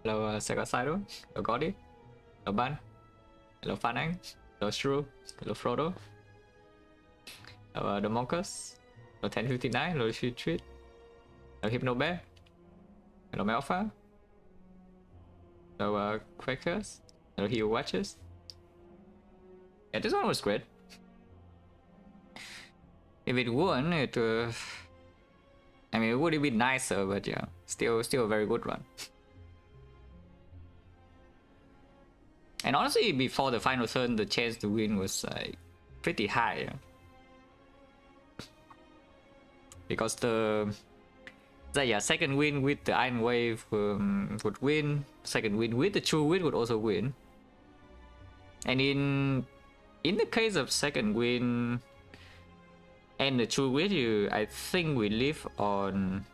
hello Segasaido, hello Gordy, hello Ban, hello Fanang, hello Shrew, hello Frodo, hello Demonkus, hello 1059, hello Treat, hello Hypno Bear, hello Melfa, hello Quakers, hello Hero Watchers. Yeah, this one was great. If it won, I mean, it would have been nicer, but yeah, still a very good run. And honestly, before the final turn, the chance to win was pretty high. Because the second win with the Iron Wave would win. Second win with the True Win would also win. And in the case of second win and the True Win, I think we live on.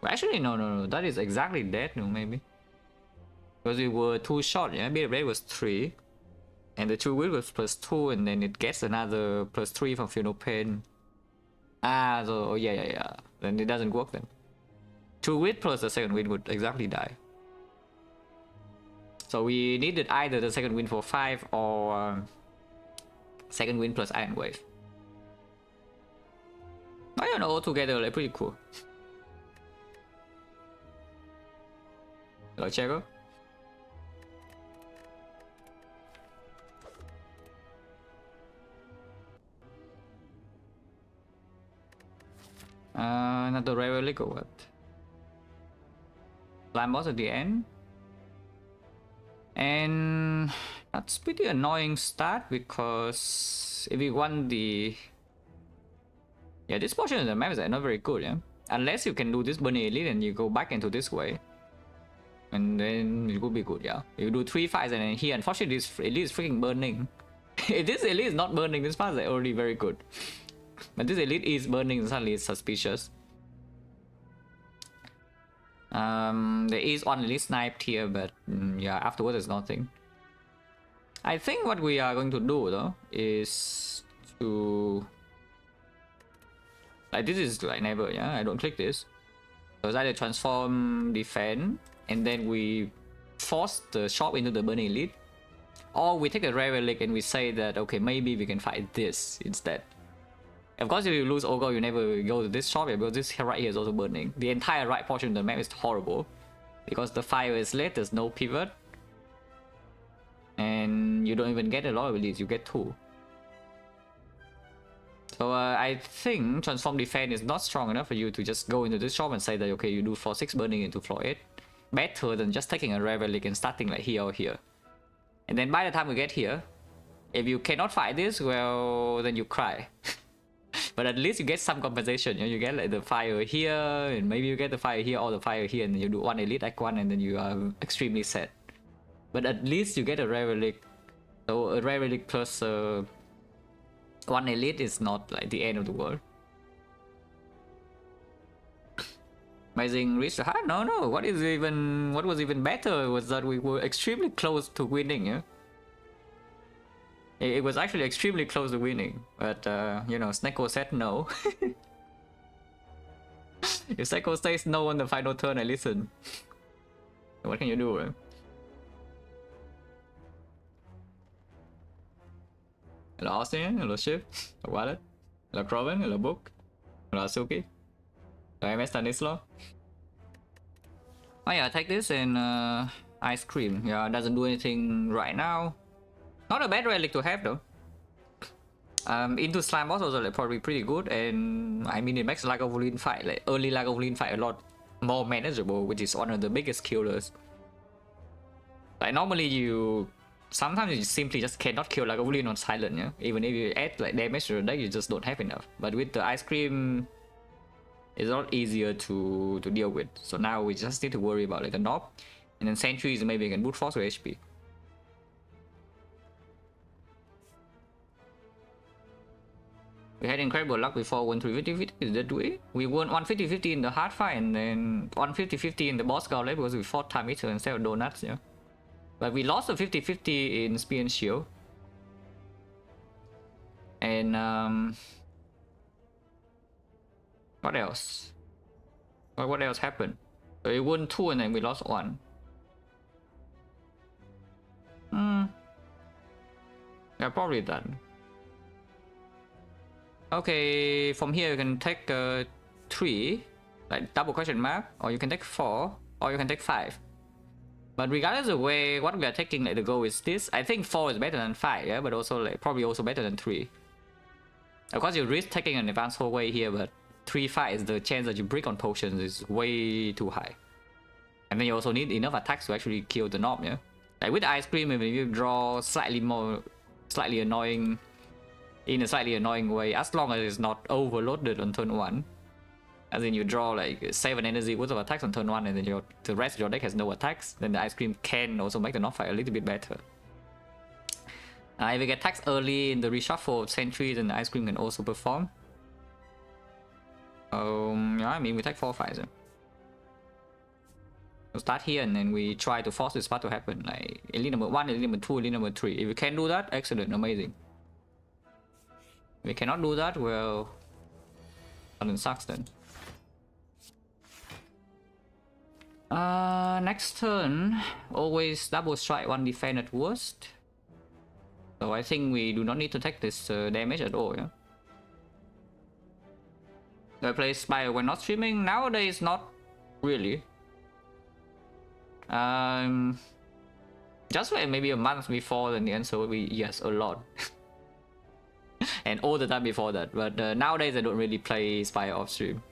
Well, actually, no, that is exactly that. No, maybe because we were 2 short. Yeah, Beat Blade was 3, and the True Win was +2, and then it gets another +3 from Funeral Pain. Ah, so oh, yeah. Then it doesn't work then. 2 win plus the second win would exactly die. So we needed either the second win for 5 or second win plus Iron Wave. I don't know, altogether like pretty cool. Hello, Checo. Another Relic or what? Slime boss at the end. And that's pretty annoying start because if we want the... Yeah, this portion of the map is not very good, yeah? Unless you can do this Burning Elite and you go back into this way. And then it would be good, yeah. You do 3 fights and then here, unfortunately, this Elite is freaking burning. If this Elite is not burning, this part is already very good. But this Elite is burning, suddenly it's suspicious. There is one Elite sniped here, but yeah, afterwards there's nothing. I think what we are going to do though is to... Like this is like never, yeah, I don't click this. So it's either transform, defend, and then we force the shop into the Burning Elite. Or we take a rare relic and we say that, okay, maybe we can fight this instead. Of course, if you lose Ogre, you never go to this shop because this right here is also burning. The entire right portion of the map is horrible. Because the fire is lit, there's no pivot. And you don't even get a lot of elites, you get 2. So I think Transform Defense is not strong enough for you to just go into this shop and say that, okay, you do floor 6 burning into floor 8. Better than just taking a rare relic and starting like here or here. And then by the time we get here, if you cannot fight this, well, then you cry. But at least you get some compensation. You get like the fire here, and maybe you get the fire here or the fire here, and you do 1 elite act 1, and then you are extremely sad. But at least you get a rare relic. So a rare relic plus 1 elite is not like the end of the world. Amazing reach the heart? No. What was even better was that we were extremely close to winning. Yeah. It was actually extremely close to winning, but you know, Snecko said no. If Snecko says no on the final turn, I listen. What can you do? Hello Austin, hello Ship, hello Wallet, hello Croven, hello Book, hello Suki, hello MS Stanislo. Oh yeah, take this and Ice Cream. Yeah, doesn't do anything right now. Not a bad relic to have though. Into Slime Boss also like probably pretty good, and I mean it makes Lagavulin fight, like early Lagavulin fight, a lot more manageable, which is one of the biggest killers. Like normally sometimes you simply just cannot kill Lagavulin on silent, yeah? Even if you add like damage to your deck, you just don't have enough. But with the Ice Cream, it's a lot easier to deal with. So now we just need to worry about like the knob, and then Sentries maybe can brute force with HP. We had incredible luck before won 350-50, did we? We won 150-50 in the hard fight and then 150-50 in the boss gauntlet because we fought Time Eater instead of Donuts, yeah. But we lost the 50-50 in Spear and Shield. And what else? What else happened? So we won 2 and then we lost 1. Yeah, probably done. Okay, from here you can take 3, like double question mark, or you can take 4, or you can take 5. But regardless of way, what we are taking, like the goal is this. I think 4 is better than 5, yeah, but also like probably also better than 3. Of course, you risk taking an advanced hallway here, but 3-5 is the chance that you break on potions is way too high. And then you also need enough attacks to actually kill the knob, yeah. Like with ice cream, if you draw slightly annoying, in a slightly annoying way, as long as it's not overloaded on turn 1. As in you draw like 7 energy worth of attacks on turn 1 and then the rest of your deck has no attacks, then the ice cream can also make the knob fight a little bit better. If you get attacks early in the reshuffle of sentries, then the ice cream can also perform. Yeah, I mean we take 4 fights. We'll start here and then we try to force this part to happen, like elite number 1, elite number 2, elite number 3. If we can do that, excellent, amazing. If we cannot do that, well, something sucks then. Next turn, always double strike 1 defense at worst. So I think we do not need to take this damage at all, yeah? Do I play Spire when not streaming? Nowadays, not really. Just like maybe a month before, then the answer would be yes, a lot. And all the time before that, but nowadays I don't really play Spire off stream.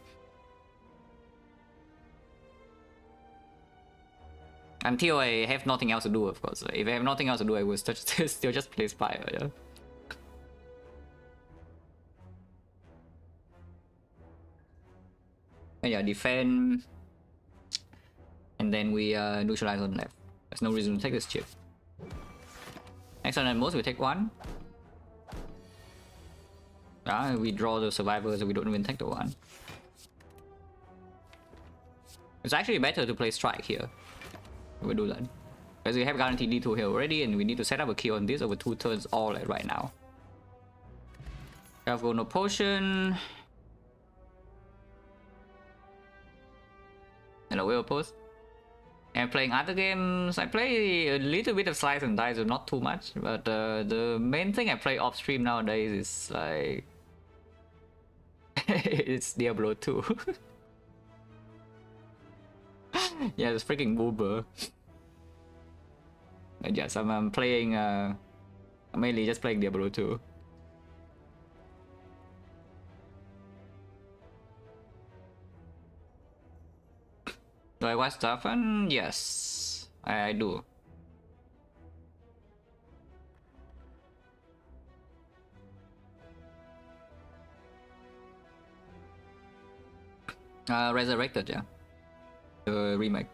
Until I have nothing else to do, of course. If I have nothing else to do, I will still just play Spire, yeah? And yeah, defend. And then we neutralize on left. There's no reason to take this chip. Next turn at most, we take 1. We draw the survivors and we don't even take the 1. It's actually better to play strike here. We do that because we have guaranteed D2 here already and we need to set up a kill on this over 2 turns all like right now. I've got no potion. Hello, will post. And playing other games, I play a little bit of Slice and Dice, but not too much. But the main thing I play off stream nowadays is like it's Diablo 2. Yeah, it's freaking boober. Yes, I'm playing mainly just playing Diablo 2. Do I watch stuff? And yes, I do. Resurrected, yeah. The remake.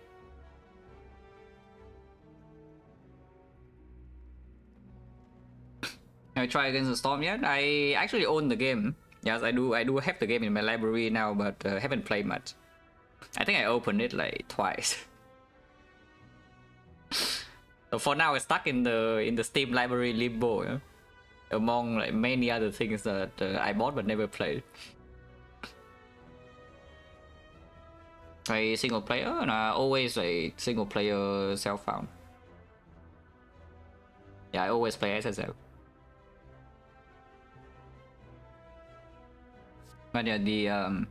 Have I tried against the Storm yet? I actually own the game. Yes, I do have the game in my library now, but haven't played much. I think I opened it like twice. So for now, it's stuck in the Steam library limbo, yeah? Among like many other things that I bought but never played. A single player, and always a single player self-found. Yeah, I always play SSL. But yeah, the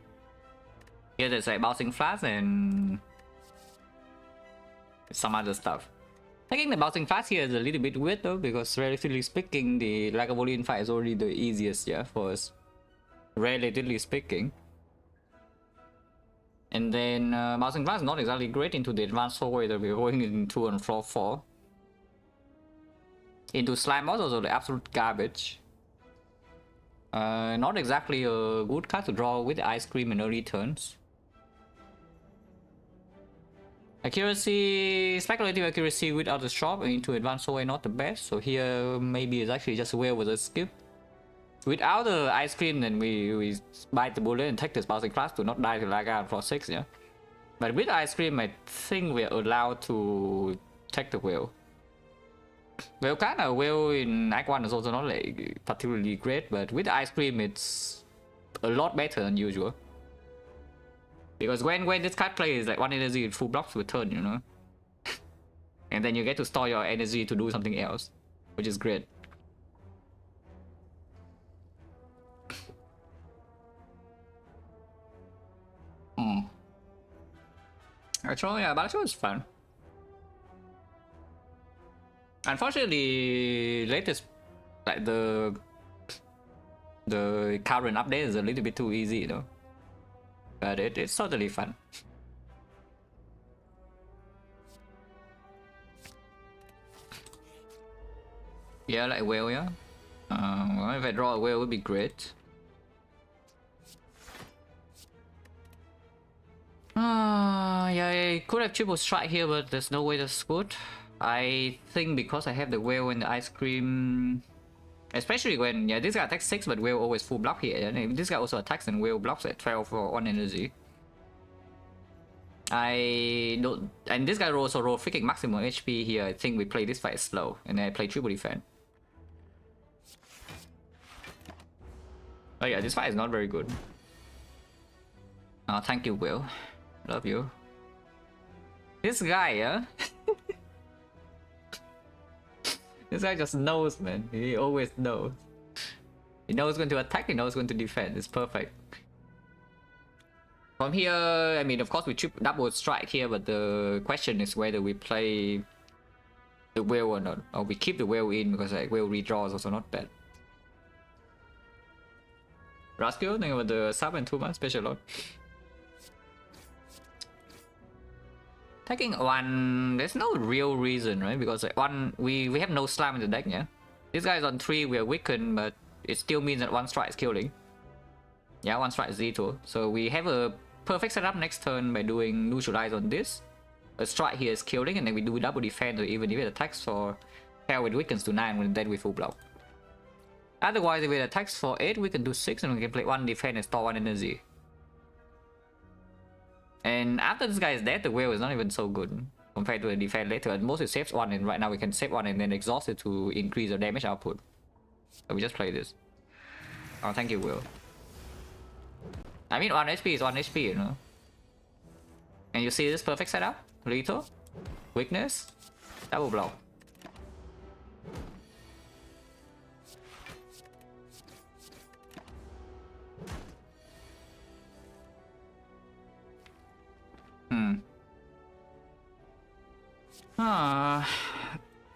here there's like bouncing flash and some other stuff. Taking the bouncing flash here is a little bit weird though, because relatively speaking, the Lagavulin fight is already the easiest, yeah, for us. Relatively speaking. And then bouncing flash is not exactly great into the advanced hallway that we're going into on floor 4. Into slime was also the absolute garbage. Not exactly a good card to draw with the ice cream in early turns. Accuracy, speculative accuracy without the shop into advanced hallway not the best. So here maybe it's actually just well with a skip. Without the ice cream, then we bite the bullet and take this bouncing flash to not die to Laga on floor 6, yeah. But with ice cream, I think we're allowed to take the whale. Well, kind of whale in Act 1 is also not like particularly great, but with ice cream, it's a lot better than usual. Because when this card plays like 1 energy in full blocks per turn, you know. And then you get to store your energy to do something else, which is great. Actually, yeah, Battle is fun. Unfortunately, latest, like the current update is a little bit too easy, though. But it's totally fun. Yeah, like whale, yeah. Well, if I draw a whale, it would be great. Yeah, I could have triple strike here, but there's no way that's good. I think because I have the whale and the ice cream, especially when, yeah, this guy attacks 6, but whale always full block here. And this guy also attacks and whale blocks at 12 for 1 energy. I don't, and this guy also roll freaking maximum HP here. I think we play this fight slow, and then I play triple defense. Oh yeah, this fight is not very good. Oh, thank you, Will. Love you. This guy, yeah? This guy just knows, man. He always knows. He knows when to attack, he knows when to defend. It's perfect. From here, I mean, of course, we double strike here, but the question is whether we play the whale or not. Or we keep the whale in, because like whale redraw is also not bad. Rascal, think about the sub and 2 months special load. Taking 1, there's no real reason, right? Because like 1, we have no slam in the deck, yeah? This guy is on 3, we are weakened, but it still means that 1 strike is killing. Yeah, 1 strike is lethal. So we have a perfect setup next turn by doing neutralize on this. A strike here is killing, and then we do double defense, or even if it attacks for pair with weakens to 9, and then we full block. Otherwise, if it attacks for 8, we can do 6, and we can play 1 defense and store 1 energy. And after this guy is dead, the whale is not even so good compared to the defense later. At most it saves 1, and right now we can save 1 and then exhaust it to increase the damage output. So we just play this. Oh, thank you, Will. I mean, 1 HP is 1 HP, you know. And you see this perfect setup? Lethal, weakness, double block.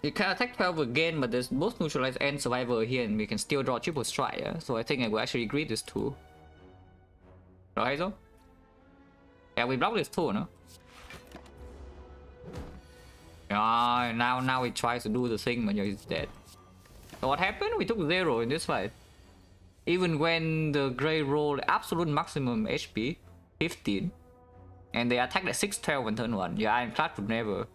You can attack 12 again, but there's both neutralize and survivor here, and we can still draw triple strike, yeah? So I think I will actually agree this too. Right, so? Yeah, we block this too, no? Yeah, now he tries to do the thing, but he's dead. So what happened? We took 0 in this fight. Even when the Grey rolled absolute maximum HP, 15, and they attacked at 6-12 on turn 1. Yeah, Ironclad would never.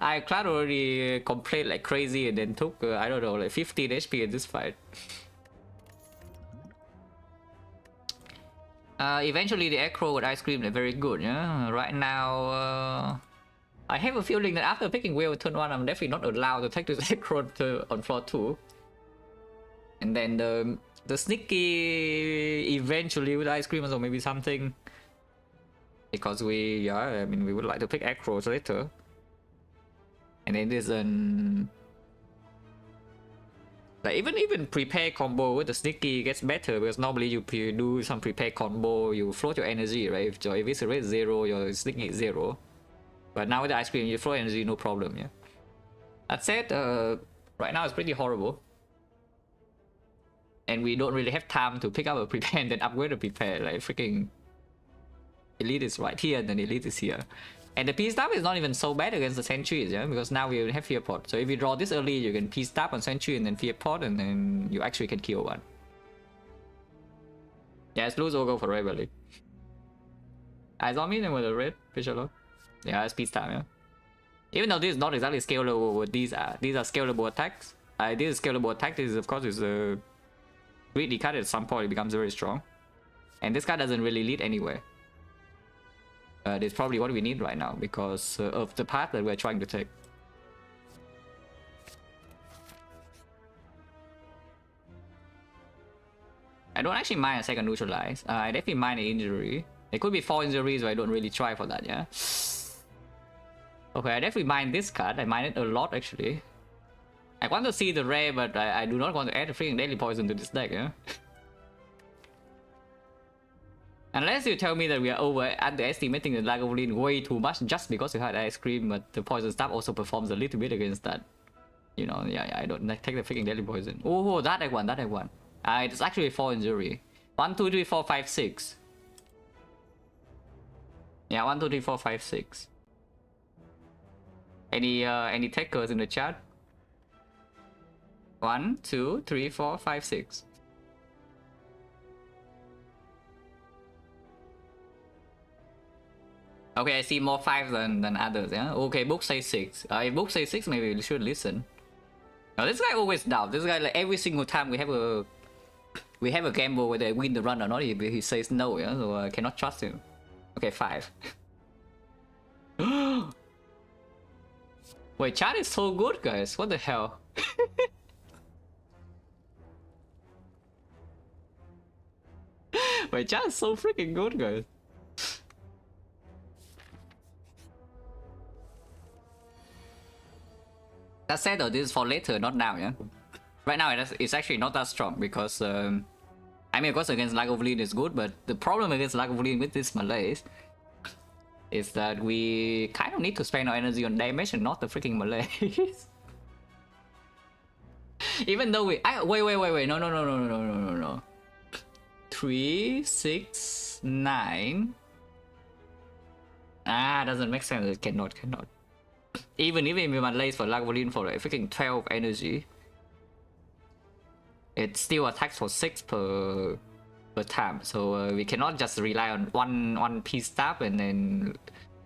Ironclad already complained like crazy and then took, I don't know, like 15 HP in this fight. Eventually the Acro with Ice Cream are very good, yeah? Right now, I have a feeling that after picking Whale with turn 1, I'm definitely not allowed to take this Acro on floor 2. And then the Sneaky eventually with Ice Cream or maybe something. Because we would like to pick Acros later. And then there's an... Like even prepare combo with the Sneaky gets better, because normally you do some prepare combo, you float your energy, right? If it's a rate 0, your Sneaky is 0. But now with the Ice Cream, you float energy, no problem, yeah. That said, right now it's pretty horrible. And we don't really have time to pick up a prepare and then upgrade a prepare, like freaking... Elite is right here and then Elite is here. And the P-Stab is not even so bad against the Sentries, yeah? Because now we have Fear Pot. So if you draw this early, you can P-Stab on Sentry and then Fear Pot, and then you actually can kill 1. Yeah, it's lose or go for red, really. I saw me then with a red, Fisher. Yeah, it's P-Stab, yeah. Even though this is not exactly scalable, but these are scalable attacks. This is scalable attack, this is, of course, is a greedy card. At some point it becomes very strong. And this card doesn't really lead anywhere. It's probably what we need right now because of the path that we're trying to take. I don't actually mind a second neutralize. I definitely mind an injury. It could be 4 injuries, but I don't really try for that, yeah? Okay, I definitely mind this card. I mind it a lot, actually. I want to see the rare, but I do not want to add a freaking daily poison to this deck, yeah? Unless you tell me that we are underestimating the Lagavulin way too much just because you had ice cream, but the poison stab also performs a little bit against that. You know, yeah, I don't take the freaking daily poison. Oh, that I won, that I won. It's actually 4 injury. 1, 2, 3, 4, 5, 6. Yeah, 1, 2, 3, 4, 5, 6. Any takers in the chat? 1, 2, 3, 4, 5, 6. Okay, I see more 5 than others, yeah? Okay, book says 6. If book says 6, maybe we should listen. Now, this guy always doubts. This guy, like, every single time we have a gamble whether I win the run or not, he says no, yeah? So I cannot trust him. Okay, 5. Wait, chat is so good, guys. What the hell? Wait, chat is so freaking good, guys. That said though, this is for later, not now, yeah? Right now it's actually not that strong because I mean, of course against Lagavulin is good, but the problem against Lagavulin with this Malays is that we kind of need to spend our energy on damage and not the freaking Malays. Even though wait, no. 3, 6, 9. Doesn't make sense. It cannot. Even if we Malays for Lagavulin for like freaking 12 energy, it still attacks for 6 per time. So we cannot just rely on one piece stab and then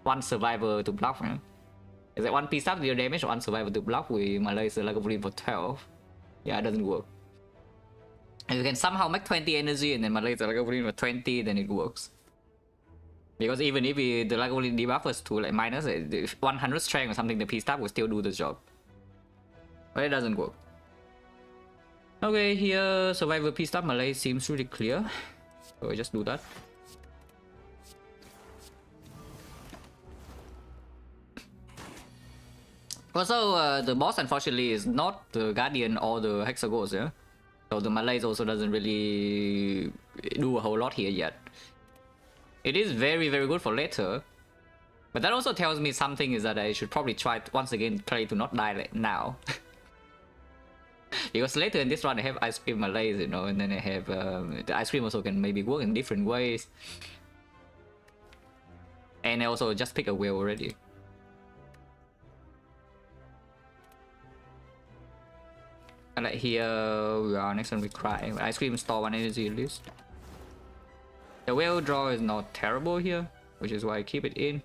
1 survivor to block. Right? Is that 1 piece stab deal damage or 1 survivor to block? We Malays Lagavulin for 12. Yeah, it doesn't work. If you can somehow make 20 energy and then Malays Lagavulin for 20, then it works. Because even if the Lagavulin debuff was to like minus 100 strength or something, the piece stab will still do the job. But it doesn't work. Okay, here survivor piece stab Malay seems really clear. So we just do that. Also, the boss unfortunately is not the Guardian or the Hexagons, yeah? So the Malays also doesn't really do a whole lot here yet. It is very good for later. But that also tells me something is that I should probably try once again to not die now. Because later in this run I have ice cream Malays, you know, and then I have the ice cream also can maybe work in different ways. And I also just pick a whale already. And like here we are, next one we cry. Ice cream store 1 energy at least. The whale draw is not terrible here, which is why I keep it in.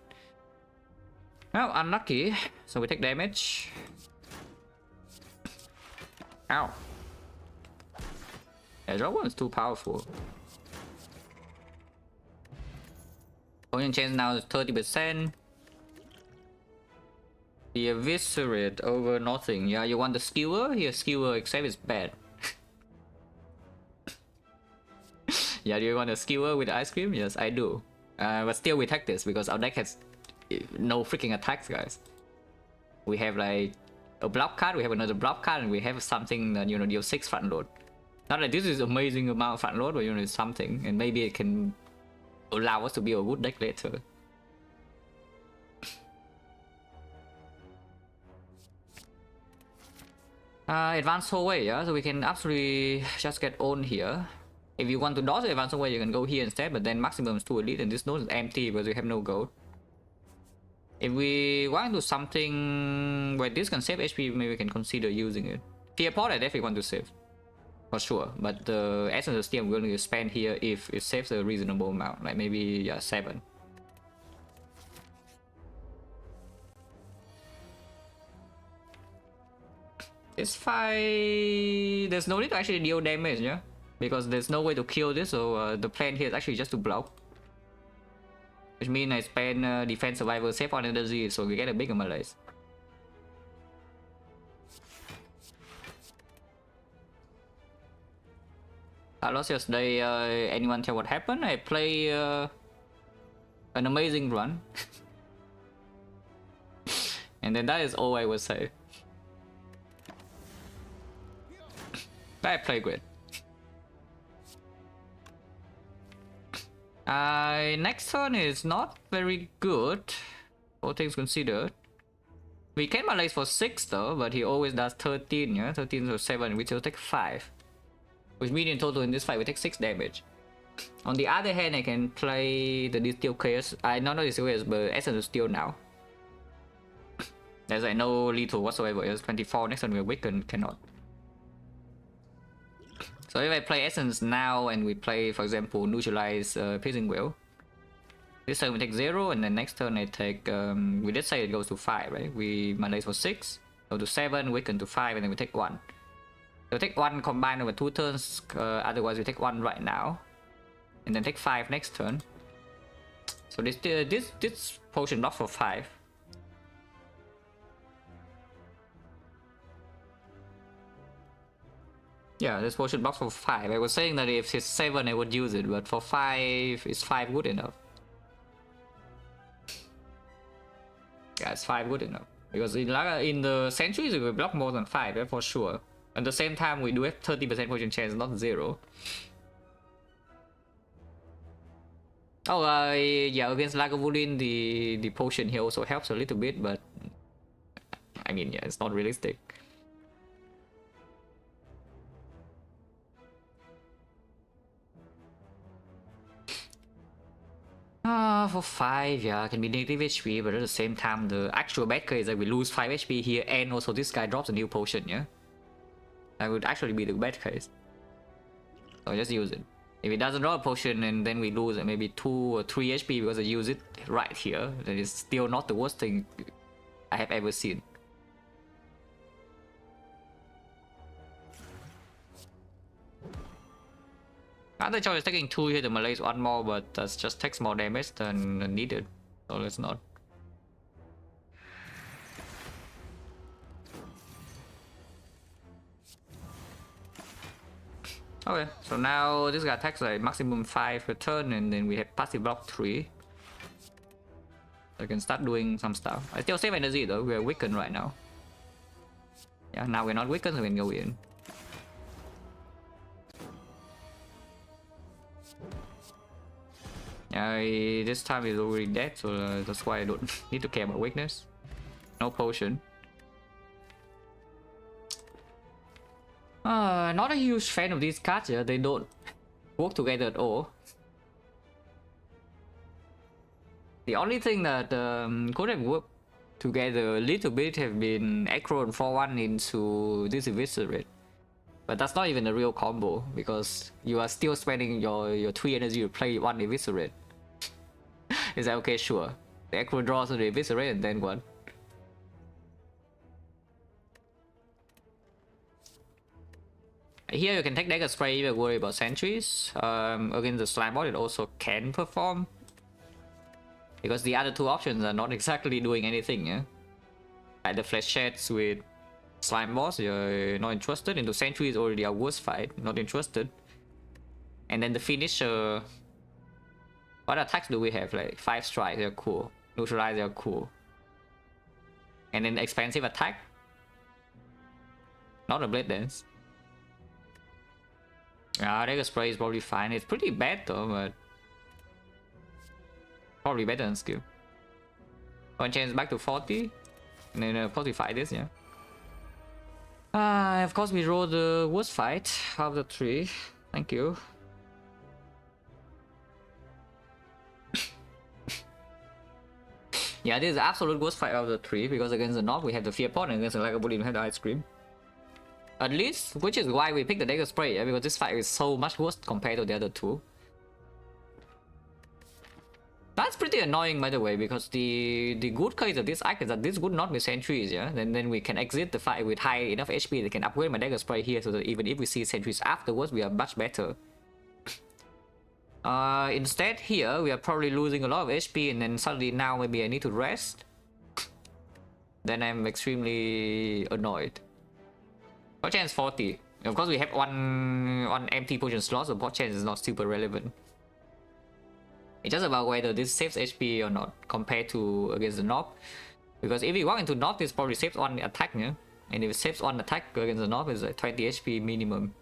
Well, unlucky, so we take damage. Ow. Yeah, draw 1 is too powerful. Poison chance now is 30%. The eviscerate over nothing. Yeah, you want the skewer? Here, skewer except it's bad. Yeah, do you want a skewer with ice cream? Yes, I do. But still we take this because our deck has no freaking attacks, guys. We have like a block card, we have another block card, and we have something that, you know, deals 6 front load. Not that this is amazing amount of front load, but you know, it's something, and maybe it can allow us to be a good deck later. Advance whole way, yeah, so we can absolutely just get on here. If you want to dodge the advance whole way, you can go here instead, but then maximum is 2 elite, and this node is empty because we have no gold. If we want to do something where this can save HP, maybe we can consider using it. Fear Pot I definitely want to save, for sure, but the Essence of Steel I'm willing to spend here if it saves a reasonable amount, like maybe 7. This fight, there's no need to actually deal damage, yeah? Because there's no way to kill this, so the plan here is actually just to block. Which means I spend defense, survival, save on energy, so we get a bigger malaise. I lost yesterday. Anyone tell what happened? I play an amazing run. And then that is all I would say. I play great. Next turn is not very good, all things considered. We can Malays for 6 though, but he always does 13, yeah? 13 or 7, which will take 5. Which means in total in this fight we take 6 damage. On the other hand, I can play the Steel Chaos. Not the Steel Chaos, but Essence of Steel now. There's like no lethal whatsoever. It's 24, next turn we weaken, cannot. So if I play Essence now and we play, for example, Neutralize Piercing Wheel, this turn we take 0, and then next turn I take, we did say it goes to 5, right? We Malays for 6, go to 7, weaken to 5, and then we take 1. So take 1 combined over 2 turns, otherwise we take 1 right now. And then take 5 next turn. So this potion block for 5. Yeah, this potion blocks for 5. I was saying that if it's 7 I would use it, but for 5, is 5 good enough? Yeah, it's 5 good enough. Because in the centuries we will block more than 5, yeah, for sure. At the same time we do have 30% potion chance, not 0. Oh, yeah, against Lagavulin the potion here also helps a little bit, but I mean, yeah, it's not realistic. For 5, yeah, can be negative HP, but at the same time, the actual bad case is that we lose 5 HP here, and also this guy drops a new potion, yeah? That would actually be the bad case. So just use it. If it doesn't drop a potion and then we lose maybe 2 or 3 HP because I use it right here, that is still not the worst thing I have ever seen. Other choice is taking 2 here, the Malays 1 more, but that just takes more damage than needed. So let's not. Okay, so now this guy attacks like maximum 5 per turn, and then we have passive block 3. So I can start doing some stuff. I still save energy though, we are weakened right now. Yeah, now we're not weakened, so we can go in. Yeah, this time is already dead, so that's why I don't need to care about weakness. No potion. Not a huge fan of these cards here, they don't work together at all. The only thing that could have worked together a little bit have been Acro and 4-1 into this Eviscerate. But that's not even a real combo, because you are still spending your 3 energy to play 1 Eviscerate. Is that okay? Sure. The Acro draws to the Eviscerate and then what? Here you can take Dagger Spray if you worry about sentries. Against the slime bot it also can perform. Because the other 2 options are not exactly doing anything, yeah? Like the Fleshheads with slime boss, you're not interested. Into sentry is already a worse fight, not interested. And then the finisher. What attacks do we have? Like 5 strikes, they're cool. Neutralize, they're cool. And then expensive attack. Not a Blade Dance. Dagger Spray is probably fine. It's pretty bad though, but probably better than skill. One chance back to 40. And then fortify this, yeah. Of course we roll the worst fight out of the 3. Thank you. Yeah, this is the absolute worst fight out of the 3, because against the Knock we have the Fear Pot and against the Lagavulin we have the Ice Cream. At least, which is why we picked the Dagger Spray, yeah, because this fight is so much worse compared to the other 2. That's pretty annoying, by the way, because the good case of this act is that this would not be sentries, yeah? Then we can exit the fight with high enough HP that can upgrade my Dagger Spray here, so that even if we see sentries afterwards, we are much better. Instead here, we are probably losing a lot of HP, and then suddenly now maybe I need to rest. Then I'm extremely annoyed. What chance 40? Of course, we have one empty potion slot, so pot chance is not super relevant. It's just about whether this saves HP or not compared to against the knob. Because if you walk into knob, this probably saves one attack, yeah? And if it saves one attack against the knob, it's like 20 HP minimum.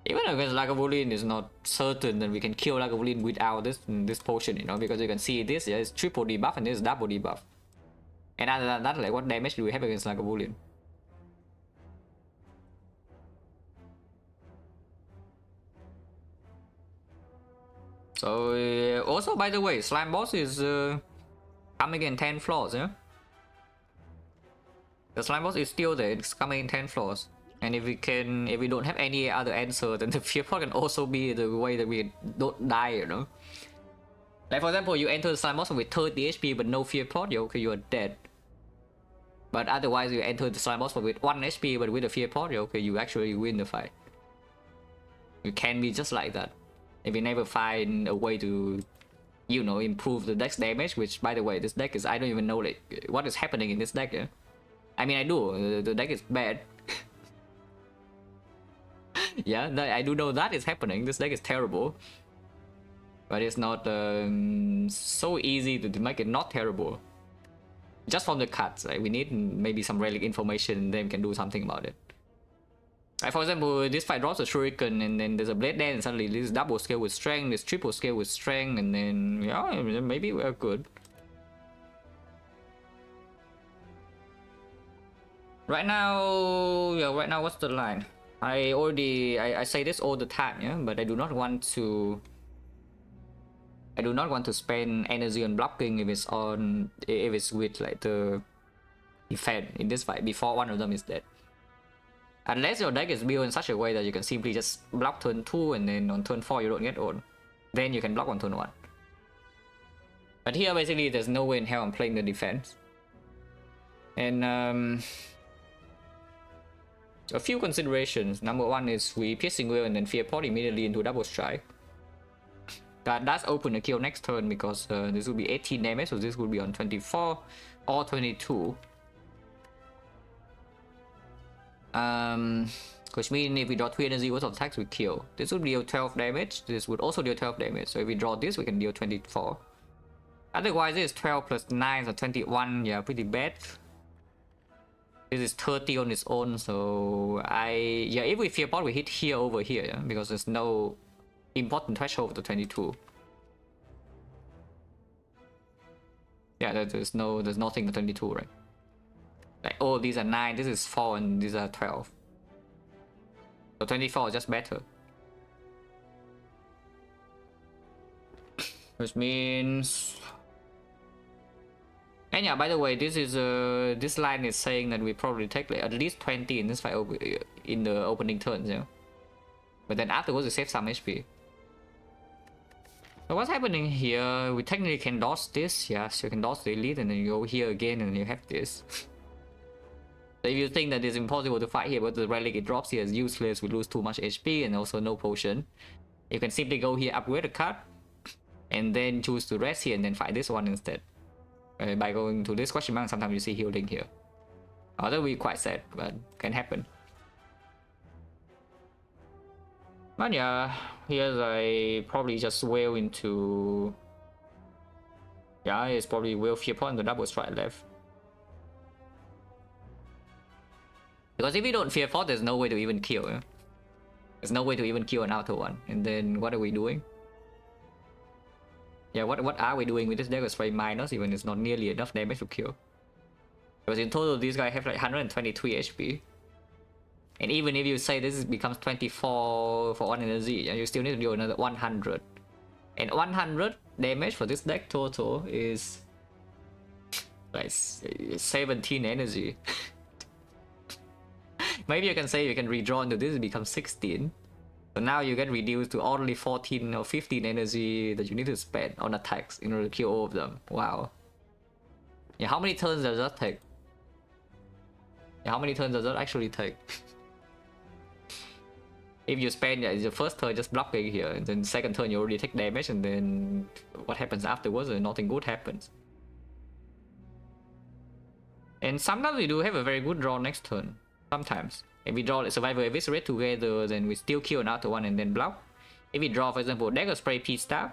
Even against Lagavulin, it's not certain that we can kill Lagavulin without this potion, you know, because you can see this, yeah, it's triple debuff and this is double debuff. And other than that, like, what damage do we have against Lagavulin? So also, by the way, slime boss is coming in 10 floors, yeah? The slime boss is still there, it's coming in 10 floors. And if we don't have any other answer, then the fear pot can also be the way that we don't die, you know? Like for example, you enter the slime boss with 30 HP but no fear pot, okay, you are dead. But otherwise, you enter the slime boss with 1 HP but with a fear pot, okay, you actually win the fight. It can be just like that. If you never find a way to, you know, improve the deck's damage, which by the way, this deck is, I don't even know like what is happening in this deck, yeah? I mean, I do, the deck is bad. Yeah, I do know that is happening. This deck is terrible, but it's not so easy to make it not terrible. Just from the cuts, right? We need maybe some relic information, then we can do something about it. Like for example, this fight drops a shuriken, and then there's a blade dance, and suddenly this double scale with strength, this triple scale with strength, and then yeah, maybe we're good. Right now, yeah, right now what's the line? I say this all the time, yeah, but I do not want to spend energy on blocking if it's with like the defense in this fight before one of them is dead. Unless your deck is built in such a way that you can simply just block turn 2 and then on turn 4 you don't get on. Then you can block on turn 1. But here basically there's no way in hell I'm playing the defense. And a few considerations. Number one is we piercing will and then fear pot immediately into double strike. That does open a kill next turn because this will be 18 damage, so this will be on 24 or 22. Which means if we draw 3 energy worth of attacks, we kill. This would deal 12 damage. This would also deal 12 damage. So if we draw this, we can deal 24. Otherwise, this is 12 plus 9, so 21. Yeah, pretty bad. This is 30 on its own, so yeah, if we fear pot, we hit here over here, yeah? Because there's no important threshold for the 22. Yeah, there's nothing to 22, right? Like, oh, these are 9, this is 4, and these are 12. So 24 is just better. Which means... And yeah, by the way, this is this line is saying that we probably take like at least 20 in this fight in the opening turns, yeah. But then afterwards we save some HP. So what's happening here? We technically can dodge this, yes, you can dodge the elite and then you go here again and you have this. So if you think that it's impossible to fight here, but the relic it drops here is useless, we lose too much HP and also no potion, you can simply go here, upgrade a card, and then choose to rest here and then fight this one instead. By going to this question mark, sometimes you see healing here. Oh, that would be quite sad, but can happen. But yeah, here's I probably just wail into... Yeah, it's probably will fear point the double strike left. Because if you don't fear pot, there's no way to even kill. Yeah? There's no way to even kill an outer one. And then what are we doing? Yeah, what are we doing with this deck of spray minus, even it's not nearly enough damage to kill. Because in total, these guys have like 123 HP. And even if you say this becomes 24 for 1 energy, you still need to do another 100. And 100 damage for this deck total is like 17 energy. Maybe you can say you can redraw into this, it becomes 16. So now you get reduced to only 14 or 15 energy that you need to spend on attacks in order to kill all of them. Wow. Yeah, how many turns does that take? Yeah, how many turns does that actually take? If you spend your first turn just blocking here, and then second turn you already take damage, and then what happens afterwards? Nothing good happens. And sometimes we do have a very good draw next turn. Sometimes. If we draw like Survivor Eviscerate together, then we still kill another one and then block. If we draw, for example, Dagger Spray, Peace Staff,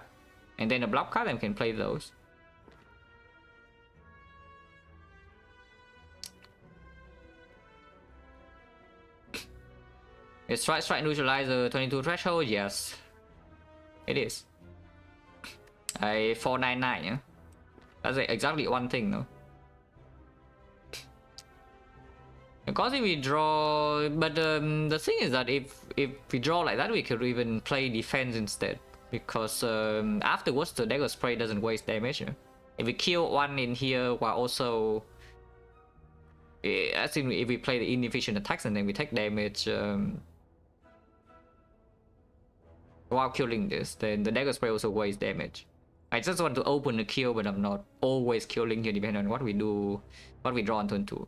and then a block card, then we can play those. Is Strike Neutralizer 22 threshold? Yes. It is. A 499, yeah? That's exactly one thing, no? Because if we draw, but the thing is that if we draw like that, we could even play defense instead. Because afterwards the Dagger Spray doesn't waste damage. Yeah? If we kill one in here while also, I think if we play the inefficient attacks and then we take damage while killing this, then the Dagger Spray also wastes damage. I just want to open the kill, but I'm not always killing here, depending on what we do, what we draw on turn 2.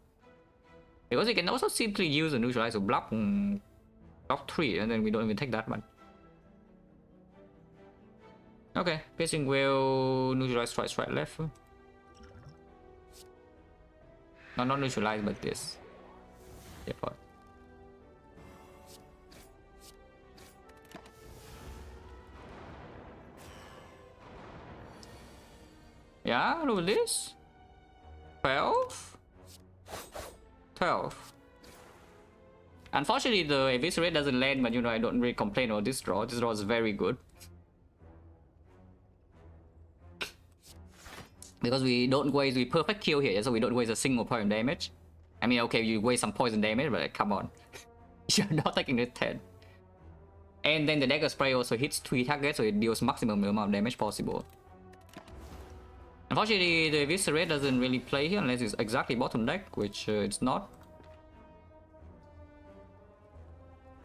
Because you can also simply use a neutralizer block 3, and then we don't even take that one. Okay, Piercing Will, neutralize strike left. No, not neutralize, but this. Yeah, fine. Yeah, look at this. 12. 12. Unfortunately, the Eviscerate doesn't land, but you know, I don't really complain about this draw. This draw is very good. Because we don't waste, we perfect kill here, so we don't waste a single point of damage. I mean, okay, you waste some poison damage, but come on. You're not taking this 10. And then the Dagger Spray also hits 3 targets, so it deals maximum amount of damage possible. Unfortunately, the Eviscerate doesn't really play here unless it's exactly bottom deck, which it's not.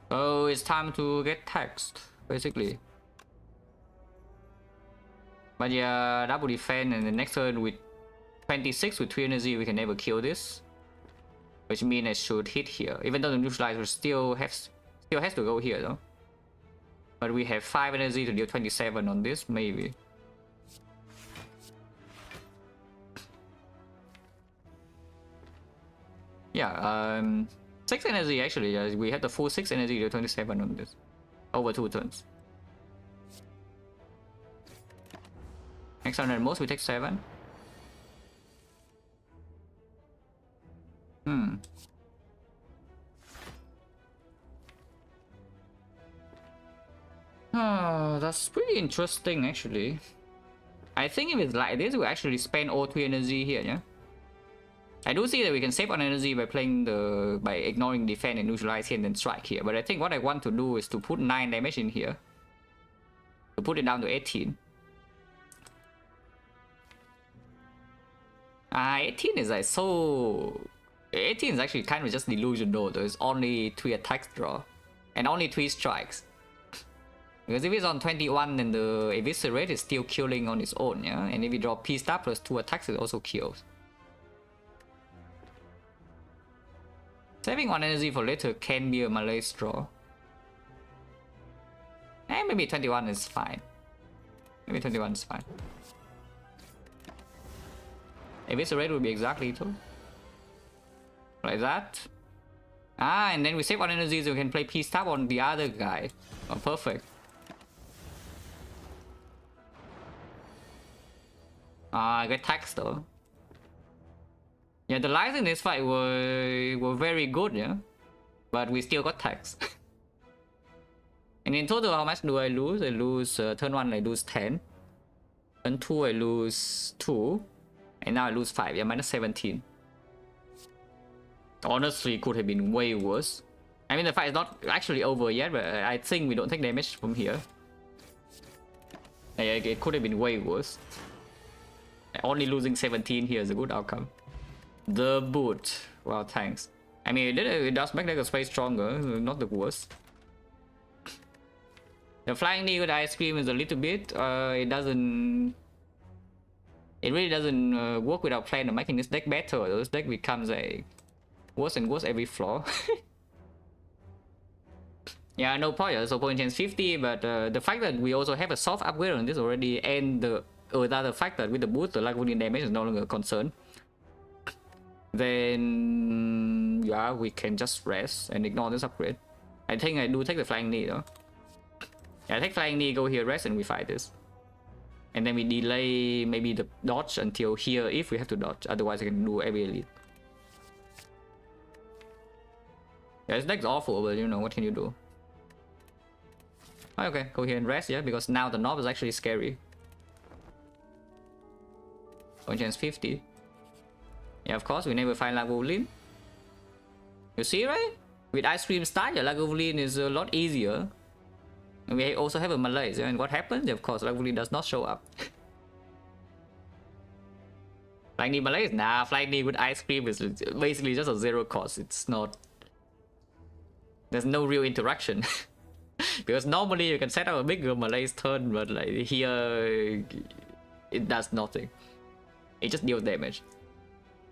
So it's time to get taxed, basically. But yeah, double defense, and the next turn with 26 with 3 energy, we can never kill this. Which means I should hit here. Even though the neutralizer still has to go here though. But we have 5 energy to deal 27 on this, maybe. Yeah, 6 energy actually. We have the full 6 energy to 27 on this. Over 2 turns. Next turn at most we take 7. Oh, that's pretty interesting actually. I think if it's like this, we actually spend all 3 energy here, yeah? I do see that we can save on energy by playing by ignoring defense and neutralize here and then strike here. But I think what I want to do is to put 9 damage in here. To put it down to 18. 18 is like so... 18 is actually kind of just delusional. There's only 3 attacks draw. And only 3 strikes. Because if it's on 21, then the Eviscerate is still killing on its own, yeah? And if we draw Peace Staff plus 2 attacks, it also kills. Saving 1 energy for later can be a malaise draw. And maybe 21 is fine. Maybe 21 is fine. Eviscerate will be exactly too. Like that. And then we save 1 energy so we can play Peace Staff on the other guy. Oh, perfect. I get taxed though. Yeah, the lives in this fight were very good, yeah? But we still got taxed. And in total, how much do I lose? I lose, turn 1 I lose 10. Turn 2 I lose 2. And now I lose 5, yeah, minus 17. Honestly, it could have been way worse. I mean, the fight is not actually over yet, but I think we don't take damage from here. Yeah, it could have been way worse. Only losing 17 here is a good outcome. The boot. Well, thanks. I mean, it does make Dagger Spray stronger, not the worst. The Flying Knee with Ice Cream is a little bit. It really doesn't work without plan of making this deck better. This deck becomes a worse and worse every floor. Yeah, no point. So point chance 50, but the fact that we also have a soft upgrade on this already, and the fact that with the boost, the Lagunian damage is no longer a concern. then yeah, we can just rest and ignore this upgrade. I think I do take the flying knee though. Yeah, I take flying knee, go here, rest, and we fight this. And then we delay maybe the dodge until here if we have to dodge. Otherwise, I can do every elite. Yeah, this deck's awful, but you know, what can you do? Okay, go here and rest, yeah, because now the knob is actually scary. One chance 50. Yeah, of course, we never find Lagavulin. You see, right? With Ice Cream style, Lagavulin is a lot easier. And we also have a Malaise, and what happens? Of course, Lagavulin does not show up. Flying Knee Malaise? Nah, Flying Knee with Ice Cream is basically just a zero cost. It's not... There's no real interaction. Because normally you can set up a bigger Malaise turn, but like here, it does nothing. It just deals damage.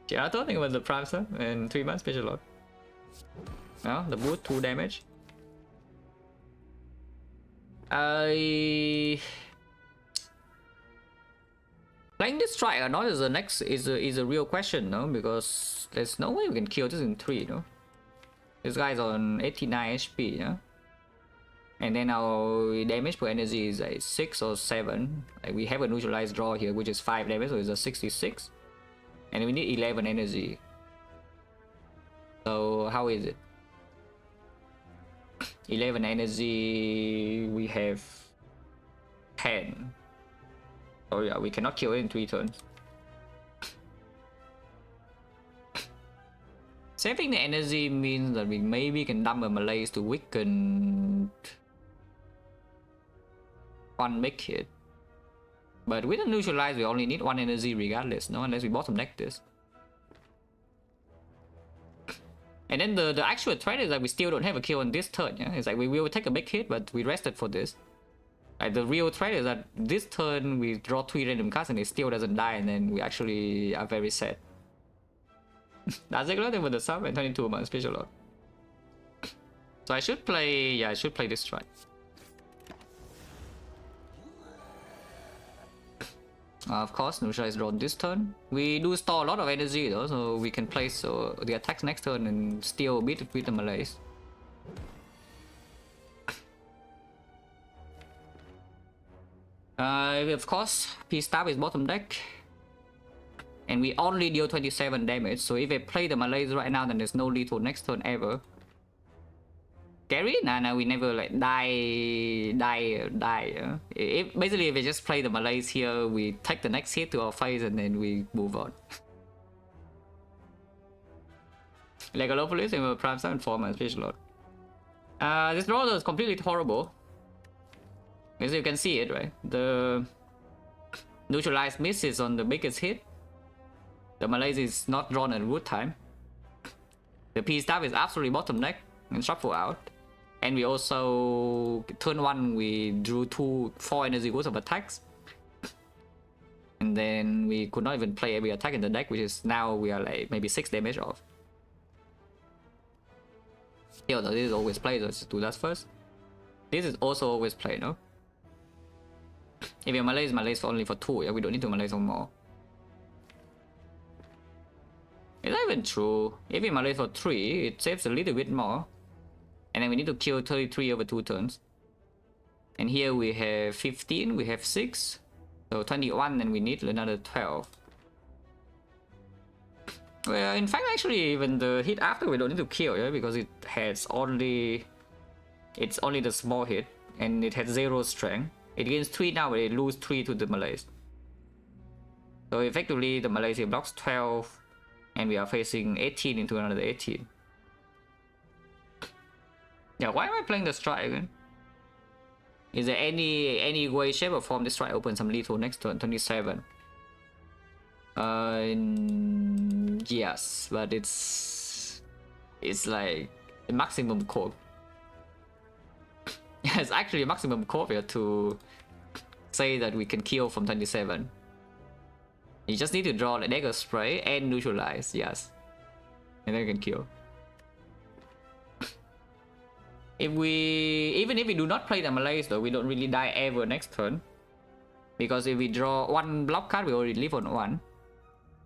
Yeah, I thought it was the Prime Star and 3 months special lot. Well, the boost 2 damage. Playing this strike or not is the next is a real question, no? Because there's no way we can kill this in 3, no? This guy's on 89 HP, yeah? And then our damage per energy is like 6 or 7. Like we have a neutralized draw here, which is 5 damage, so it's a 66. And we need 11 energy. So how is it? 11 energy, we have 10. Oh yeah, we cannot kill it in 3 turns. Saving the energy means that we maybe can dump a Malaise to weaken one big hit. But with a neutralize, we only need 1 energy regardless, no? Unless we bottom deck this. And then the actual threat is that we still don't have a kill on this turn, yeah? It's like we will take a big hit, but we rested for this. Like the real threat is that this turn we draw 3 random cards and it still doesn't die, and then we actually are very sad. That's exactly with the sub and 22 months special lot. So I should play, yeah, I should play this strike. Of course, neutralize draw this turn. We do store a lot of energy though, so we can place the attacks next turn and still beat it with the Malaise. Of course, P-Stab is bottom deck. And we only deal 27 damage, so if I play the Malaise right now, then there's no lethal next turn ever. Scary? Nah, we never like die. Basically, if we just play the Malaise here, we take the next hit to our face and then we move on. Legalopolis and Prime 7 form and special lot. This roller is completely horrible. As you can see it, right? The neutralized misses on the biggest hit. The Malaise is not drawn at root time. The P-Stab is absolutely bottom deck and shuffle out. And we also, turn 1, we drew 4 energy worth of attacks. And then we could not even play every attack in the deck, which is now we are like maybe 6 damage off. Yeah, no, this is always play, so let's do that first. This is also always play, no? If your Malaise, Malaise only for 2, yeah, we don't need to Malaise for more. Is that even true? If we Malaise for 3, it saves a little bit more. And then we need to kill 33 over 2 turns. And here we have 15, we have 6. So 21, and we need another 12. Well, in fact, actually, even the hit after we don't need to kill, yeah, because it has only... It's only the small hit, and it has 0 strength. It gains 3 now, but it loses 3 to the Malaise. So effectively, the Malaise here blocks 12, and we are facing 18 into another 18. Yeah, why am I playing the strike again? Is there any way, shape, or form this strike opens some lethal next turn, 27? Yes, but it's like a maximum cope. It's actually a maximum cope here to say that we can kill from 27. You just need to draw the dagger spray and neutralize, yes, and then you can kill. Even if we do not play the Malaise though, we don't really die ever next turn. Because if we draw 1 block card, we already live on 1.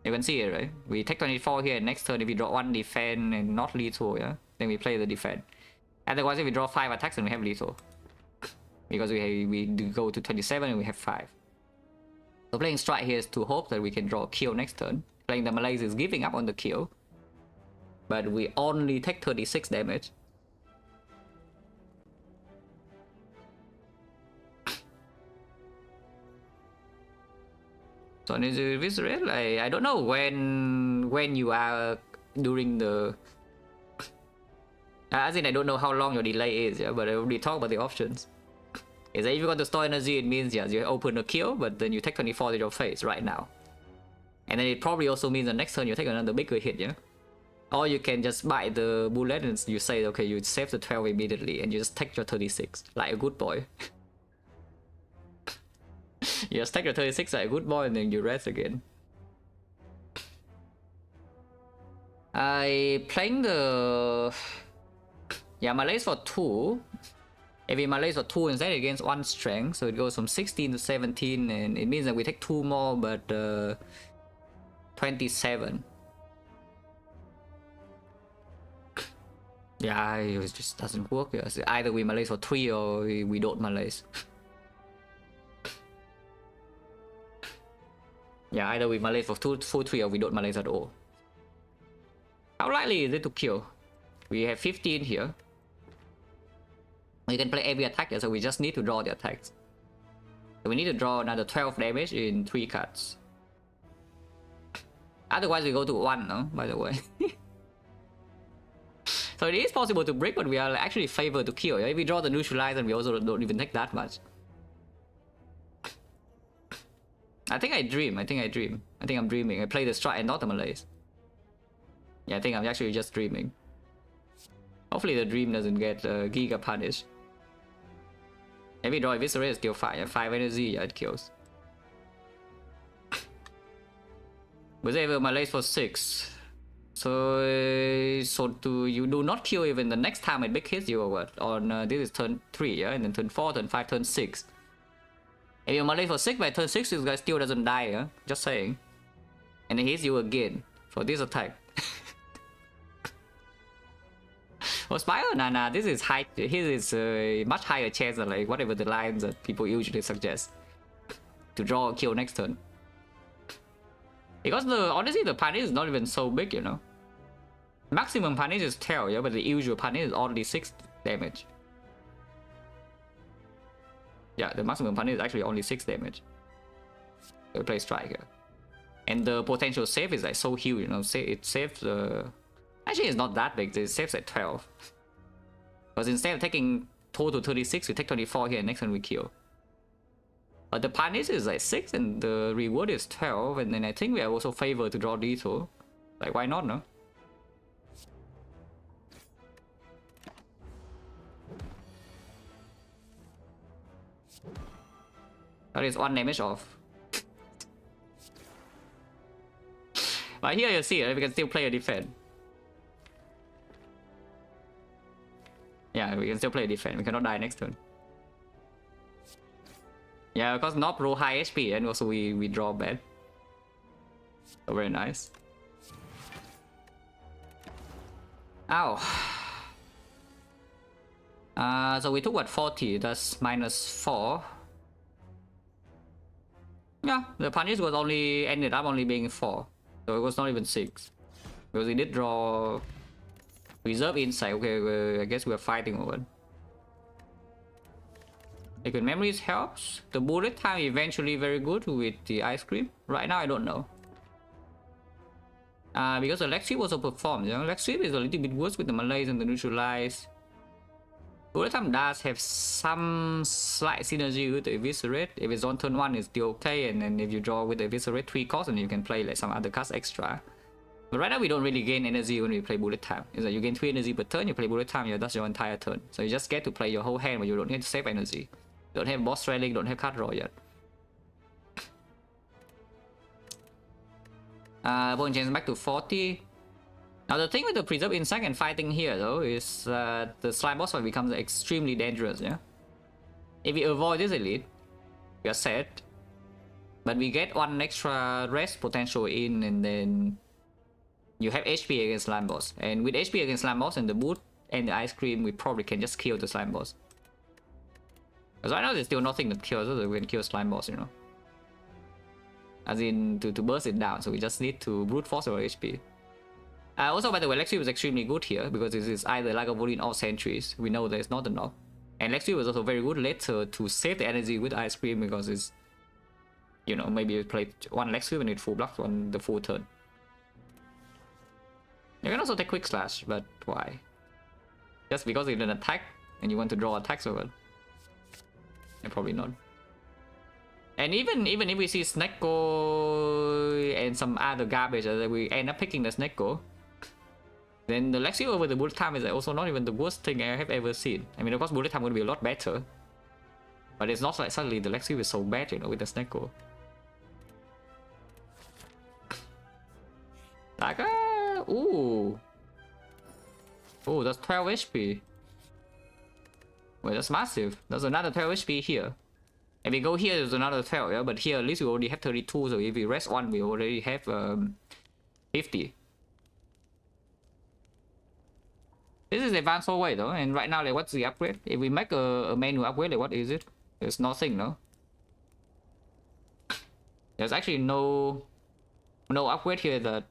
You can see it, right? We take 24 here, and next turn if we draw 1 defense and not lethal, yeah? Then we play the defense. Otherwise, if we draw 5 attacks, then we have lethal. Because we go to 27 and we have 5. So playing strike here is to hope that we can draw a kill next turn. Playing the Malaise is giving up on the kill. But we only take 36 damage. So Visceral, I don't know when you are during the... As in, I don't know how long your delay is, yeah, but I already talked about the options. Is that if you got the store energy, it means yes, you open a kill, but then you take 24 to your face right now. And then it probably also means the next turn you take another bigger hit, yeah? Or you can just buy the bullet and you say, okay, you save the 12 immediately and you just take your 36, like a good boy. You just take your 36 like a good boy and then you rest again. I playing the... Yeah, Malaise for 2. If we Malaise for 2 instead against 1 strength, so it goes from 16 to 17, and it means that we take 2 more, but 27. Yeah, it just doesn't work. Yes. Either we Malaise for 3 or we don't Malaise. Yeah, either we Malaise for 2, 3 or we don't Malaise at all. How likely is it to kill? We have 15 here. You can play every attack, so we just need to draw the attacks. So we need to draw another 12 damage in 3 cards. Otherwise we go to 1, no? By the way. So it is possible to break, but we are actually favored to kill. If we draw the neutralize, and we also don't even take that much. I think I dream. I think I'm dreaming. I play the strike and not the Malaise. Yeah, I think I'm actually just dreaming. Hopefully the dream doesn't get Giga punished. If we draw Visceral, it's still 5. 5 energy, yeah, it kills. But they have a Malaise for 6. So you do not kill even the next time it big hits you or what? On this is turn 3, yeah? And then turn 4, turn 5, turn 6. If you Malaise for 6 by turn 6, this guy still doesn't die, yeah? Just saying. And it hits you again for this attack. For Spire, nah, this is high. His is a much higher chance than like whatever the lines that people usually suggest to draw a kill next turn. Because honestly the punish is not even so big, you know. Maximum punish is 12, yeah, but the usual punish is only 6 damage. Yeah, the maximum punish is actually only 6 damage. We play strike here. And the potential save is like so huge, you know. It saves actually it's not that big, it saves at 12. Because instead of taking total 36, we take 24 here and next one we kill. But the punish is like 6 and the reward is 12, and then I think we are also favored to draw lethal. Like why not, no? That is 1 damage off. But here you see, we can still play a defense. Yeah, we can still play a defense. We cannot die next turn. Yeah, because not roll high HP and also we draw bad. So very nice. Ow. So we took what, 40, that's -4. Yeah, the punish was ended up only being 4. So it was not even 6. Because we did draw reserve insight. Okay, I guess we're fighting over it. Liquid memories helps. The bullet time eventually very good with the ice cream. Right now I don't know. Because the leg sweep also performs, you know. Leg sweep is a little bit worse with the Malaise and the neutralize. Bullet time does have some slight synergy with the eviscerate. If it's on turn 1 it's still okay, and then if you draw with the eviscerate 3 costs, and you can play like some other cards extra. But right now we don't really gain energy when we play bullet time. It's like you gain 3 energy per turn, you play bullet time, yeah, that's your entire turn. So you just get to play your whole hand, but you don't need to save energy. You don't have boss Relic, don't have card draw yet. Opponent changes back to 40. Now the thing with the preserve insect and fighting here though is the slime boss fight becomes extremely dangerous, yeah? If we avoid this elite, we are set. But we get one extra rest potential in, and then you have HP against slime boss. And with HP against slime boss and the boot and the ice cream, we probably can just kill the slime boss. Because right now there's still nothing that kills us, so we can kill slime boss, you know. As in to burst it down, so we just need to brute force our HP. Also, by the way, Lexi was extremely good here because this is either Lagavulin or Sentries. We know there's not enough. And Lexi was also very good later to save the energy with ice cream because it's, you know, maybe you play one Lexi and it full block on the full turn. You can also take quick slash, but why? Just because it's an attack and you want to draw attacks over it? Probably not. And even if we see Snecko and some other garbage that we end up picking the Snecko, then the Lexi over the bullet time is also not even the worst thing I have ever seen. I mean, of course, bullet time would be a lot better, but it's not like suddenly the Lexi is so bad, you know, with the Snecko. Like, ooh, that's 12 HP. Wait, that's massive. There's another 12 HP here. If we go here, there's another 12, yeah? But here at least we already have 32, so if we rest one, we already have 50. This is advanced way though, and right now, like, what's the upgrade? If we make a menu upgrade, like, what is it? There's nothing, no? There's actually no upgrade here that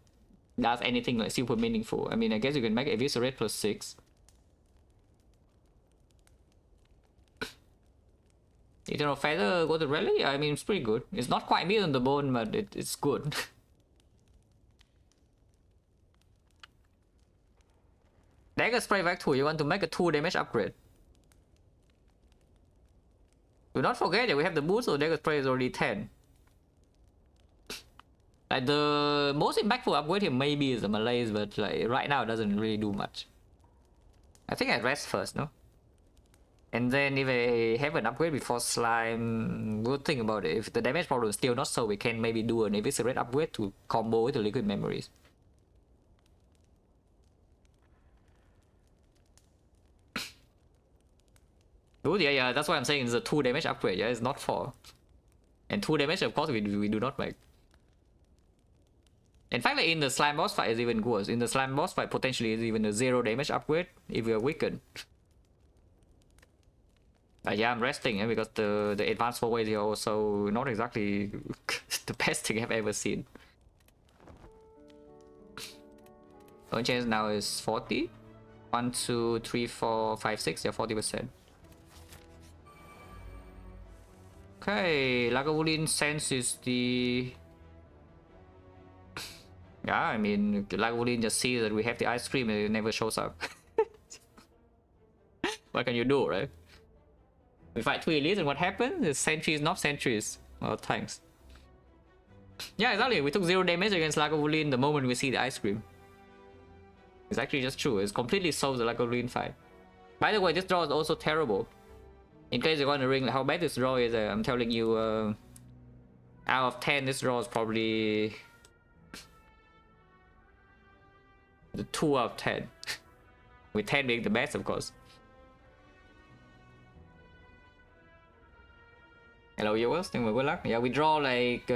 does anything like super meaningful. I mean, I guess you can make Eviscerate plus 6. Eternal Feather, go to Relic? I mean, it's pretty good. It's not quite meat on the bone, but it's good. Dagger Spray back 2, you want to make a 2 damage upgrade. Do not forget that we have the boost, so Dagger Spray is already 10. Like, the most impactful upgrade here maybe is the Malaise, but like right now it doesn't really do much. I think I rest first, no? And then if I have an upgrade before slime, good thing about it, if the damage problem is still not so, we can maybe do an Eviscerate upgrade to combo with the Liquid Memories. Good, yeah, that's why I'm saying it's a 2 damage upgrade, yeah, it's not 4. And 2 damage, of course, we do not make. In fact, like, in the slime boss fight is even worse. In the slime boss fight, potentially is even a 0 damage upgrade if we are weakened. Yeah, I'm resting because the advanced forward is also not exactly the best thing I've ever seen. Burn chance now is 40. 1, 2, 3, 4, 5, 6. Yeah, 40%. Okay, Lagavulin Sense is the... Yeah, I mean, Lagavulin just sees that we have the ice cream and it never shows up. What can you do, right? We fight 2 elites and what happens? It's sentries, not sentries. Well, thanks. Yeah, exactly. We took 0 damage against Lagavulin the moment we see the ice cream. It's actually just true. It's completely solves the Lagavulin fight. By the way, this draw is also terrible. In case you're wondering how bad this draw is, I'm telling you, out of 10, this draw is probably the 2 out of 10. With 10 being the best, of course. Hello viewers, thank you, good luck. Yeah, we draw like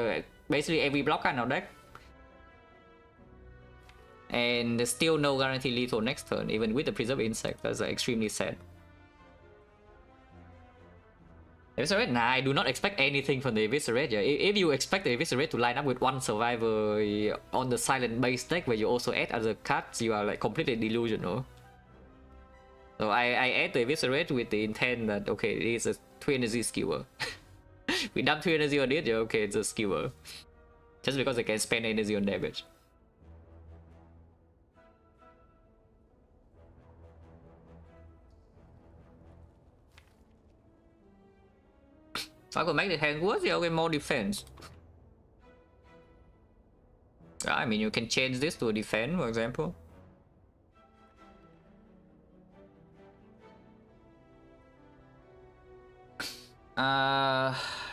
basically every block in our deck. And there's still no guarantee lethal next turn, even with the Preserve Insect. That's extremely sad. Eviscerate? Nah, I do not expect anything from the Eviscerate. Yeah. If you expect the Eviscerate to line up with one Survivor on the Silent base deck where you also add other cards, you are like completely delusional. So I add the Eviscerate with the intent that, okay, it is a 3 energy skewer. We dump 3 energy on it, yeah, okay, it's a skewer. Just because I can spend energy on damage. So I could make the hand worse, yeah, okay, more defense. Yeah, I mean, you can change this to a defense, for example.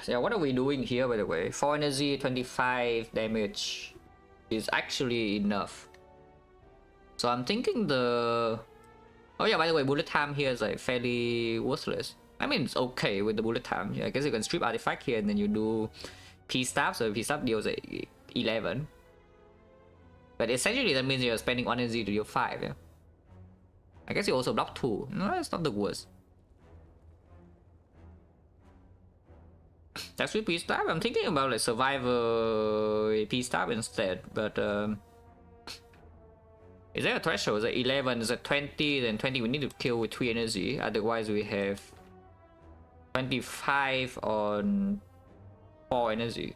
Yeah, what are we doing here, by the way? 4 energy, 25 damage is actually enough. So I'm thinking the... Oh yeah, by the way, bullet time here is like fairly worthless. I mean, it's okay with the bullet time. Yeah, I guess you can strip artifact here and then you do P stab, so P stab deals 11. But essentially that means you're spending 1 energy to deal 5, yeah? I guess you also block 2. No, it's not the worst. That's with P stab. I'm thinking about like Survivor P stab instead, but is there a threshold? Is it 11? Is it 20? Then 20 we need to kill with 3 energy, otherwise we have 25 on 4 energy.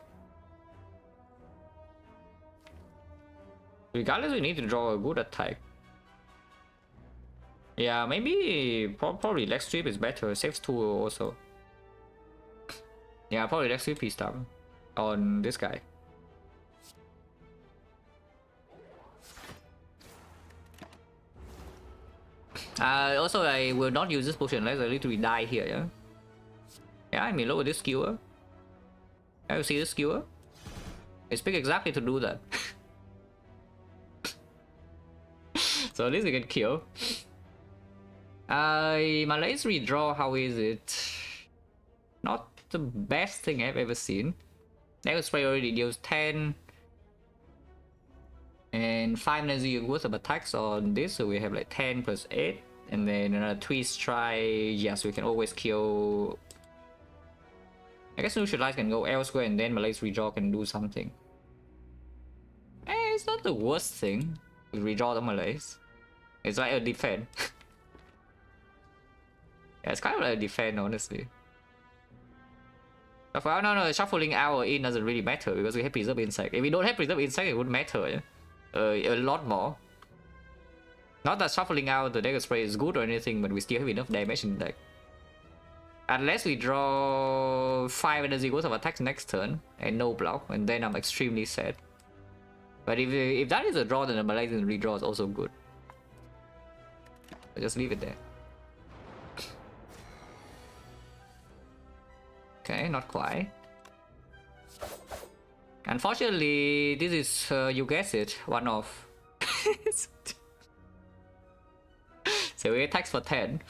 Regardless, we need to draw a good attack. Yeah, maybe probably leg sweep is better. Saves 2 also. Yeah, probably leg sweep P-stab on this guy. Also, I will not use this potion unless I literally die here, yeah? Yeah, I may lower this skewer. You see this skewer? It's big exactly to do that. So at least we can kill. Malay's redraw, how is it? Not the best thing I've ever seen. Dagger Spray already deals 10. And 5 energy worth of attacks on this, so we have like 10 plus 8. And then another 3 strike. Yes, we can always kill. I guess Neutralize can go elsewhere and then Malay's redraw can do something. It's not the worst thing to redraw the Malays. It's like a defend. Yeah, it's kind of like a defend, honestly. Well, no, shuffling out or in doesn't really matter because we have Preserve Insect. If we don't have Preserve Insect, it would matter, yeah? A lot more. Not that shuffling out the Dagger Spray is good or anything, but we still have enough damage in the deck. Unless we draw 5 energy worth of attacks next turn and no block, and then I'm extremely sad. But if that is a draw, then the Malaysian redraw is also good. I'll just leave it there. Okay, not quite. Unfortunately, this is, you guessed it, one off. So we get tax for 10.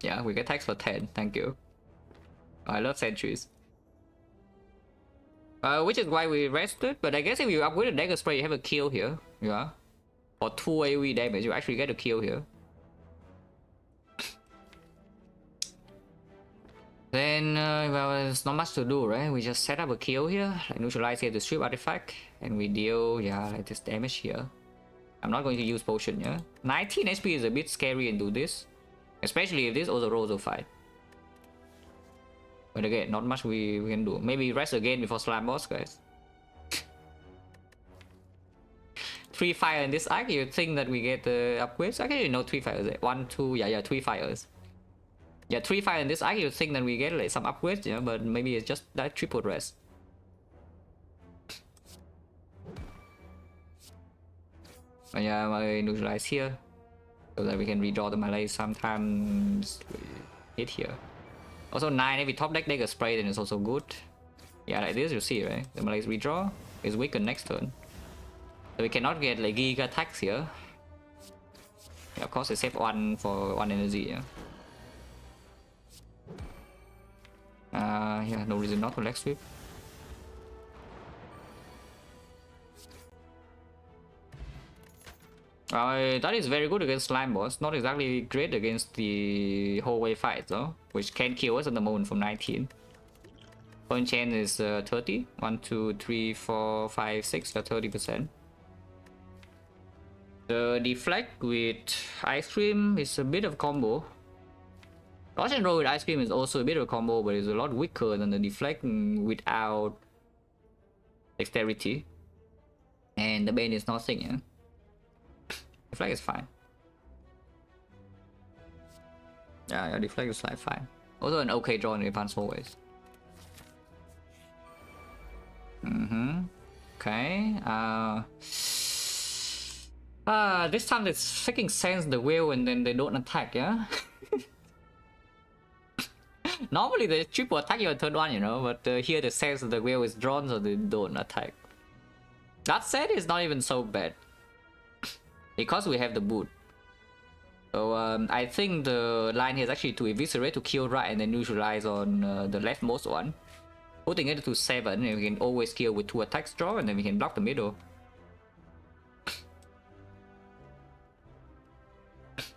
Yeah, we get tax for 10, thank you. I love sentries. Which is why we rested, but I guess if you upgrade the Dagger Spray, you have a kill here. Yeah. For 2 AoE damage, you actually get a kill here. Then, well, there's not much to do, right? We just set up a kill here, like neutralize here the strip artifact, and we deal, yeah, like this damage here. I'm not going to use potion, yeah? 19 HP is a bit scary into this, especially if this also rolls a fight. But again, not much we can do. Maybe rest again before slime boss, guys. 3 fire in this arc, you think that we get the upgrades? Actually, no, 3 fires. 1, 2, yeah, 3 fires. Yeah, 3 fire in this arc, you think that we get like some upgrades, yeah, but maybe it's just that triple rest. Yeah, I neutralize here so that we can redraw the Malay sometimes hit here. Also 9, if we top deck Dagger Spray, then it's also good. Yeah, like this, you see, right? The Malay's redraw is weakened next turn. So we cannot get like Giga attacks here. Yeah, of course, I save 1 for 1 energy, yeah. Yeah, no reason not to leg sweep. That is very good against slime boss. Not exactly great against the hallway fight though, which can kill us at the moment from 19. Point chain is 30. 1, 2, 3, 4, 5, 6. That's 30%. The deflect with ice cream is a bit of combo. Dodge and roll with ice cream is also a bit of a combo, but it's a lot weaker than the deflect without dexterity. And the bane is nothing, yeah. Deflect is fine. Yeah, deflect is like fine. Also an okay draw in advanced always. Okay. This time they freaking sense the wheel and then they don't attack, yeah? Normally they triple attack you on turn 1, you know, but here they sense the wheel is drawn so they don't attack. That said, it's not even so bad. Because we have the boot. So I think the line here is actually to eviscerate, to kill right, and then neutralize on the leftmost one. putting it to 7, and we can always kill with 2 attacks draw, and then we can block the middle.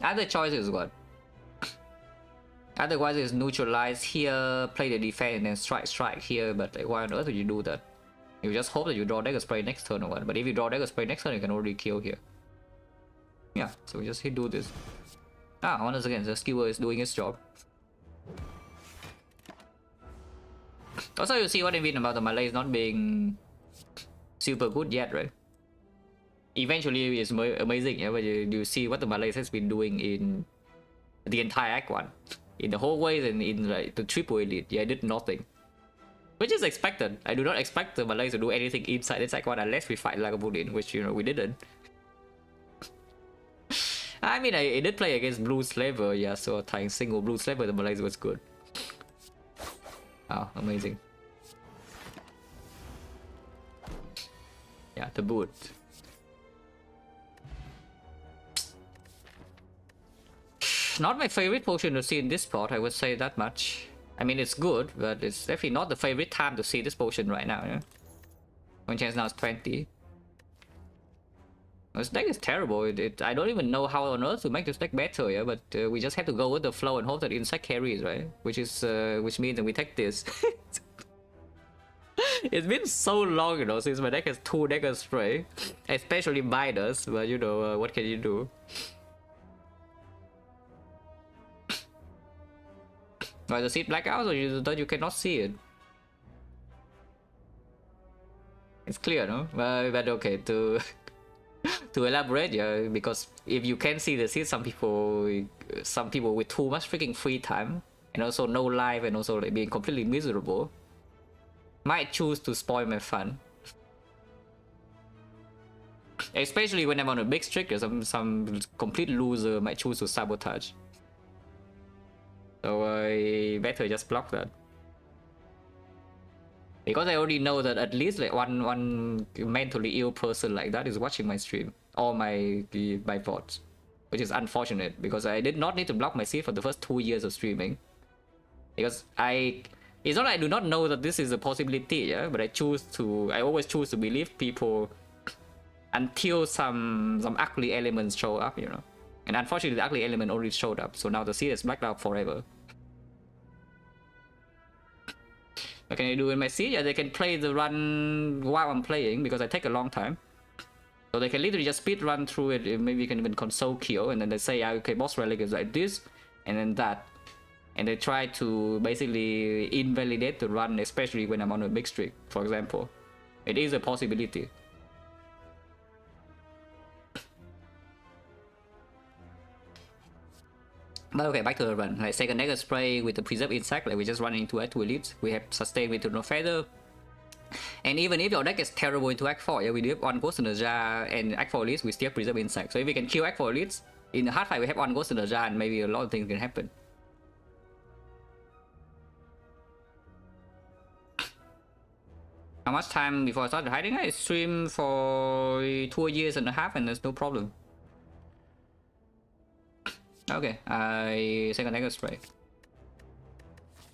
Other choice is what? Otherwise it's neutralize here, play the defense, and then strike here, but like, why on earth would you do that? You just hope that you draw Dagger Spray next turn or what, but if you draw Dagger Spray next turn, you can already kill here. Yeah, so we just do this. Once again, the skewer is doing its job. Also, you see what I mean about the Malays not being super good yet, right? Eventually, it's amazing, yeah, but you see what the Malays has been doing in the entire Act 1. In the whole way, and in like the triple elite, yeah, I did nothing. Which is expected. I do not expect the Malays to do anything inside this Act 1 unless we fight Lagavulin, which, you know, we didn't. I mean, I did play against Blue Slaver, yeah, so tying single Blue Slaver, the Malays was good. Oh, amazing. Yeah, the boot. Not my favorite potion to see in this spot, I would say that much. I mean, it's good, but it's definitely not the favorite time to see this potion right now, yeah? One chance now is 20. This deck is terrible. I don't even know how on earth to make this deck better, yeah? But we just have to go with the flow and hope that Insect carries, right? Which means that we take this. It's been so long, you know, since my deck has 2 Dagger Spray, especially Miners, but you know, what can you do? Why the seed blackout, or you cannot see it? It's clear, no? But okay, to elaborate, yeah, because if you can see the seed, some people with too much freaking free time, and also no life, and also like being completely miserable, might choose to spoil my fun. Especially when I'm on a big streak, some complete loser might choose to sabotage. So I better just block that. Because I already know that at least like one mentally ill person like that is watching my stream or my VODs, which is unfortunate because I did not need to block my seed for the first 2 years of streaming. Because it's not like I do not know that this is a possibility, yeah, but I always choose to believe people until some ugly elements show up, you know. And unfortunately, the ugly element already showed up, so now the seed is blacked out forever. What can I do in my seed? Yeah, they can play the run while I'm playing because I take a long time. So they can literally just speed run through it. Maybe you can even console kill, and then they say, okay, boss relic is like this, and then that. And they try to basically invalidate the run, especially when I'm on a big streak, for example. It is a possibility. But okay, back to the run. Like second Dagger Spray with the Preserve Insect, like we just run into Act 2 Elites. We have Sustain with No Feather. And even if your deck is terrible into Act 4, yeah, we do have 1 Ghost in the Jar, and Act 4 Elites, we still have Preserve Insect. So if we can kill Act 4 Elites, in the hard fight we have 1 Ghost in the Jar, and maybe a lot of things can happen. How much time before I started hiding? I streamed for 2 years and a half, and there's no problem. Okay, I second Dagger Spray.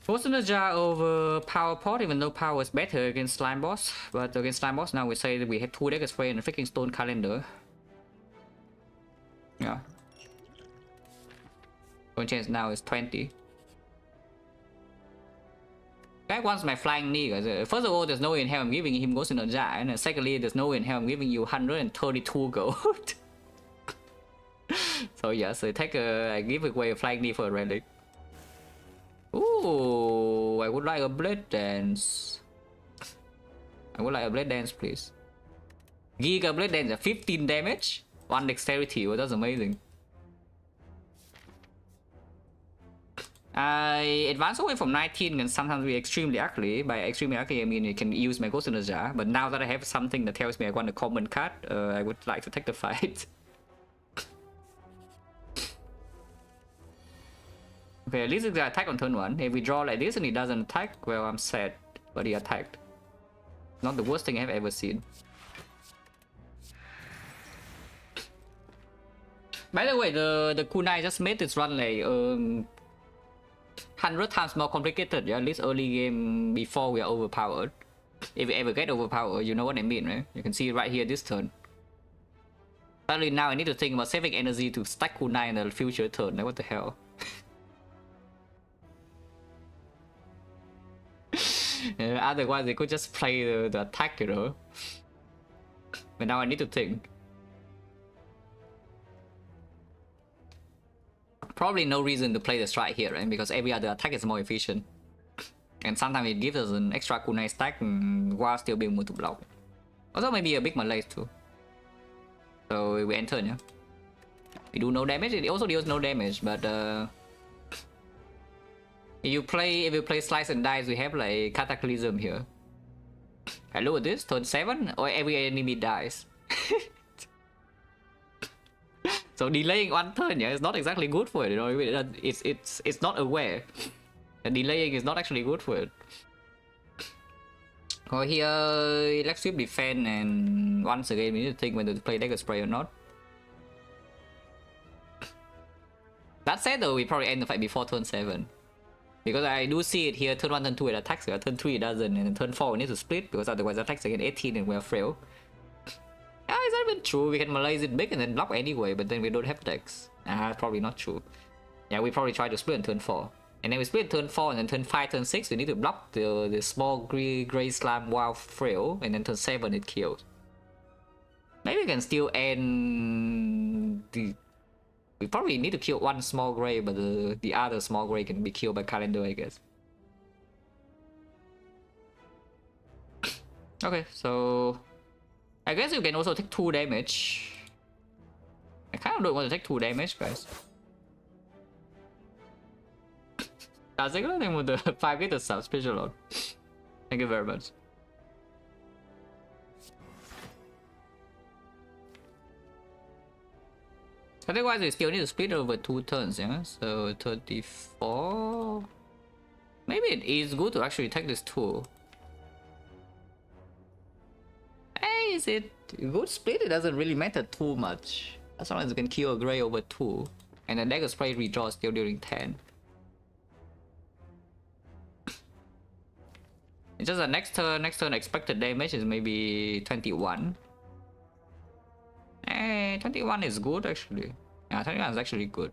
Ghost in the Jar over Power Pot, even though Power is better against Slime Boss. But against Slime Boss now we say that we have 2 Dagger Spray and a freaking Stone Calendar. Yeah. One chance now is 20. Back once my flying knee, guys. First of all, there's no way in hell I'm giving him Ghost in the Jar, and secondly, there's no way in hell I'm giving you 132 gold. So yes, I give away a flying knee for a relic. Ooh, I would like a Blade Dance. I would like a Blade Dance, please. Giga Blade Dance, 15 damage, 1 dexterity. Well, that's amazing. I advance away from 19 can sometimes be extremely ugly. By extremely ugly, I mean you can use my Ghost in the Jar. But now that I have something that tells me I want a common card, I would like to take the fight. Okay, at least it's gonna attack on turn 1. If we draw like this and he doesn't attack, well, I'm sad. But he attacked. Not the worst thing I've ever seen. By the way, the kunai just made this run like 100 times more complicated, yeah, at least early game before we are overpowered. If we ever get overpowered, you know what I mean, right? You can see right here this turn. Suddenly now I need to think about saving energy to stack kunai in the future turn. Like, what the hell? Yeah, otherwise they could just play the attack, you know. But now I need to think. Probably no reason to play the strike here, right? Because every other attack is more efficient. And sometimes it gives us an extra kunai stack while still being able to block. Also maybe a big malaise too. So we enter, yeah. We do no damage, it also deals no damage, but if you play slice and dice, we have like cataclysm here. I look at this, turn 7, or every enemy dies. So delaying one turn, yeah, it's not exactly good for it, you know. It's not aware. The delaying is not actually good for it. Or here, let's sweep defend, and once again we need to think whether to play Dagger Spray or not. That said though, we probably end the fight before turn 7. Because I do see it here, turn 1, turn 2 it attacks, turn 3 it doesn't, and then turn 4 we need to split, because otherwise it attacks again 18 and we're frail. Yeah, is that even true? We can malaise it big and then block anyway, but then we don't have decks. Probably not true. Yeah, we probably try to split in turn 4. And then we split turn 4, and then turn 5, turn 6, we need to block the small grey slam while frail, and then turn 7 it kills. Maybe we can still end the... We probably need to kill one small grey, but the other small grey can be killed by calendar, I guess. Okay, so... I guess you can also take 2 damage. I kind of don't want to take 2 damage, guys. XecnaR with the 5 get the sub special load. Thank you very much. Otherwise, we still need to split over 2 turns, yeah? So 34. Maybe it is good to actually take this 2. Hey, is it good split? It doesn't really matter too much. As long as you can kill a grey over 2. And then Dagger Spray redraw still during 10. It's just that next turn expected damage is maybe 21. 21 is good actually. Yeah, 21 is actually good.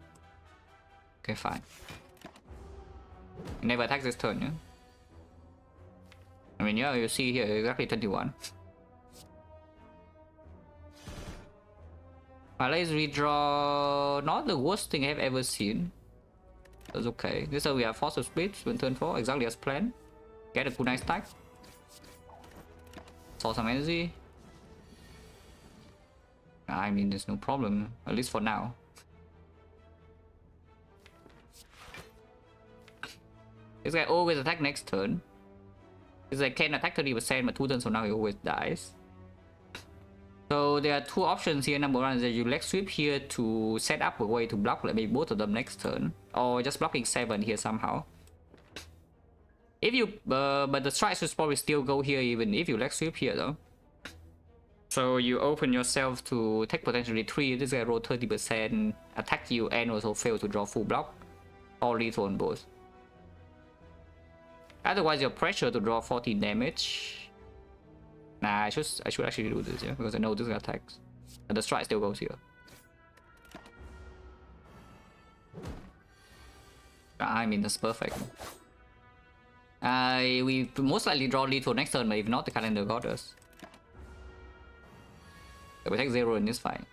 Okay, fine. Never attacks this turn, yeah? I mean, yeah, you see here, exactly 21. Malaise redraw, not the worst thing I've ever seen. That's okay. This is we have Force of Split when turn 4, exactly as planned. Get a kunai stack. Saw some energy. I mean, there's no problem, at least for now. This guy always attack next turn. This guy can attack 30%, but 2 turns from now he always dies. So there are 2 options here. Number 1 is that you leg sweep here to set up a way to block like maybe both of them next turn, or just blocking 7 here somehow. If you, but the strike should probably still go here even if you leg sweep here though. So you open yourself to take potentially 3. This guy roll 30%, attack you, and also fail to draw full block, or lethal on both. Otherwise, you're pressured to draw 14 damage. Nah, I should actually do this, yeah, because I know this guy attacks, and the strike still goes here. I mean, that's perfect. We most likely draw lethal next turn, but if not, the calendar got us. So we take 0 in this fight.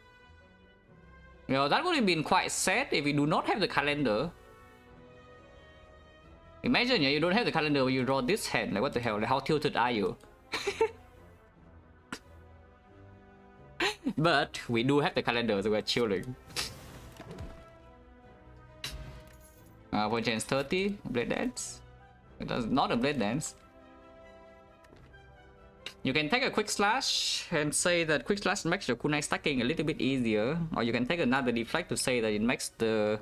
You know, that would have been quite sad if we do not have the calendar. Imagine, yeah, you don't have the calendar when you draw this hand. Like, what the hell? Like, how tilted are you? But we do have the calendar, so we're chilling. Point chance 30, Blade Dance. It does not a Blade Dance. You can take a Quick Slash and say that Quick Slash makes your kunai stacking a little bit easier, or you can take another deflect to say that it makes the...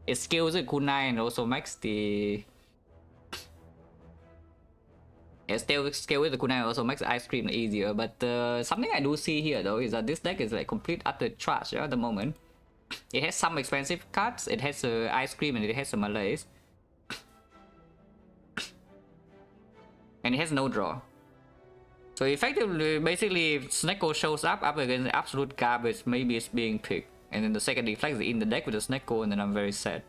It scales the kunai and also makes the... It still scale with the kunai also makes ice cream easier, but something I do see here though is that this deck is like complete utter trash, yeah, at the moment. It has some expensive cards, it has ice cream and it has some malaise. and it has no draw. So effectively, basically, if Snecko shows up against the absolute garbage, maybe it's being picked. And then the second deflex is in the deck with the Snecko, and then I'm very sad.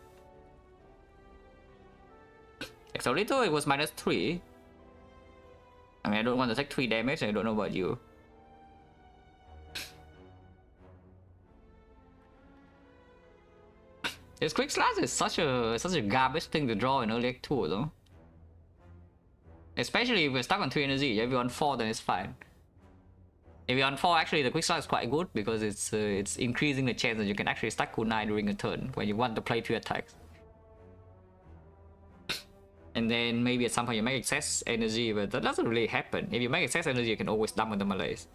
Exolito, it was -3. I mean, I don't want to take 3 damage, I don't know about you. This Quick Slash is such a garbage thing to draw in early Act 2 though. Especially if we're stuck on 3 energy. If you're on 4 then it's fine. If you're on 4, actually the Quick Slash is quite good because it's increasing the chance that you can actually stack kunai during a turn when you want to play 2 attacks. And then maybe at some point you make excess energy, but that doesn't really happen. If you make excess energy, you can always dump on the malaise.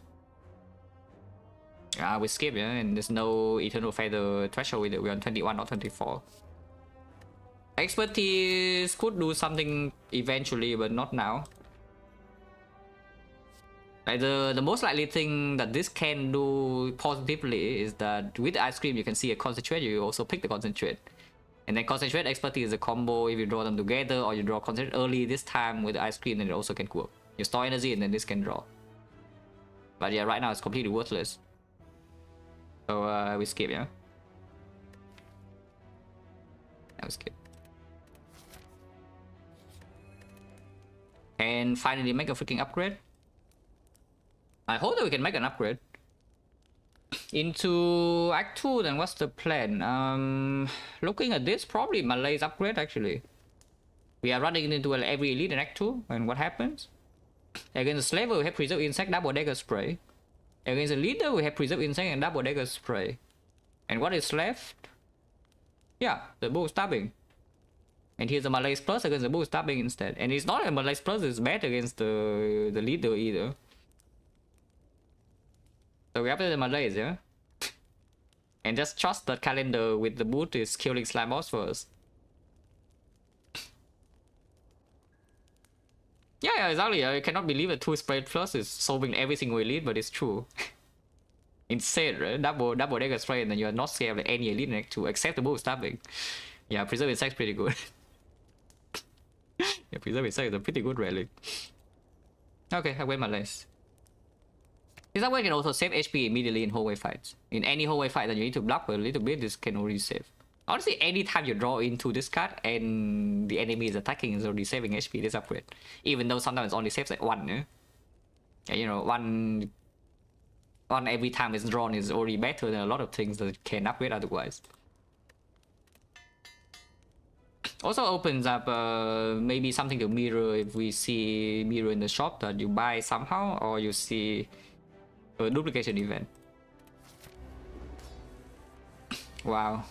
We skip, yeah, and there's no Eternal Feather threshold with it. We're on 21 or 24. Expertise could do something eventually, but not now. Like the most likely thing that this can do positively is that with the Ice Cream you can see a Concentrate, you also pick the Concentrate. And then Concentrate Expertise is a combo. If you draw them together or you draw Concentrate early this time with the Ice Cream, then it also can work. You store energy and then this can draw. But yeah, right now it's completely worthless. So we skip, yeah? Yeah, we skip. And finally make a freaking upgrade. I hope that we can make an upgrade. Into Act 2, then what's the plan? Looking at this, probably Malay's upgrade actually. We are running into every elite in Act 2, and what happens? Against the Slaver, we have Preserve Insect, Double Dagger Spray. Against the Leader, we have Preserve Insect and Double Dagger Spray. And what is left? Yeah, the Bull Stabbing. And here's a Malaise Plus against the Bull Stabbing instead. And it's not a Malaise Plus, it's bad against the Leader either. So we have the Malaise, yeah? And just trust that Calendar with the boot is killing Slime Boss first. Yeah, exactly. I cannot believe that 2 Spread Plus is solving every single elite, but it's true. Insane, right? Double Dagger Spray, and then you're not scared of any elite next to except the Bull Stabbing. Yeah, Preserve Insect's pretty good. Yeah, Preserve Insect is a pretty good relic. Okay, I win my list. This way can also save HP immediately in hallway fights. In any hallway fight that you need to block a little bit, this can already save. Honestly, anytime you draw into this card and the enemy is attacking, is already saving HP, this upgrade. Even though sometimes it only saves like 1, yeah? Yeah, you know, one every time it's drawn is already better than a lot of things that can upgrade otherwise. Also opens up maybe something to mirror if we see mirror in the shop that you buy somehow, or you see a duplication event. Wow.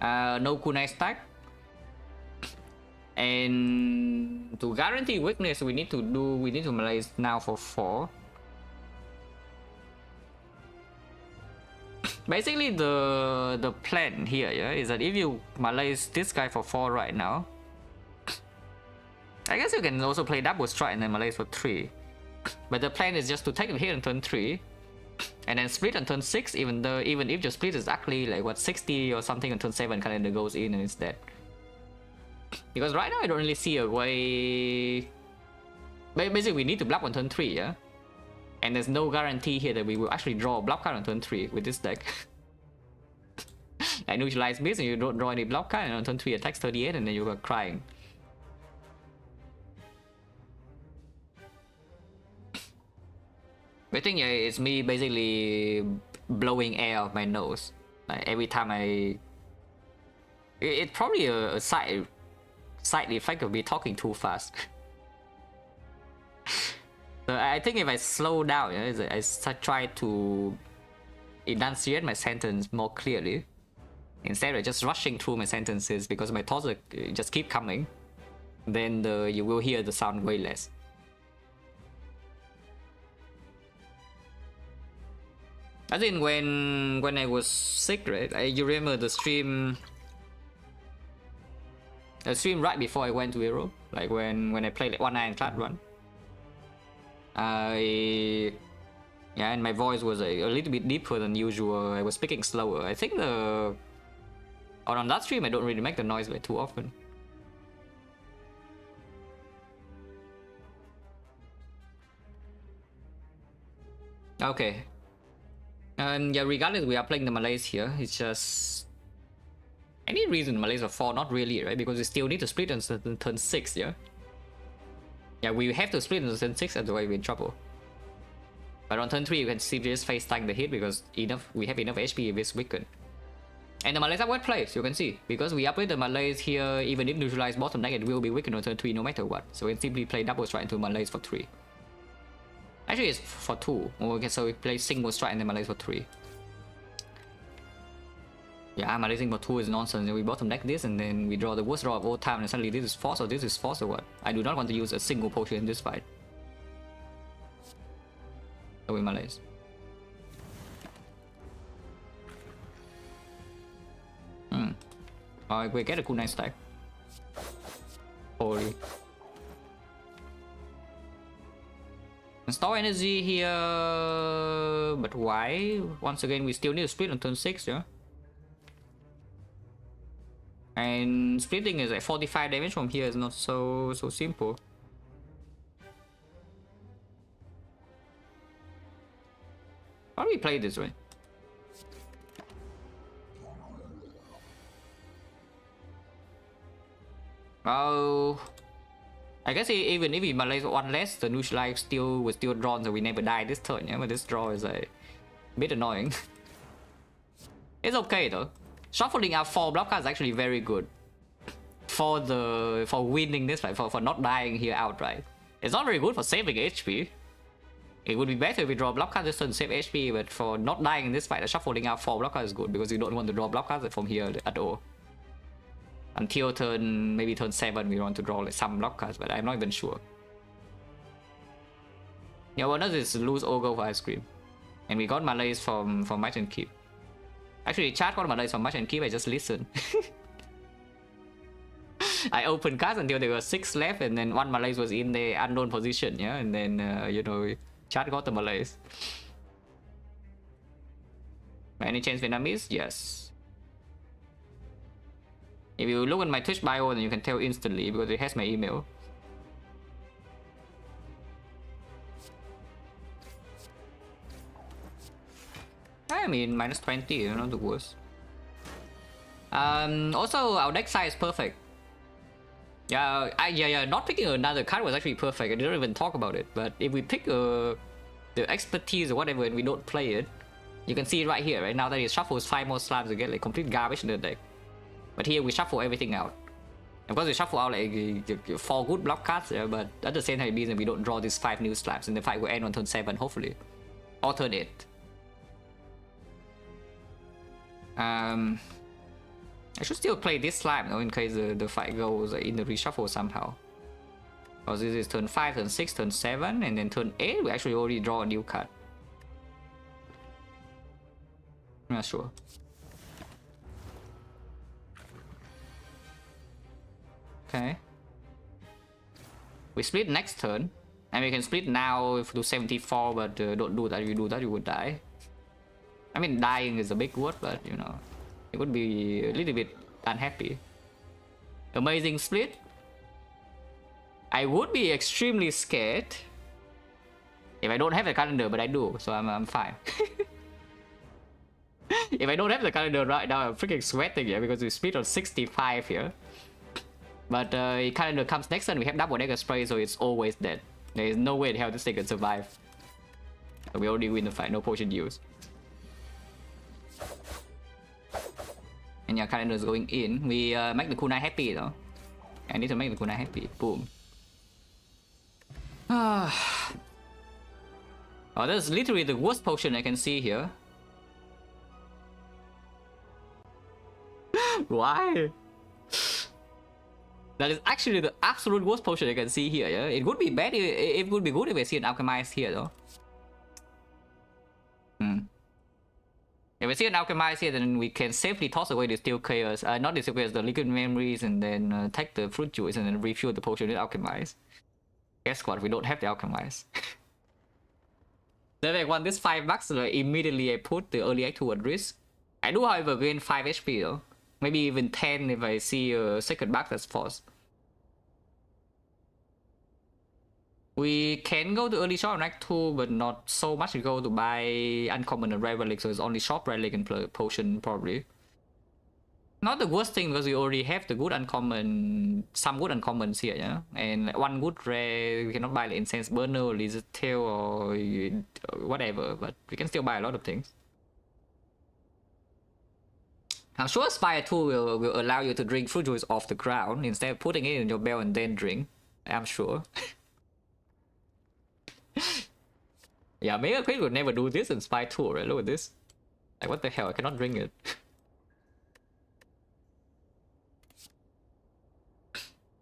No kunai stack. And to guarantee weakness, we need to malaise now for 4. Basically, the plan here, yeah, is that if you malaise this guy for 4 right now, I guess you can also play double strike and then malaise for 3. But the plan is just to take a hit on turn 3, and then split on turn 6. Even if your split is actually like what 60 or something on turn 7, Calendar goes in and it's dead. Because right now I don't really see a way. Basically, we need to block on turn 3, yeah. And there's no guarantee here that we will actually draw a block card on turn 3 with this deck. I neutralize miss and you don't draw any block card, and on turn 3 attacks 38 and then you are crying. I think yeah, it's me basically blowing air out my nose. Like every time it's probably a side effect of me talking too fast. So I think if I slow down, yeah, I try to enunciate my sentence more clearly, instead of just rushing through my sentences because my thoughts just keep coming, then you will hear the sound way less. I think when I was sick, right? You remember the stream right before I went to Hero, like when I played like 1-9 Clad Run. Yeah, and my voice was a little bit deeper than usual. I was speaking slower. I think on that stream I don't really make the noise like too often. Okay. And yeah, regardless, we are playing the Malays here. It's just any reason Malays are 4, not really, right? Because we still need to split on turn 6, yeah? Yeah, we have to split on turn 6, otherwise we're in trouble. But on turn 3, you can see just face tank the hit because we have enough HP if it's weakened. And the Malays are well placed, you can see. Because we upgrade the Malays here, even if neutralized bottom deck, it will be weakened on turn 3 no matter what. So we can simply play double strike into Malays for 3. Actually, it's for 2. Okay, so we play single strike and then Malays for 3. Yeah, Malays for 2 is nonsense. We bottom deck this and then we draw the worst draw of all time and suddenly this is force or this is force or what? I do not want to use a single potion in this fight. So we Malays. Alright, we get a cool nice stack. Holy. Store energy here, but why? Once again, we still need to split on turn 6, yeah? And splitting is like 45 damage from here is not so simple. How do we play this way? Oh, I guess even if we Malays one less, the neutralize will still draw, so we never die this turn. Yeah, but this draw is a bit annoying. It's okay though. Shuffling out 4 block cards is actually very good for winning this fight, for not dying here outright. It's not very good for saving HP. It would be better if we draw block cards this turn save HP, but for not dying in this fight, the shuffling out 4 block cards is good because you don't want to draw block cards from here at all. Until maybe turn 7 we want to draw like some block cards, but I'm not even sure. Yeah, one of this lose Ogre for ice cream. And we got Malays from Match and Keep. Actually, chat got Malays from Match and Keep, I just listened. I opened cards until there were 6 left and then 1 Malays was in the unknown position, yeah? And then, you know, chat got the Malays. Any chance Vietnamese? Yes. If you look at my Twitch bio, then you can tell instantly because it has my email. I mean, minus 20, not the worst. Also, our deck size is perfect. Yeah, not picking another card was actually perfect. I didn't even talk about it. But if we pick the expertise or whatever and we don't play it, you can see it right here, right? Now that it shuffles 5 more slabs to get like complete garbage in the deck. But here we shuffle everything out. Of course we shuffle out like 4 good block cards, yeah, but at the same time it means that we don't draw these 5 new slabs and the fight will end on turn 7 hopefully. Or turn 8. I should still play this slab though in case the fight goes in the reshuffle somehow. Because this is turn 5, turn 6, turn 7, and then turn 8 we actually already draw a new card. I'm not sure. Okay. We split next turn. And we can split now if we do 74, but don't do that. If you do that, you would die. I mean, dying is a big word, but you know, it would be a little bit unhappy. Amazing split. I would be extremely scared if I don't have the calendar, but I do, so I'm fine. If I don't have the calendar right now, I'm freaking sweating here because we split on 65 here. But calendar comes next turn, we have double dagger spray, so it's always dead. There is no way in hell this thing can survive. So we already win the fight, no potion use. And yeah, calendar is going in. We make the kunai happy though. I need to make the kunai happy. Boom. Oh, that's literally the worst potion I can see here. Why? That is actually the absolute worst potion I can see here, yeah? It would be bad, it would be good if I see an alchemized here though. If I see an alchemized here, then we can safely toss away the steel chaos, not the steel chaos, the liquid memories, and then take the fruit juice and then refuel the potion with alchemized. Guess what, we don't have the alchemized. Then I want this $5, so immediately I put the early act toward risk. I do however gain 5 HP though. Maybe even 10 if I see a second bug that's forced. We can go to early shop on Act 2, but not so much to go to buy uncommon and rare relic, so it's only shop relic and potion probably. Not the worst thing because we already have the good uncommon, some good uncommons here, yeah? And like one good rare, we cannot buy like Incense Burner or Lizard Tail or whatever, but we can still buy a lot of things. I'm sure Spire 2 will allow you to drink fruit juice off the ground instead of putting it in your bell and then drink. I'm sure. Yeah, Mega Queen would never do this in Spy 2, right? Look at this. Like, what the hell? I cannot drink it.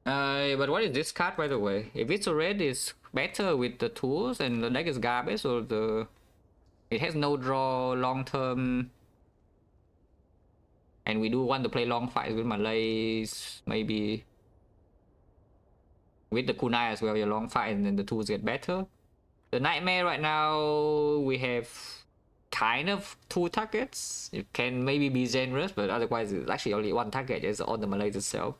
But what is this card, by the way? If it's a red, it's better with the tools, and the deck is garbage, or the... It has no draw long-term... And we do want to play long fights with Malays, maybe... With the kunai as well, your long fight, and then the tools get better. The Nightmare right now, we have kind of 2 targets. It can maybe be generous, but otherwise it's actually only 1 target. It's on the Malays itself.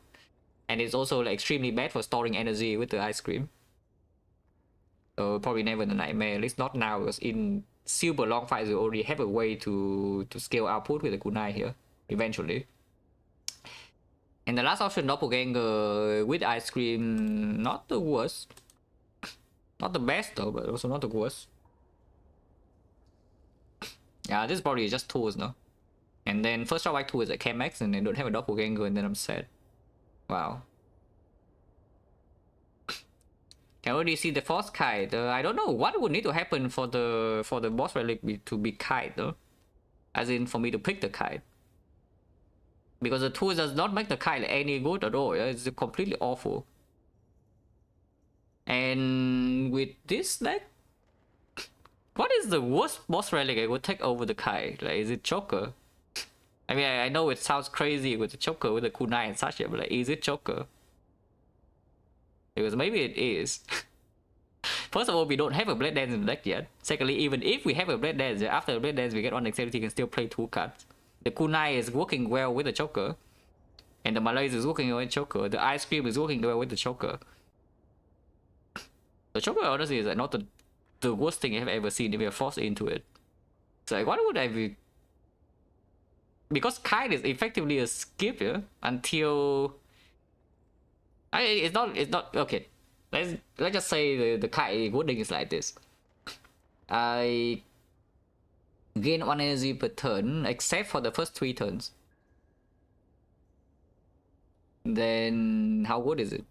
And it's also like extremely bad for storing energy with the ice cream. So probably never the Nightmare, at least not now, because in super long fights we already have a way to scale output with the kunai here, eventually. And the last option, Doppelganger with ice cream, not the worst. Not the best though, but also not the worst. Yeah, this is probably just tools, no? And then first shot like 2 is a Chemex, and they don't have a Doppelganger, and then I'm sad. Wow. Can already see the Force Kite. I don't know what would need to happen for the boss relic to be Kite though. As in for me to pick the Kite. Because the tools does not make the Kite any good at all. Yeah? It's completely awful. And with this deck, what is the worst boss relic I would take over the Kite? Like, is it Choker? I mean, I know it sounds crazy with the Choker, with the kunai and such, but like, is it Choker? Because maybe it is. First of all, we don't have a Blade Dance in the deck yet. Secondly, even if we have a Blade Dance, after the Blade Dance we get on dexterity, you can still play 2 cards. The kunai is working well with the Choker. And the Malays is working well with the Choker. The ice cream is working well with the Choker. The Choker honestly is like not the worst thing I've ever seen if you're forced into it. So like, what would I be? Because Kite is effectively a skip, yeah? Until it's not okay. Let's just say the Kite wording is like this. I gain 1 energy per turn, except for the first 3 turns. Then how good is it?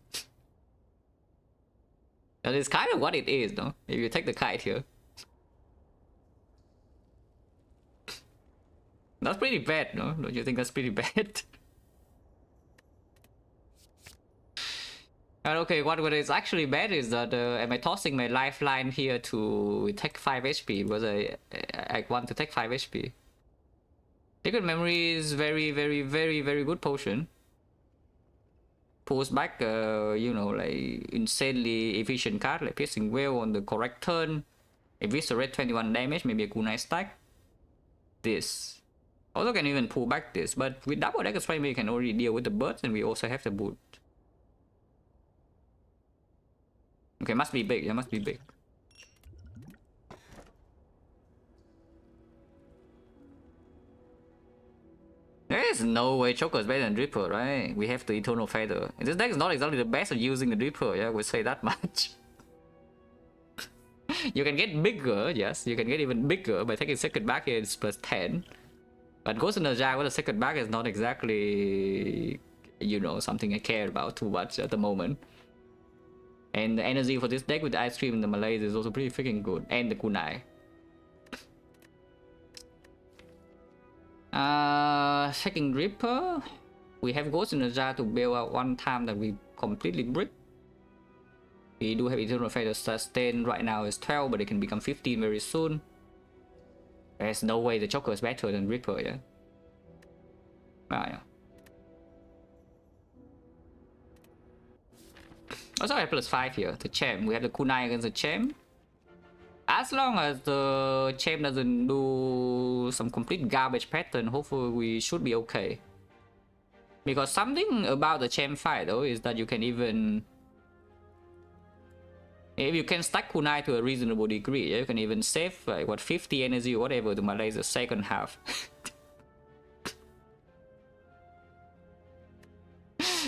That is kind of what it is, no? If you take the Kite here. That's pretty bad, no? Don't you think that's pretty bad? And okay, what is actually bad is that am I tossing my lifeline here to take 5 HP because I want to take 5 HP. Liquid Memory is very good potion. Pulls back, you know, like insanely efficient card like Piercing Wail on the correct turn. Eviscerate 21 damage, maybe a kunai stack. This. Also can even pull back this, but with double Dagger Strike we can already deal with the birds, and we also have the boot. Okay, must be big, yeah, must be big. There is no way Choker is better than Dripper, right? We have the Eternal Feather. And this deck is not exactly the best at using the Dripper, yeah, we'll say that much. You can get bigger, yes, you can get even bigger by taking second back here, it's plus 10. But Ghost in the Jar with a second back is not exactly, you know, something I care about too much at the moment. And the energy for this deck with the Ice Cream and the Malays is also pretty freaking good. And the kunai. Second Ripper. We have Ghost in the Jar to bail out 1 time that we completely brick. We do have Eternal Fate sustain right now is 12, but it can become 15 very soon. There's no way the Choker is better than Ripper, yeah? Yeah. Also I have plus 5 here, the Champ. We have the kunai against the Champ. As long as the Champ doesn't do some complete garbage pattern, hopefully we should be okay. Because something about the Champ fight though is that you can even If you can stack kunai to a reasonable degree, you can even save like what 50 energy or whatever to Malay the second half.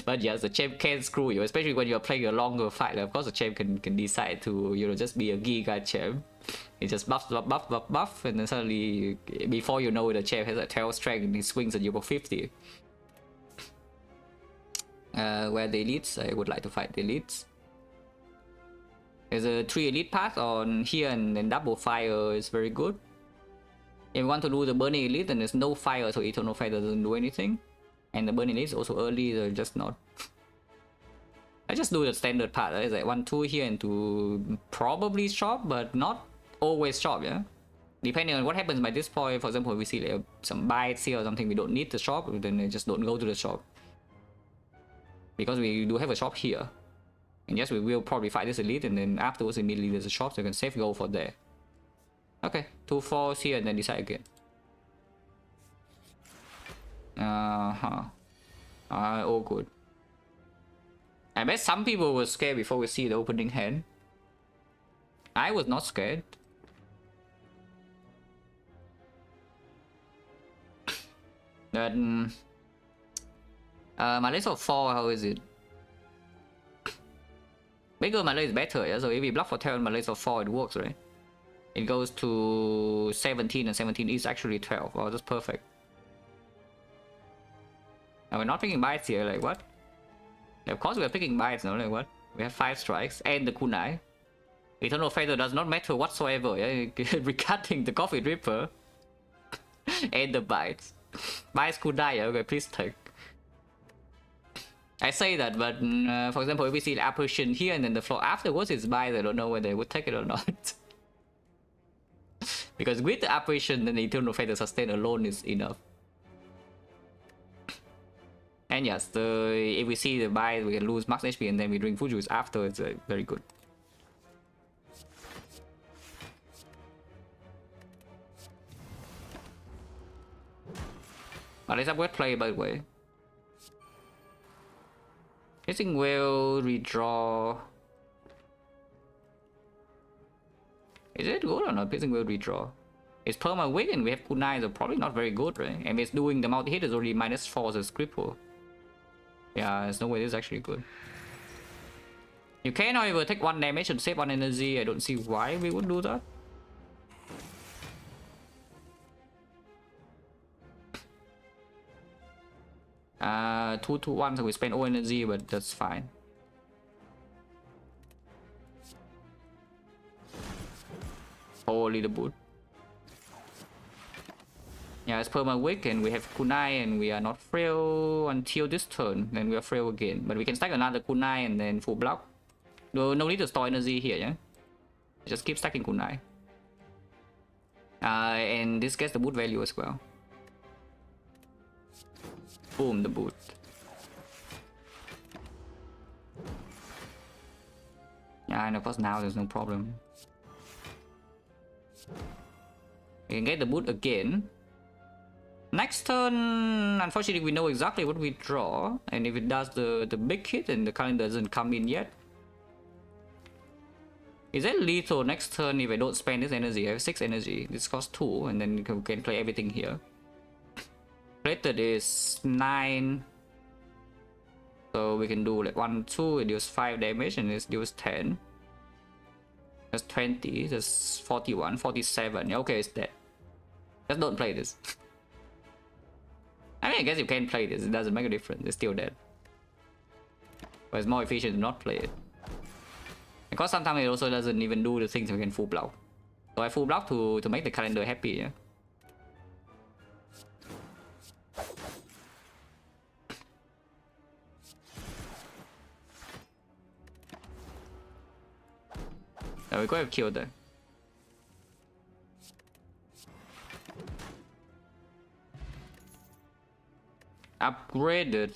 But yes, the champ can screw you, especially when you're playing a longer fight. Of course, the champ can decide to, you know, just be a giga champ. He just buff, and then suddenly, before you know it, the champ has a 12 strength and he swings at you for 50. Where the elites? I would like to fight the elites. There's a 3 elite path on here, and then double fire is very good. If you want to do the burning elite, then there's no fire, so eternal fire doesn't do anything. And the burning elite is also early, so just not. I just do the standard path. It's like 1-2 here and to probably shop, but not always shop, yeah? Depending on what happens by this point, for example, we see like some bites here or something, we don't need the shop, then I just don't go to the shop. Because we do have a shop here. And yes, we will probably fight this elite, and then afterwards immediately there's a shop, so you can save go for there. Okay, 2 4s here and then decide again. All good. I bet some people were scared before we see the opening hand. I was not scared. But my list of 4, how is it? Bigger Malay is better, yeah? So if we block for 10, my list of 4, it works, right? It goes to 17, and 17 is actually 12. Oh, that's perfect. And we're not picking bites here, like what? Of course we're picking bites now, like what? We have 5 strikes and the kunai. Eternal Fatal does not matter whatsoever, yeah? Recutting the Coffee Dripper and the bites. Bites kunai, yeah? Okay, please take. I say that, but for example, if we see the apparition here and then the floor afterwards is bites, I don't know whether they would take it or not. Because with the apparition, then the Eternal Fatal sustain alone is enough. And yes, if we see the buy, we can lose max HP and then we drink food juice after, it's very good. But let's upgrade play, by the way. Hitting will redraw. Is it good or not? Piercing will redraw. It's perma weak and we have kunai, so probably not very good, right? And it's doing the multi hit is already -4 as cripple. Yeah, there's no way this is actually good. You can, however, take 1 damage and save 1 energy. I don't see why we would do that. Uh, 2 to 1, so we spend all energy, but that's fine. Holy the boot. Yeah, it's perma weak and we have kunai and we are not frail until this turn. Then we are frail again. But we can stack another kunai and then full block. No need to store energy here, yeah? Just keep stacking kunai. And this gets the boot value as well. Boom, the boot. Yeah, and of course now there's no problem. We can get the boot again. Next turn, unfortunately, we know exactly what we draw, and if it does the big hit and the calendar doesn't come in yet. Is that lethal next turn if I don't spend this energy? I have 6 energy. This costs 2, and then you can play everything here. Plated is 9. So we can do like 1, 2, it deals 5 damage, and it deals 10. That's 20, that's 41, 47. Yeah, okay, it's dead. Just don't play this. I mean, I guess you can play this, it doesn't make a difference, it's still dead. But it's more efficient to not play it. Because sometimes it also doesn't even do the things we can full block. So I full block to make the calendar happy, yeah. We could have killed that. Upgraded.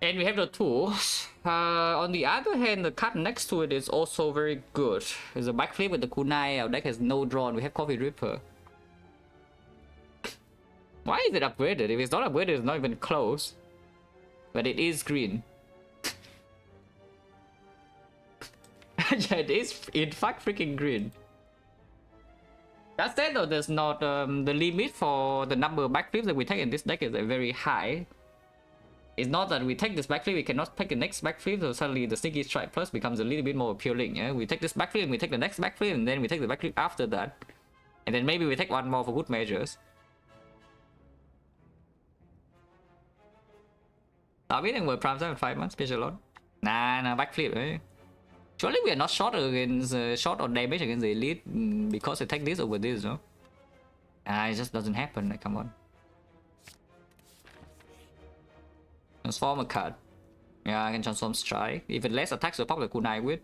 And we have the tools. On the other hand, the card next to it is also very good. There's a backflip with the kunai. Our deck has no draw. We have Coffee Dripper. Why is it upgraded? If it's not upgraded, it's not even close. But it is green. Yeah, it is in fact freaking green. That said though, there's not the limit for the number of backflips that we take in this deck is very high. It's not that we take this backflip, we cannot take the next backflip, so suddenly the Sneaky Strike Plus becomes a little bit more appealing. Yeah, we take this backflip and we take the next backflip, and then we take the backflip after that, and then maybe we take one more for good measures. Are we think we're prime time in 5 months? Special lot. Nah, backflip. Eh? Surely we are not short against short on damage against the elite because they take this over this, no? It just doesn't happen. Like, come on. Transform a card. Yeah, I can transform strike. If it less attacks, we'll pop the kunai with.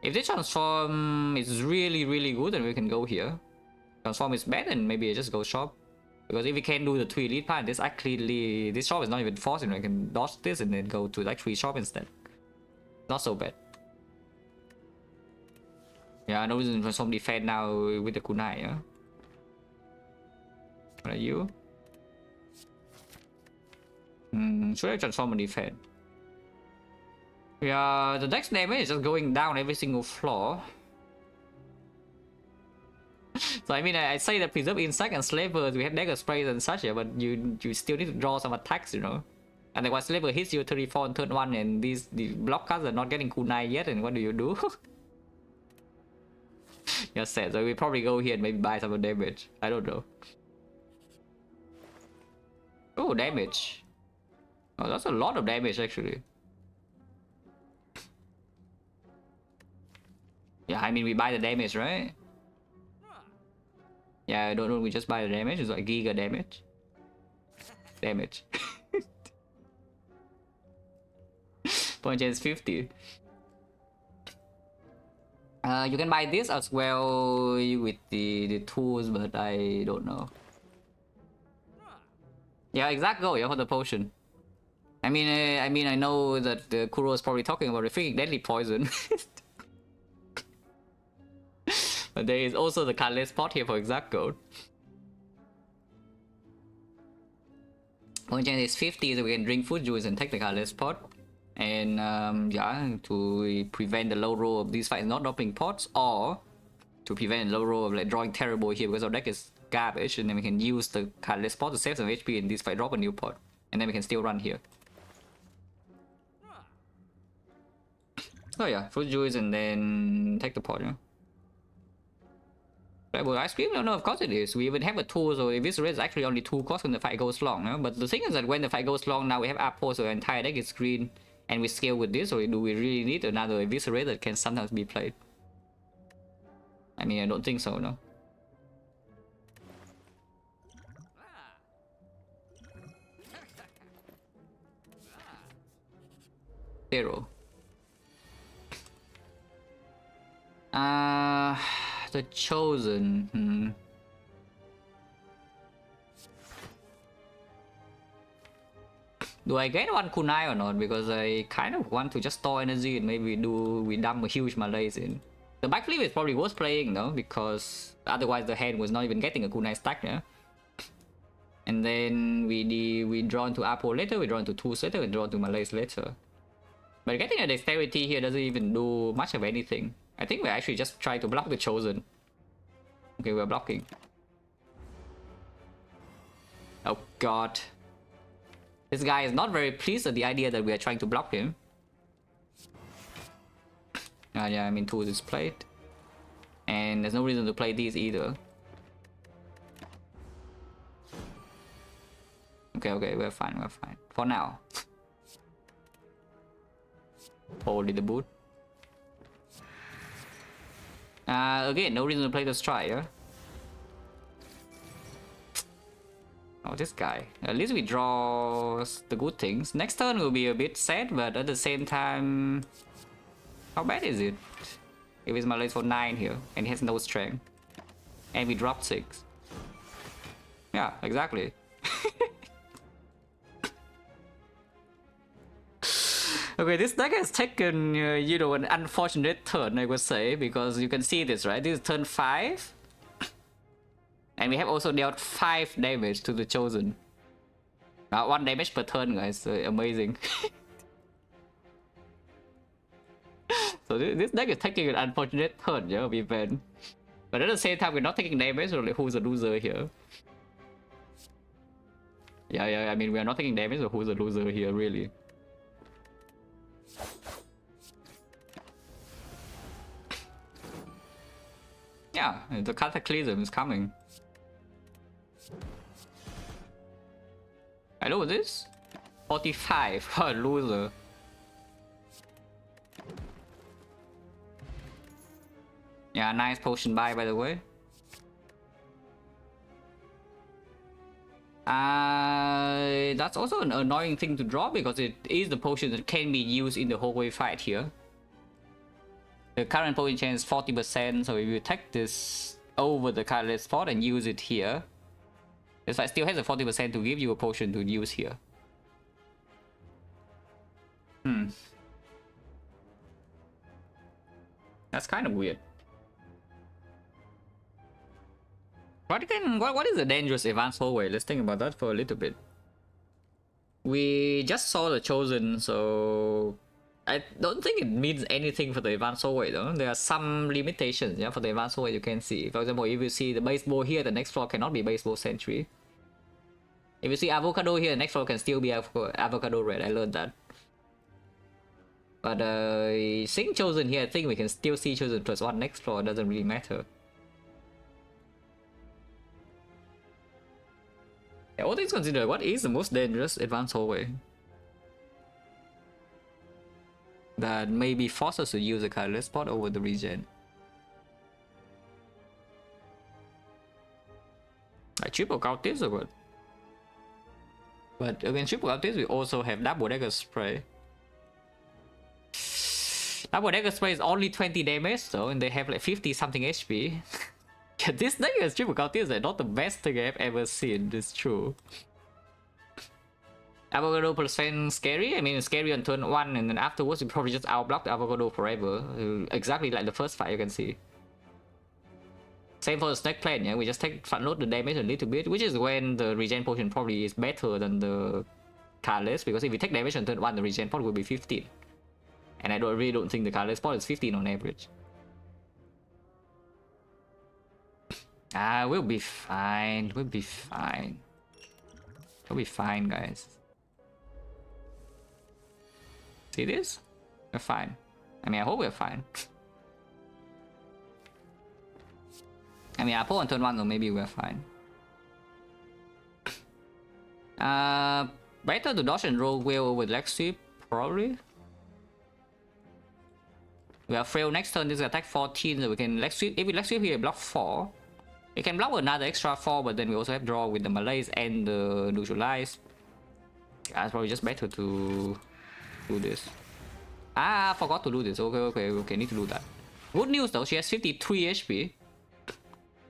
If this transform is really good, then we can go here. Transform is bad, and maybe I just go shop. Because if we can do the 3 elite part, this actually this shop is not even forced, and I can dodge this and then go to like 3 shop instead. Not so bad. Yeah, no reason to transform defense now with the kunai. Yeah. What are you? Should I transform on defense? Yeah, the dex damage is just going down every single floor. So I mean, I say that preserve insect and slavers, we have dagger sprays and such, yeah, but you still need to draw some attacks, you know. And then when slaver hits you 34 on turn 1, and the block cards are not getting kunai yet, and what do you do? You're sad, so we probably go here and maybe buy some damage. I don't know. Oh, damage. Oh, that's a lot of damage actually. Yeah, I mean we buy the damage, right? Yeah, I don't know, we just buy the damage, it's like giga damage. Damage. Point chance 50. You can buy this as well with the tools, but I don't know. Yeah, exact goal, yeah, for the potion. I mean, I know that the Kuro is probably talking about the freaking deadly poison. But there is also the cardless pot here for exact gold. Point chance is 50, so we can drink food juice and take the cardless pot. And yeah, to prevent the low roll of these fights not dropping pots, or to prevent the low roll of like drawing terrible here because our deck is garbage, and then we can use the cardless pot to save some HP in this fight, drop a new pot, and then we can still run here. Oh yeah, fruit juice and then take the pot, yeah. Flavor ice cream? No, of course it is. We even have a 2, so Eviscerate is actually only 2 costs when the fight goes long, no? But the thing is that when the fight goes long, now we have Apo, so the entire deck is green, and we scale with this, so do we really need another Eviscerate that can sometimes be played? I mean, I don't think so, no. Zero. The Chosen. Do I get one kunai or not? Because I kind of want to just store energy and maybe we dump a huge malaise in. The backflip is probably worth playing though, because otherwise the hand was not even getting a kunai stack, yeah. And then we draw into Apo later, we draw into tools later, we draw into malaise later. But getting a dexterity here doesn't even do much of anything. I think we actually just try to block the Chosen. Okay, we're blocking. Oh god. This guy is not very pleased at the idea that we are trying to block him. Yeah, I mean tools is played. And there's no reason to play these either. Okay, we're fine. For now. Holy the boot. Again, no reason to play the strike, yeah? Oh, this guy. At least we draw the good things. Next turn will be a bit sad, but at the same time... How bad is it? If it's malaise for 9 here, and he has no strength. And we drop 6. Yeah, exactly. Okay, this deck has taken, you know, an unfortunate turn, I would say, because you can see this, right? This is turn 5. And we have also dealt 5 damage to the Chosen. 1 damage per turn, guys. Amazing. So this deck is taking an unfortunate turn, yeah, we win. But at the same time, we're not taking damage, so like, who's the loser here? Yeah, I mean, we are not taking damage, so who's the loser here, really? Yeah, the Cataclysm is coming. I know this. 45, loser. Yeah, nice potion buy, by the way. That's also an annoying thing to draw because it is the potion that can be used in the hallway fight here. The current potion chance is 40%, so if you take this over the colorless spot and use it here, this fight still has a 40% to give you a potion to use here. That's kind of weird. What is the dangerous advanced hallway? Let's think about that for a little bit. We just saw the Chosen, so I don't think it means anything for the advanced hallway though. There are some limitations, yeah, for the advanced hallway you can see. For example, if you see the baseball here, the next floor cannot be baseball century. If you see avocado here, the next floor can still be avocado red. I learned that. But seeing Chosen here, I think we can still see Chosen +1 next floor. It doesn't really matter. Yeah, all things considered, what is the most dangerous advanced hallway? That maybe force us to use a colorless spot over the regen. Like triple Cultist or what? But against triple Cultist, we also have double dagger spray. Double dagger spray is only 20 damage though, and they have like 50 something HP. Yeah, this deck is triple Cultist is not the best thing I've ever seen, it's true. Avocado % scary? I mean, it's scary on turn 1, and then afterwards you probably just outblock the avocado forever. Exactly like the first fight, you can see. Same for the snake plant, yeah, we just front load the damage a little bit, which is when the regen potion probably is better than the colorless, because if we take damage on turn 1, the regen pot will be 15. And I really don't think the colorless pot is 15 on average. We'll be fine. We'll be fine. We'll be fine, guys. See this? We're fine. I mean, I hope we're fine. I mean, I pull on turn 1, so maybe we're fine. Better to dodge and roll wheel with leg sweep, probably. We are frail next turn. This is attack 14, so we can leg sweep. If we leg sweep here, block 4. We can block another extra 4, but then we also have draw with the Malaise and the neutralize. Yeah, it's probably just better to do this. I forgot to do this. Okay, need to do that. Good news though, she has 53 HP.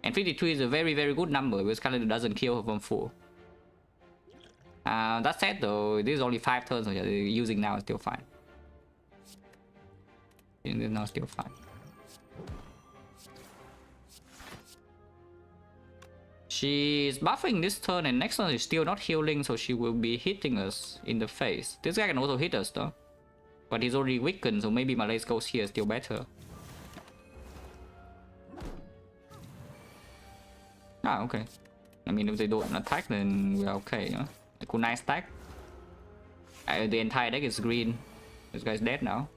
And 53 is a very good number because Calendar doesn't kill her from full. That said though, this is only 5 turns, so yeah, using now is still fine. Using now is still fine. She's buffing this turn, and next turn is still not healing, so she will be hitting us in the face. This guy can also hit us though. But he's already weakened, so maybe Malaise goes here is still better. Ah, okay. I mean, if they don't attack, then we're okay, yeah? A cool nice stack. The entire deck is green. This guy's dead now.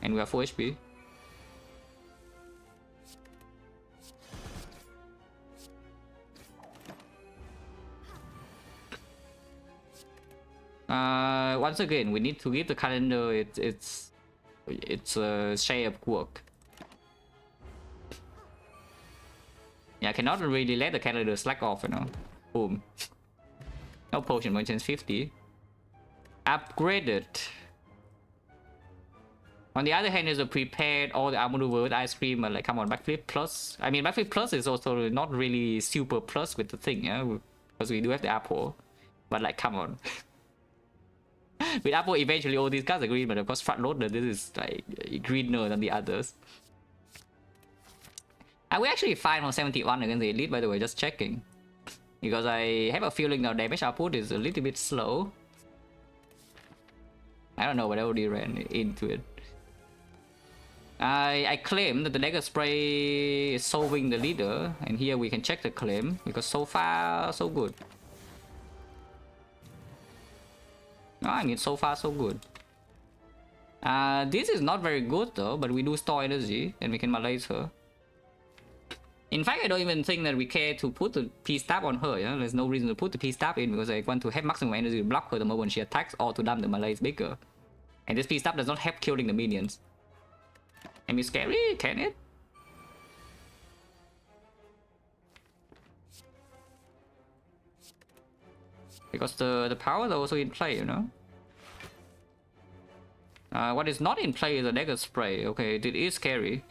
And we are full HP. Once again, we need to give the calendar its a share of work. Yeah, I cannot really let the calendar slack off, you know. Boom. No potion, one chance 50. Upgraded. On the other hand, there's a prepared all the armor with ice cream, but like, come on, backflip plus. I mean, backflip plus is also not really super plus with the thing, yeah, because we do have the apple. But like, come on. With apple, eventually all these cards are green, but of course, front loader, this is like greener than the others. And we actually fine on 71 against the elite, by the way, just checking. Because I have a feeling our damage output is a little bit slow. I don't know, but I already ran into it. I claim that the dagger spray is solving the leader, and here we can check the claim because so far so good. No, I mean so far so good. This is not very good though, but we do store energy and we can malaise her. In fact, I don't even think that we care to put the P-Stab on her, yeah? There's no reason to put the P-Stab in because I want to have maximum energy to block her the moment she attacks or to dump the malaise bigger. And this P-Stab does not help killing the minions. Can be scary, can it? Because the powers are also in play, you know? What is not in play is a dagger spray. Okay, it is scary.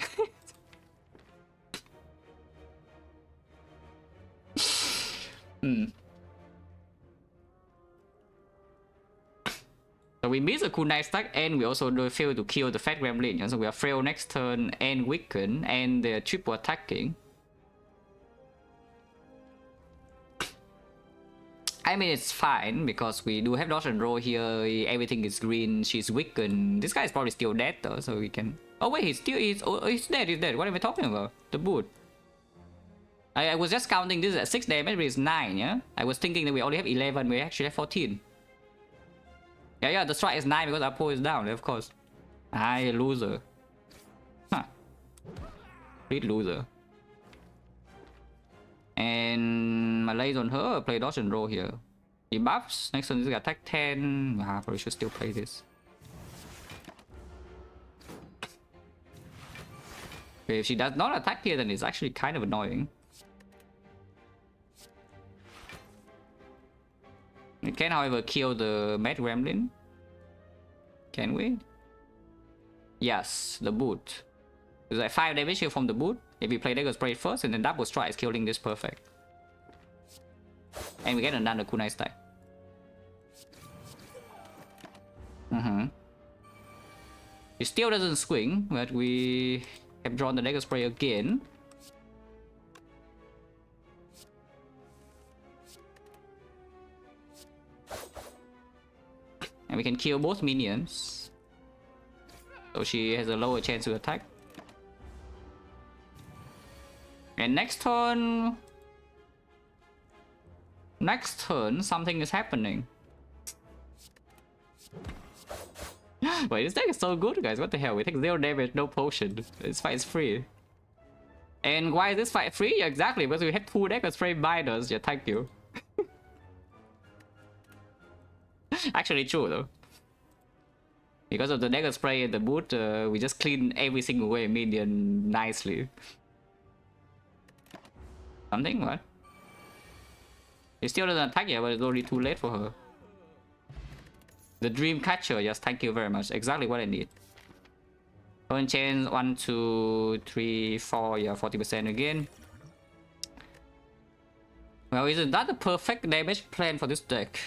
So we miss a kunai stack and we also do fail to kill the fat gremlin. So we are frail next turn and weaken and they're triple attacking. I mean it's fine because we do have dodge and roll here. Everything is green. She's weakened. This guy is probably still dead though, so we can. Oh wait, he's dead. He's dead. What am I talking about? The boot. I was just counting this at 6 damage, but it's 9, yeah? I was thinking that we only have 11, we actually have 14. Yeah, the strike is 9 because our pull is down, of course. I loser. Huh. Complete loser. And Malaise on her, play dodge and roll here. He buffs, next turn this guy attack 10. Probably should still play this. Okay, if she does not attack here, then it's actually kind of annoying. We can, however, kill the Mad Gremlin. Can we? Yes, the boot. There's like 5 damage here from the boot. If we play Dagger Spray first and then double strike is killing this perfect. And we get another kunai stack. It still doesn't swing, but we have drawn the Dagger Spray again. And we can kill both minions. So she has a lower chance to attack. And next turn, something is happening. Wait, this deck is so good, guys. What the hell? We take 0 damage, no potion. This fight is free. And why is this fight free? Yeah, exactly, because we had 2 Dagger Spray binders. Yeah, thank you. Actually true though. Because of the Dagger Spray and the boot, we just clean every single way minion nicely. Something? What? It still doesn't attack yet, but it's already too late for her. The Dream Catcher, yes, thank you very much. Exactly what I need. Turn chains 1, 2, 3, 4, yeah, 40% again. Well, isn't that the perfect damage plan for this deck?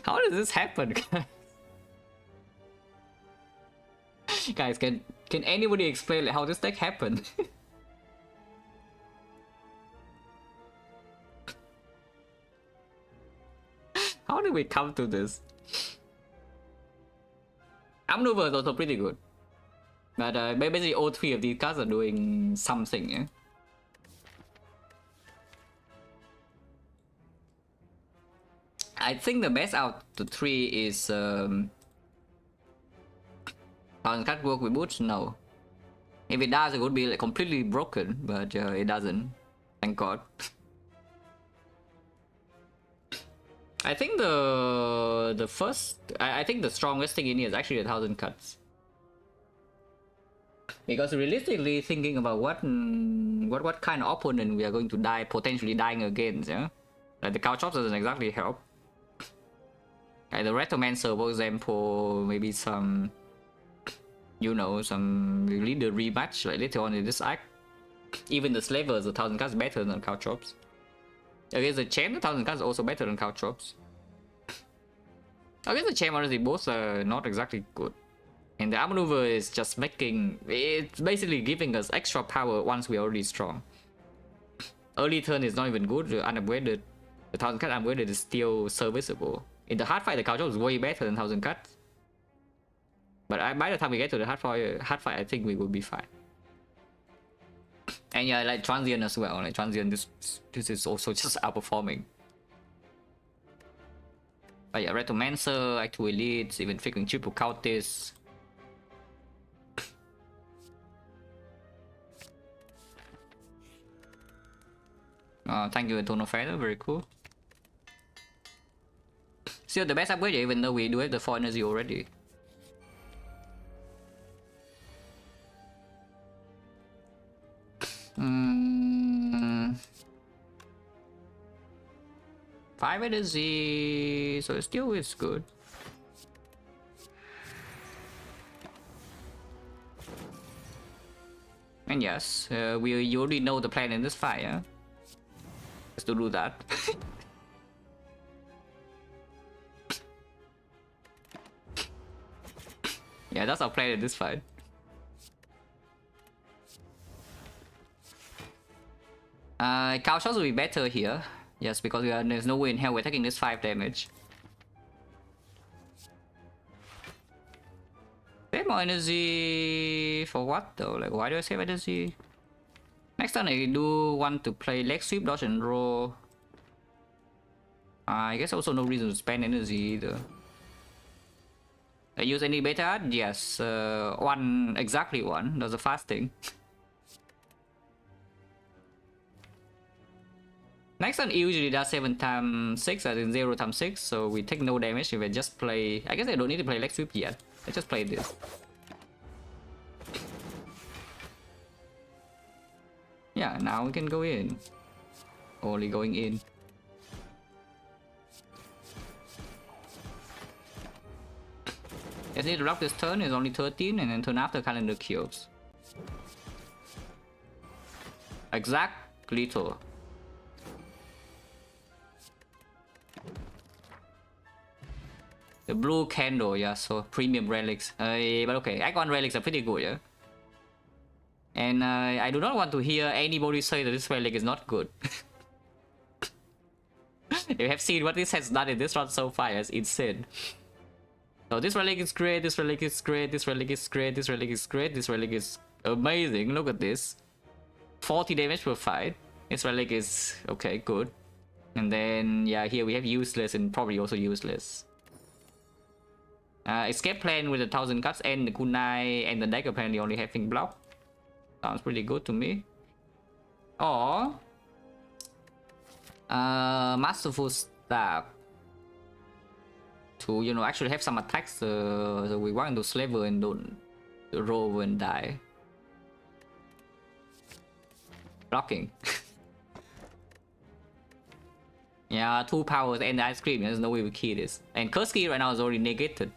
How does this happen, guys? Guys, can anybody explain how this deck happened? How did we come to this? Maneuver is also pretty good. But basically all 3 of these cards are doing something, yeah? I think the best out of the 3 is Thousand Cut work with boots? No. If it does, it would be like completely broken, but it doesn't. Thank God. I think the first, I think the strongest thing in here is actually 1,000 cuts. Because realistically, thinking about what kind of opponent we are going to die, potentially dying against, yeah? Like the Couch Chops doesn't exactly help. Like the Retomancer, for example, maybe some, you know, some leader rematch like later on in this act. Even the Slavers, the 1,000 cards better than Couch Chops. Against the Champ, the 1,000 cards also better than Couch Chops. Against the Champ, honestly, both are not exactly good. And the Maneuver is just making, it's basically giving us extra power once we're already strong. Early turn is not even good, unupgraded. The 1000 cut upgrade is still serviceable. In the hard fight, the Culture is way better than 1000 cut. But by the time we get to the hard fight, I think we will be fine. And yeah, like Transient as well. Like Transient, this is also just outperforming. But yeah, Retomancer, Active Elites, even freaking Triple Cultists. Thank you, Eternal Feather, very cool. Still the best upgrade, even though we do have the 4 energy already. Five energy, so it still is good. And yes, we already know the plan in this fight, yeah? Just to do that. Yeah, that's our plan in this fight. Cow shots will be better here. Yes, because there's no way in hell we're taking this 5 damage. Save more energy for what though? Like, why do I save energy? Next time I do want to play leg sweep, dodge and roll. I guess also no reason to spend energy either. I use any beta art? Yes, exactly one. That's a fast thing. Next one usually does 7 times 6, as in 0 times 6, so we take no damage if I just play. I guess I don't need to play leg sweep yet. I just play this. Yeah, now we can go in. Only going in. Just need to block this turn, is only 13, and then turn after calendar cubes. Exactly. The blue candle, yeah, so premium relics. But okay, Icon relics are pretty good, yeah. And I do not want to hear anybody say that this relic is not good. You have seen what this has done in this run so far, it's insane. So this relic is great, this relic is great, this relic is great, this relic is great, this relic is amazing. Look at this. 40 damage per fight. This relic is okay, good. And then yeah, here we have useless and probably also useless. Escape plan with the 1000 cuts and the kunai and the deck apparently only having block. Sounds pretty good to me. Or Masterful Stab to, you know, actually have some attacks, so we want to slaver and don't roll and die. Blocking. Yeah, 2 powers and the ice cream. There's no way we kill this. And Kurski right now is already negated.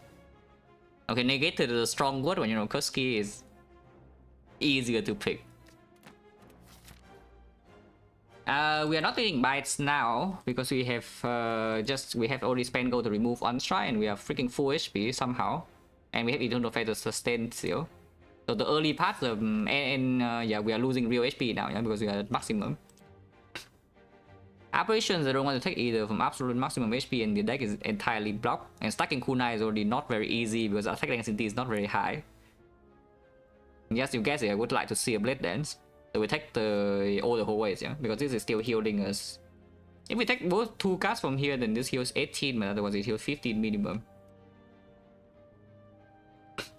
Okay, negated is a strong word when, you know, Kurski is easier to pick. We are not taking bites now because we have already spent gold to remove Unstrike and we are freaking full HP somehow, and we have Eternal Fate to sustain still. So the early parts of yeah, we are losing real HP now, yeah, because we are at maximum. Apparitions I don't want to take either from absolute maximum HP and the deck is entirely blocked, and stacking kunai is already not very easy because attack density is not very high. Yes, you guess it, I would like to see a Blade Dance. So we take all the whole ways, yeah, because this is still healing us. If we take both 2 cards from here, then this heals 18, but otherwise it heals 15 minimum.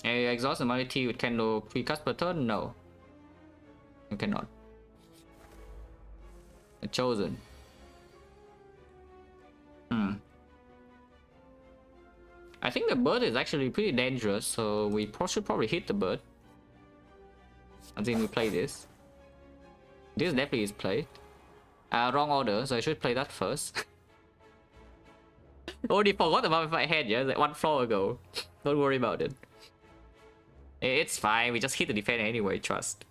Exhaust ability with candle 3 cards per turn? No. You cannot. Chosen. I think the bird is actually pretty dangerous, so we should probably hit the bird. I think we play this. This definitely is played. Wrong order, so I should play that first. Already forgot about my head, yeah, like 1 floor ago. Don't worry about it. It's fine, we just hit the defense anyway, trust.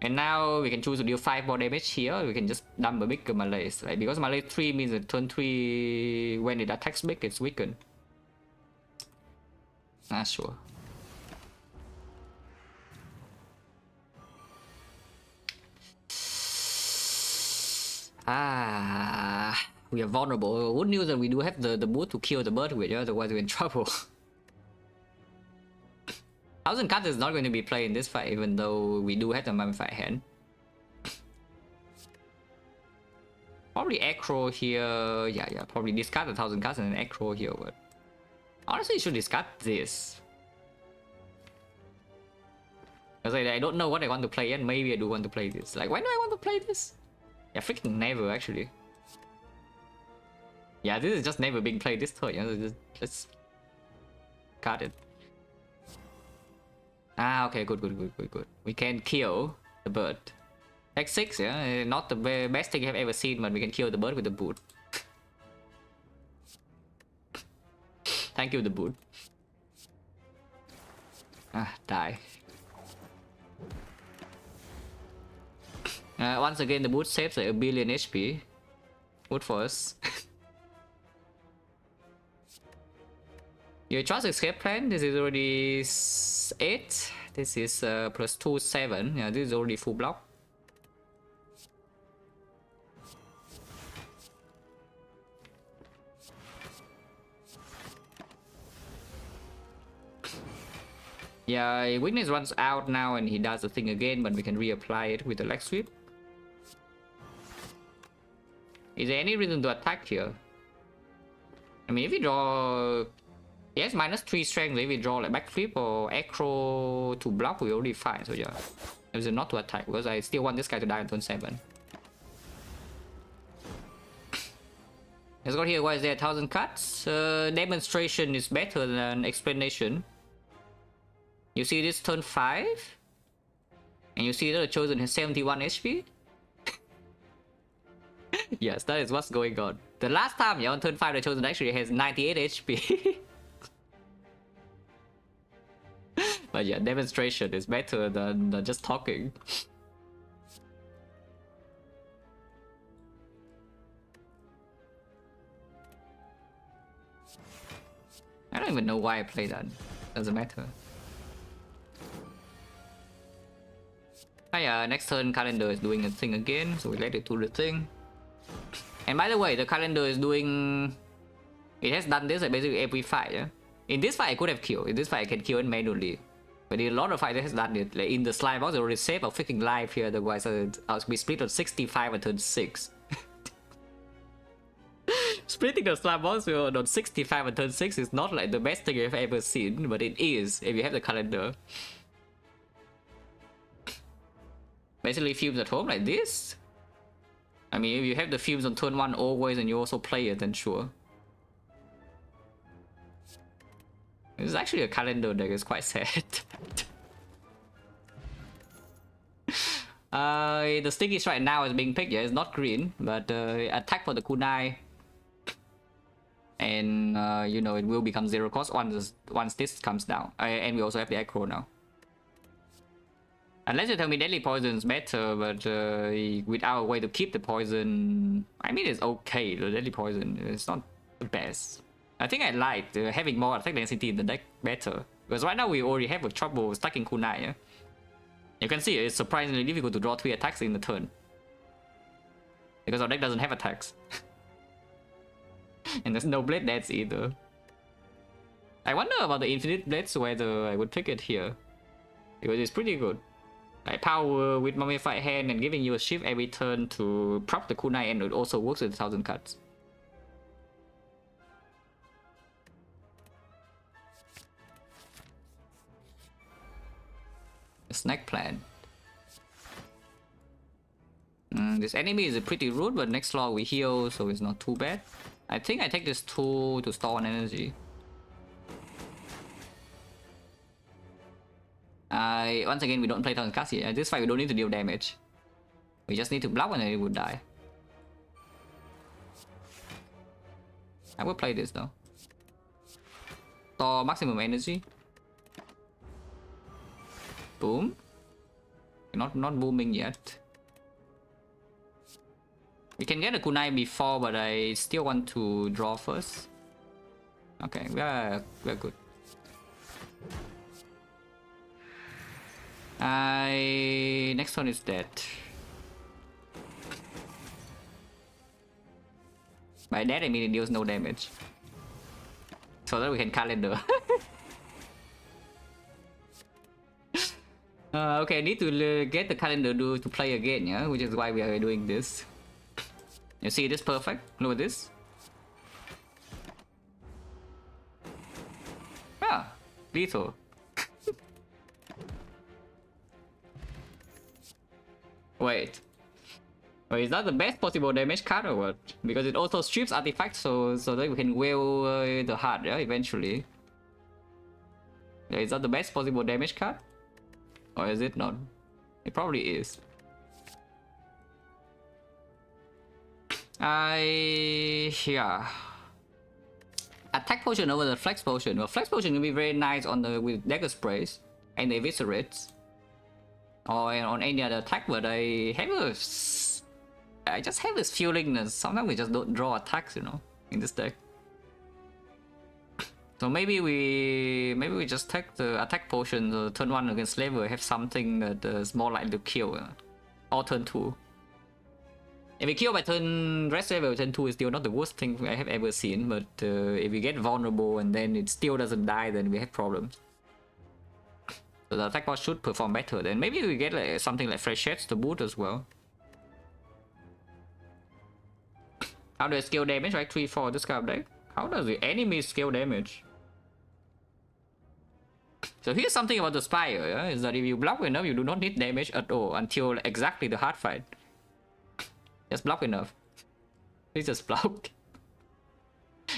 And now we can choose to deal 5 more damage here. We can just dump a bigger malaise, right? Because malaise 3 means that turn 3, when it attacks big, it's weakened. Sure. We are vulnerable. Good news that we do have the boot to kill the bird with, otherwise we're in trouble. 1000 cards is not going to be played in this fight, even though we do have the mummified hand. Probably acro here. Yeah, probably discard the 1000 cards and then acro here. But honestly, you should discard this. Because I don't know what I want to play yet. Maybe I do want to play this. Like, why do I want to play this? Yeah, freaking never, actually. Yeah, this is just never being played this turn. Let's cut it. Okay, good. We can kill the bird. X6, yeah, not the best thing I've ever seen, but we can kill the bird with the boot. Thank you, the boot. Die. Once again, the boot saves like 1 billion HP. Good for us. Your trust escape plan, this is already 8. This is plus 2, 7. Yeah, this is already full block. Yeah, weakness runs out now and he does the thing again, but we can reapply it with the leg sweep. Is there any reason to attack here? I mean, if we draw... Yes, minus 3 strength. If we draw like backflip or acro to block, we already fine. So yeah, there's a not to attack because I still want this guy to die on turn 7. Let's go here. Why is there 1000 cuts? Demonstration is better than explanation. You see this turn 5, and you see that the chosen has 71 HP. Yes, that is what's going on. The last time, yeah, on turn 5, the chosen actually has 98 HP. But yeah, demonstration is better than just talking. I don't even know why I play that. Doesn't matter. Next turn calendar is doing a thing again, so we let it do the thing. And by the way, the calendar is doing... It has done this like basically every fight, yeah? In this fight I could have killed. In this fight I can kill it manually. But in a lot of fights it has done it. Like in the slime box, I already saved a freaking life here, otherwise I'll be split on 65 on turn 6. Splitting the slime box on 65 on turn 6 is not like the best thing I've ever seen, but it is if you have the calendar. Basically fumes at home like this. I mean, if you have the fumes on turn 1 always and you also play it, then sure. This is actually a calendar deck, it's quite sad. The stickies right now is being picked, yeah, it's not green, but attack for the kunai. And you know, it will become 0 cost once this comes down. And we also have the aggro now. Unless you tell me deadly poison is better, but without a way to keep the poison, I mean it's okay. The deadly poison, it's not the best. I think I like having more attack density in the deck better, because right now we already have a trouble stacking kunai. Yeah? You can see it's surprisingly difficult to draw 3 attacks in the turn, because our deck doesn't have attacks. And there's no blade dance either. I wonder about the infinite blades, whether I would pick it here, because it's pretty good. Like power with mummified hand and giving you a shift every turn to prop the kunai, and it also works with 1000 cards. A snack plan. This enemy is pretty rude, but next slot we heal, so it's not too bad. I think I take this 2 to store 1 energy. Once again, we don't play 1000 cards here. This fight we don't need to deal damage. We just need to block and then it would die. I will play this though. Store maximum energy. Boom. Not booming yet. We can get a kunai before, but I still want to draw first. Okay, we're good. Next one is dead. By that I mean it deals no damage. So that we can calendar. Okay, I need to get the calendar to play again, yeah? Which is why we are doing this. You see this perfect? Look at this. Ah, lethal. Wait. Wait, is that the best possible damage card or what? Because it also strips artifacts so that we can wield the heart, yeah, eventually. Yeah, is that the best possible damage card? Or is it not? It probably is. Yeah. Attack potion over the flex potion. Well, flex potion will be very nice on the with dagger sprays and the eviscerates. Or on any other attack, but I just have this feeling that sometimes we just don't draw attacks, you know, in this deck. So maybe we just take the attack potion turn 1 against Slaver, have something that is more likely to kill, or turn 2. If we kill by turn rest level, turn 2 is still not the worst thing I have ever seen, but if we get vulnerable and then it still doesn't die, then we have problems. So the attack boss should perform better. Then maybe we get like something like Freshettes to boot as well. How do I scale damage? Right, 3-4 this kind of deck. How does the enemy scale damage? So here's something about the Spire, yeah? Is that if you block enough, you do not need damage at all until exactly the hard fight. Just block enough. Please just block.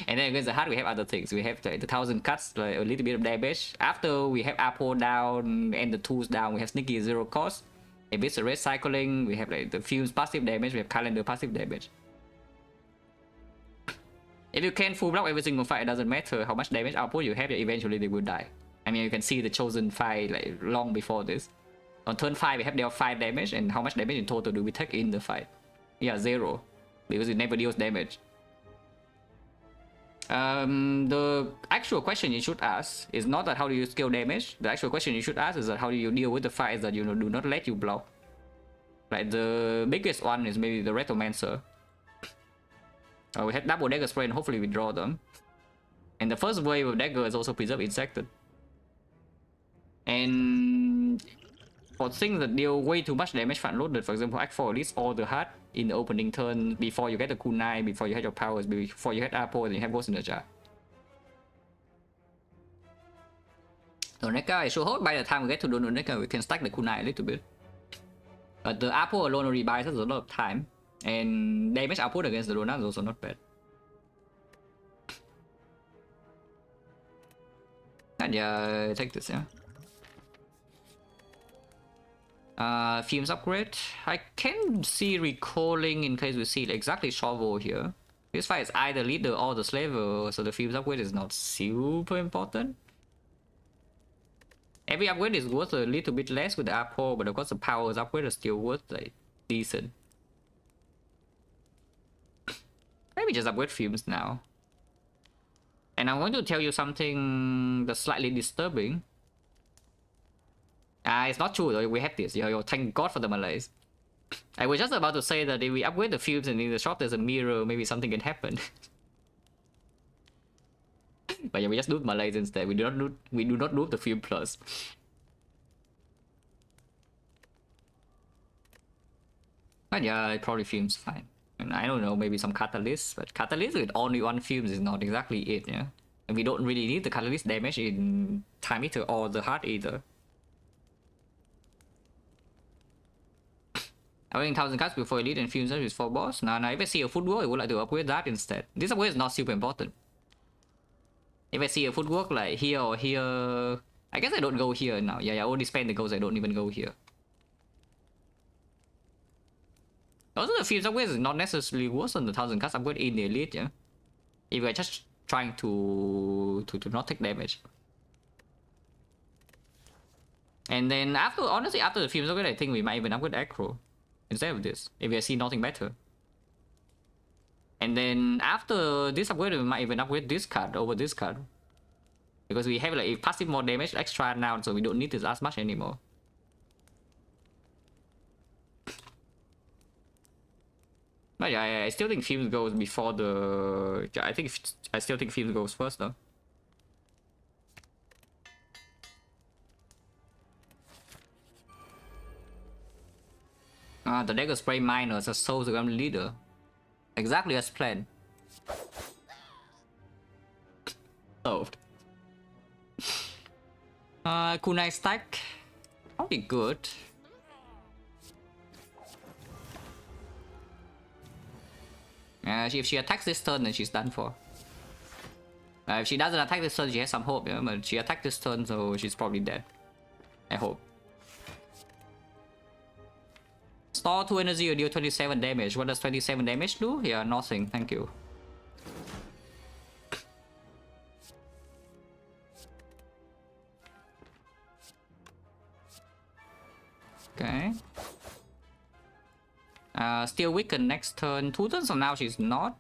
And then against the heart, we have other things. We have like the 1000 cuts, like a little bit of damage. After we have Apo down and the tools down, we have Sneaky 0 cost. If it's a red cycling, we have like the Fumes passive damage, we have Calendar passive damage. If you can full block every single fight, it doesn't matter how much damage output you have, eventually they will die. I mean, you can see the Chosen fight like long before this. On turn 5, we have dealt 5 damage, and how much damage in total do we take in the fight? Yeah, 0. Because it never deals damage. The actual question you should ask is not that how do you scale damage. The actual question you should ask is that how do you deal with the fights that, you know, do not let you block. Like the biggest one is maybe the Retomancer. We had double dagger spray and hopefully we draw them. And the first wave of dagger is also preserve insected. And for things that deal way too much damage front loaded, for example, Act 4 release all the heart in the opening turn before you get the kunai, before you had your powers, before you had Apo, and you have Ghost in the Jar. So NECA, I should hope by the time we get to Dono NECA, we can stack the kunai a little bit. But the Apo alone already buys us a lot of time, and damage output against the Dona is also not bad. And yeah, take this, yeah. Fumes upgrade. I can see recalling in case we see exactly shovel here. This fight is either leader or the slaver, so the Fumes upgrade is not super important. Every upgrade is worth a little bit less with the Apo, but of course the powers upgrade is still worth like decent. Maybe just upgrade Fumes now. And I'm going to tell you something that's slightly disturbing. It's not true though, we have this, yo, thank god for the Malays. I was just about to say that if we upgrade the Fumes and in the shop there's a mirror, maybe something can happen. But yeah, we just loot Malays instead, we do not loot the Fume Plus. But yeah, it probably Fumes fine. And I don't know, maybe some Catalyst, but Catalyst with only one Fumes is not exactly it, yeah? And we don't really need the Catalyst damage in Time Eater or the Heart either. Upgrading 1000 cards before Elite and Fumes is for boss. Now, if I see a footwork, I would like to upgrade that instead. This upgrade is not super important. If I see a footwork like here or here, I guess I don't go here now. Yeah, I only spend the goals, I don't even go here. Also, the Fumes upgrade is not necessarily worse than the 1000 cards upgrade in the Elite, yeah? If we're just trying to not take damage. And then honestly, after the Fumes upgrade, I think we might even upgrade Acro instead of this, if we see nothing better. And then after this upgrade, we might even upgrade this card over this card. Because we have like passive more damage extra now, so we don't need this as much anymore. But yeah, I still think Fumes goes before the... I still think Fumes goes first though. The Dagger Spray Miners as Soul the Grim Leader. Exactly as planned. Solved. Kunai stack. Probably good. If she attacks this turn, then she's done for. If she doesn't attack this turn, she has some hope, yeah? But she attacked this turn, so she's probably dead. I hope. Store 2 energy, you deal 27 damage. What does 27 damage do? Yeah, nothing. Thank you. Okay. Still weaken next turn. 2 turns from now, she's not.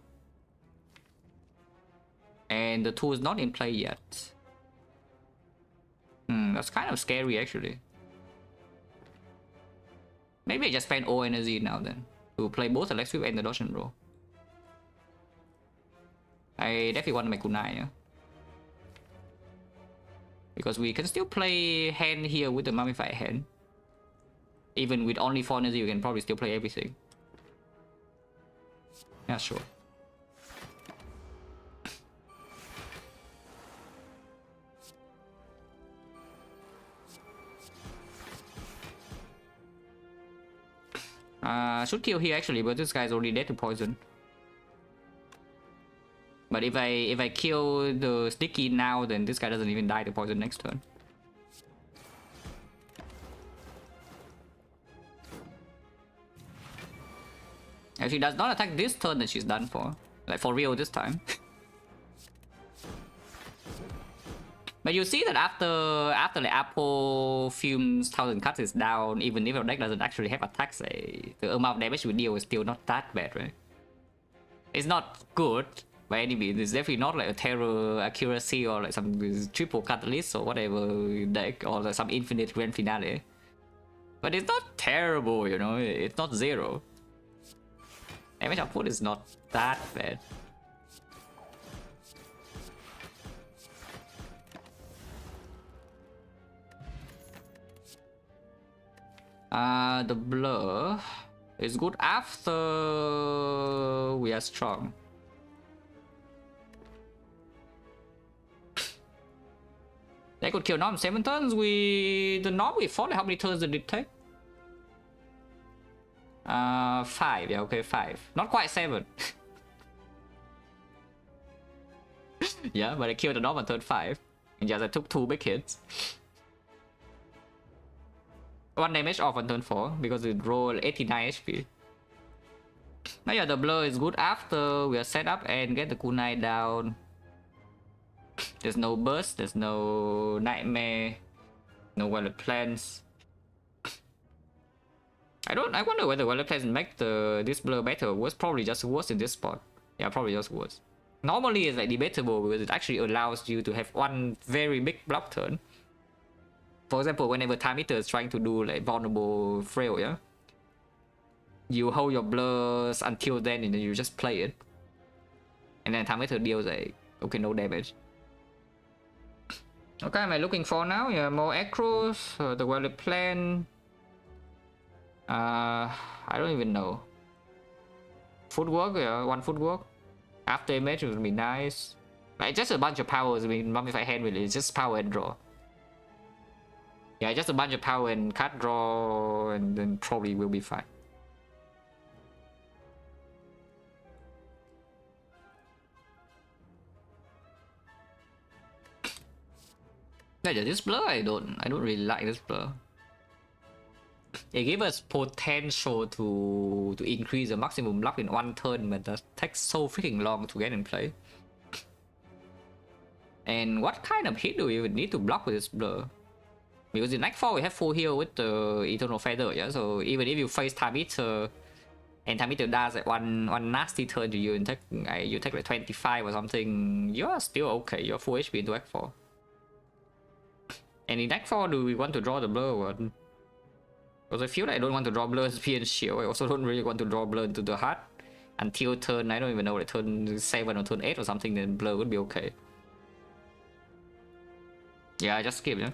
And the 2 is not in play yet. That's kind of scary actually. Maybe I just spend all energy now then to play both the leg sweep and the dodge and roll. I definitely want to make Kunai, yeah? Because we can still play hand here with the mummified hand. Even with only 4 energy, you can probably still play everything. Yeah, sure. Should kill here actually, but this guy's already dead to poison. But if I kill the sticky now, then this guy doesn't even die to poison next turn. If she does not attack this turn, then she's done for. Like for real this time. But you see that after the Apple Fumes 1000 cuts is down, even if your deck doesn't actually have attacks, the amount of damage you deal is still not that bad, right? It's not good by any means. It's definitely not like a terror accuracy or like some triple catalyst or whatever deck, or like some infinite grand finale. But it's not terrible, you know. It's not zero. Damage output is not that bad. The blur is good after we are strong. They could kill Norm 7 turns. The Norm we fought, how many turns did it take? 5, yeah, okay, 5. Not quite 7. Yeah, but I killed the Norm on turn 5. And just I took 2 big hits. 1 damage off on turn 4 because it rolled 89 HP. Now yeah, the blur is good after we are set up and get the kunai down. There's no burst, there's no nightmare, no Relic plans. I wonder whether Relic plans make this blur better or worse. Probably just worse in this spot. Yeah, probably just worse. Normally it's like debatable because it actually allows you to have one very big block turn. For example, whenever Time Eater is trying to do like vulnerable frail, yeah, you hold your blurs until then and then you just play it. And then Time Eater deals like, okay, no damage. Okay, am I looking for now? Yeah, more acros, the Relic plan. I don't even know. Footwork, yeah, 1 footwork. After image would be nice. Like just a bunch of powers. I mean, Mummified Hand really, it's just power and draw. Yeah, just a bunch of power and cut draw, and then probably will be fine. Yeah, this blur I don't really like this blur. It gives us potential to increase the maximum block in 1 turn, but that takes so freaking long to get in play. And what kind of hit do we even need to block with this blur? Because in Nightfall we have full heal with the Eternal Feather, yeah. So even if you face Time Eater and Time Eater does like one nasty turn to you and you take like 25 or something, you are still okay. You're full HP into Nightfall. And in Nightfall, do we want to draw the blur or what? Because I feel like I don't want to draw blur as P and Shield. I also don't really want to draw blur into the heart. until turn, I don't even know, like turn 7 or turn 8 or something, then blur would be okay. Yeah, I just skip, yeah.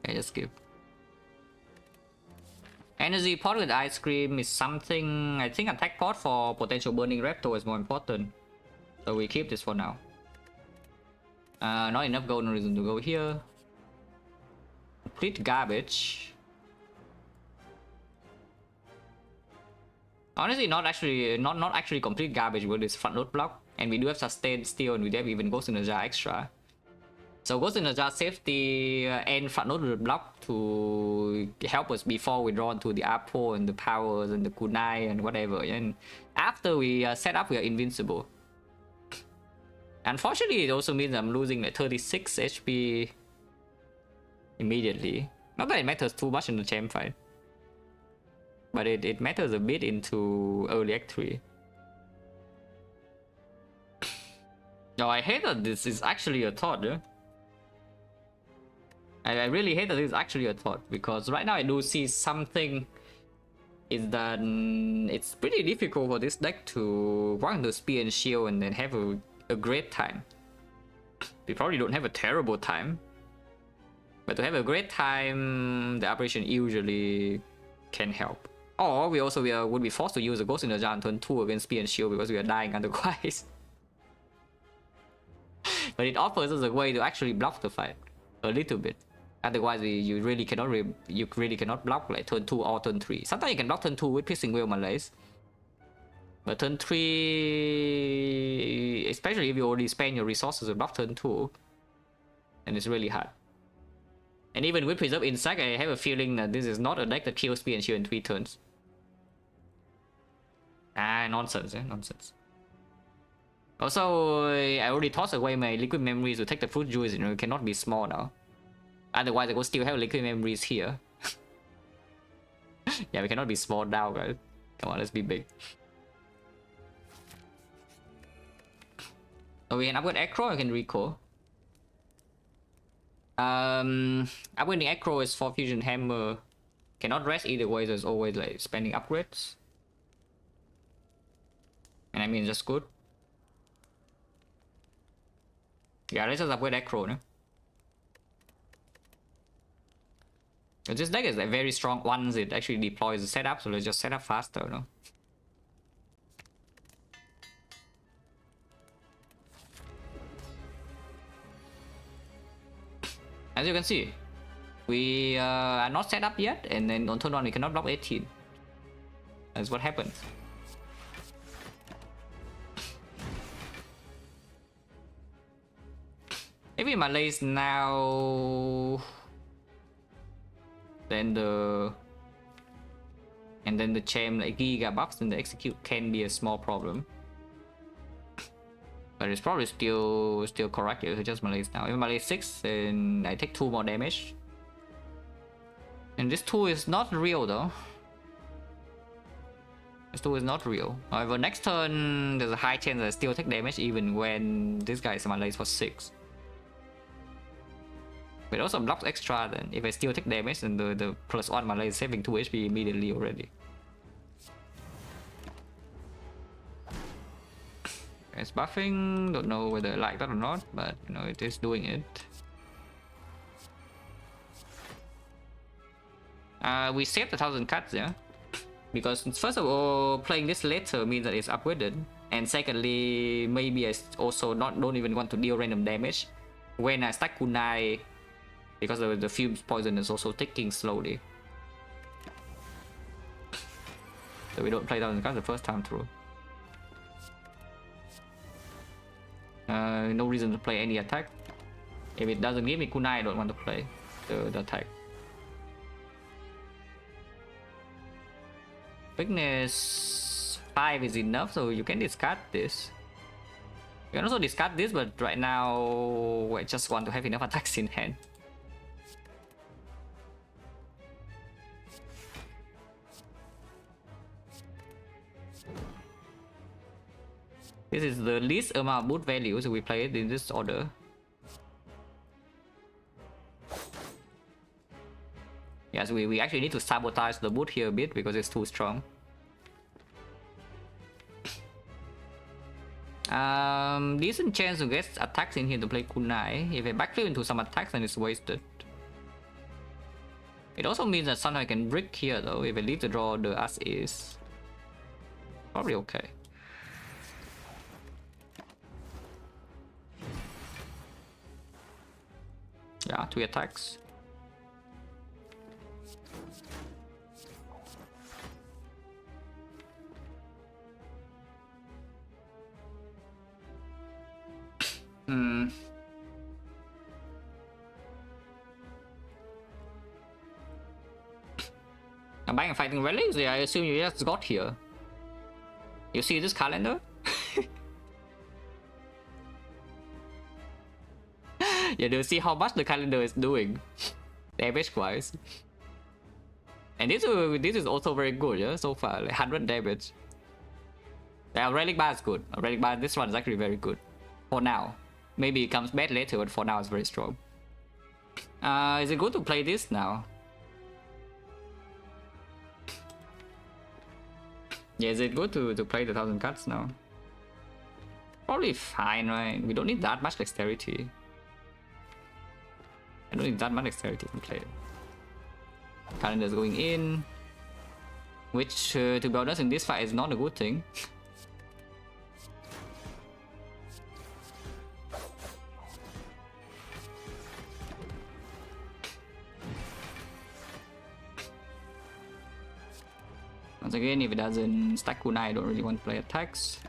I just skip. Energy pot with ice cream is something. I think attack pot for potential burning repto is more important. So we keep this for now. Not enough gold, no reason to go here. Complete garbage. Honestly, not actually complete garbage with this front load block. And we do have sustain still, and we have even Ghost in the Jar extra. So Ghost in the Jar saves the end front load block to help us before we draw into the Apo and the powers and the kunai and whatever. And after we set up, we are invincible. Unfortunately, it also means I'm losing like 36 HP immediately. Not that it matters too much in the champ fight, but it matters a bit into early Act 3. No, I hate that this is actually a thought, yeah? I really hate that this is actually a thought, because right now I do see something is that it's pretty difficult for this deck to walk into Spear and Shield and then have a great time. We probably don't have a terrible time, but to have a great time, the operation usually can help. Or we also would be forced to use a Ghost in the Jar on turn 2 against Spear and Shield because we are dying otherwise. But it offers us a way to actually block the fight a little bit. Otherwise, you really cannot block like turn 2 or turn 3. Sometimes you can block turn 2 with Piercing Wheel Malaise, but turn 3, especially if you already spend your resources to block turn 2, and it's really hard. And even with Preserve Insect, I have a feeling that this is not a deck that kills Spear and Shield in 3 turns. Nonsense, yeah, nonsense. Also, I already tossed away my Liquid Memories to take the Fruit Juice, it cannot be small now. Otherwise, I will still have Liquid Memories here. Yeah, we cannot be small now, guys. Come on, let's be big. So we can upgrade Acro, I can recall. Upgrading Acro is for Fusion Hammer. Cannot rest either way, there's always like spending upgrades. And I mean, just good. Yeah, let's just upgrade Acro, no? This deck is like very strong once it actually deploys the setup, so let's just set up faster, no? As you can see, we are not set up yet, and then on turn 1 we cannot block 18. That's what happens. Maybe Malaise now, then the champ like Giga buffs and the execute can be a small problem. But it's probably still correct if it's just Malaise now. If Malaise 6, then I take 2 more damage. And this 2 is not real though. This 2 is not real. However, next turn there's a high chance I still take damage even when this guy is Malaise for 6. But it also blocks extra then. If I still take damage, then the +1 Malaise is saving 2 HP immediately already. It's buffing, don't know whether I like that or not, but you know, it is doing it. We saved 1,000 cuts, yeah? Because first of all, playing this later means that it's upgraded. And secondly, maybe I also don't even want to deal random damage when I stack kunai, because the fumes poison is also ticking slowly. So we don't play 1,000 cuts the first time through. No reason to play any attack. If it doesn't give me kunai, I don't want to play the attack. Weakness 5 is enough, so you can discard this. You can also discard this, but right now I just want to have enough attacks in hand. This is the least amount of boot value, so we play it in this order. Yes, we actually need to sabotage the boot here a bit because it's too strong. Decent chance to get attacks in here to play kunai. If I backflip into some attacks, then it's wasted. It also means that somehow I can brick here though. If I leave the draw the as is, probably okay. Yeah, 2 attacks. I'm buying and fighting relics. Yeah, I assume you just got here. You see this calendar? Yeah, do you see how much the calendar is doing damage wise? And this is also very good, yeah, so far, like 100 damage. Yeah, Relic bar is good. Relic bar, this one is actually very good for now. Maybe it comes bad later, but for now it's very strong. Is it good to play this now? Yeah, is it good to play the 1000 cards now? Probably fine, right? We don't need that much dexterity. I don't need that much dexterity to play it. Calendar's going in, which, to be honest, in this fight is not a good thing. Once again, if it doesn't stack kunai, I don't really want to play attacks.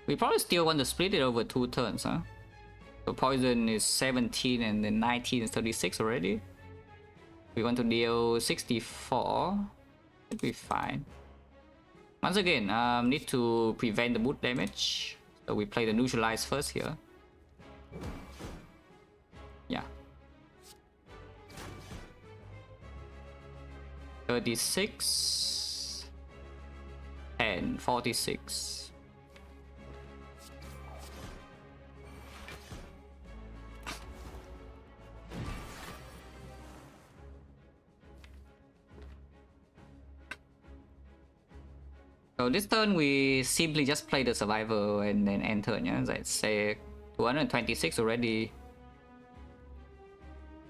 We probably still want to split it over 2 turns, huh? So poison is 17 and then 19 is 36 already. We want to deal 64. Should be fine. Once again, need to prevent the boot damage. So we play the neutralize first here. Yeah. 36 and 46. So this turn we simply just play the survivor and then end turn, yeah? Let's say 226 already.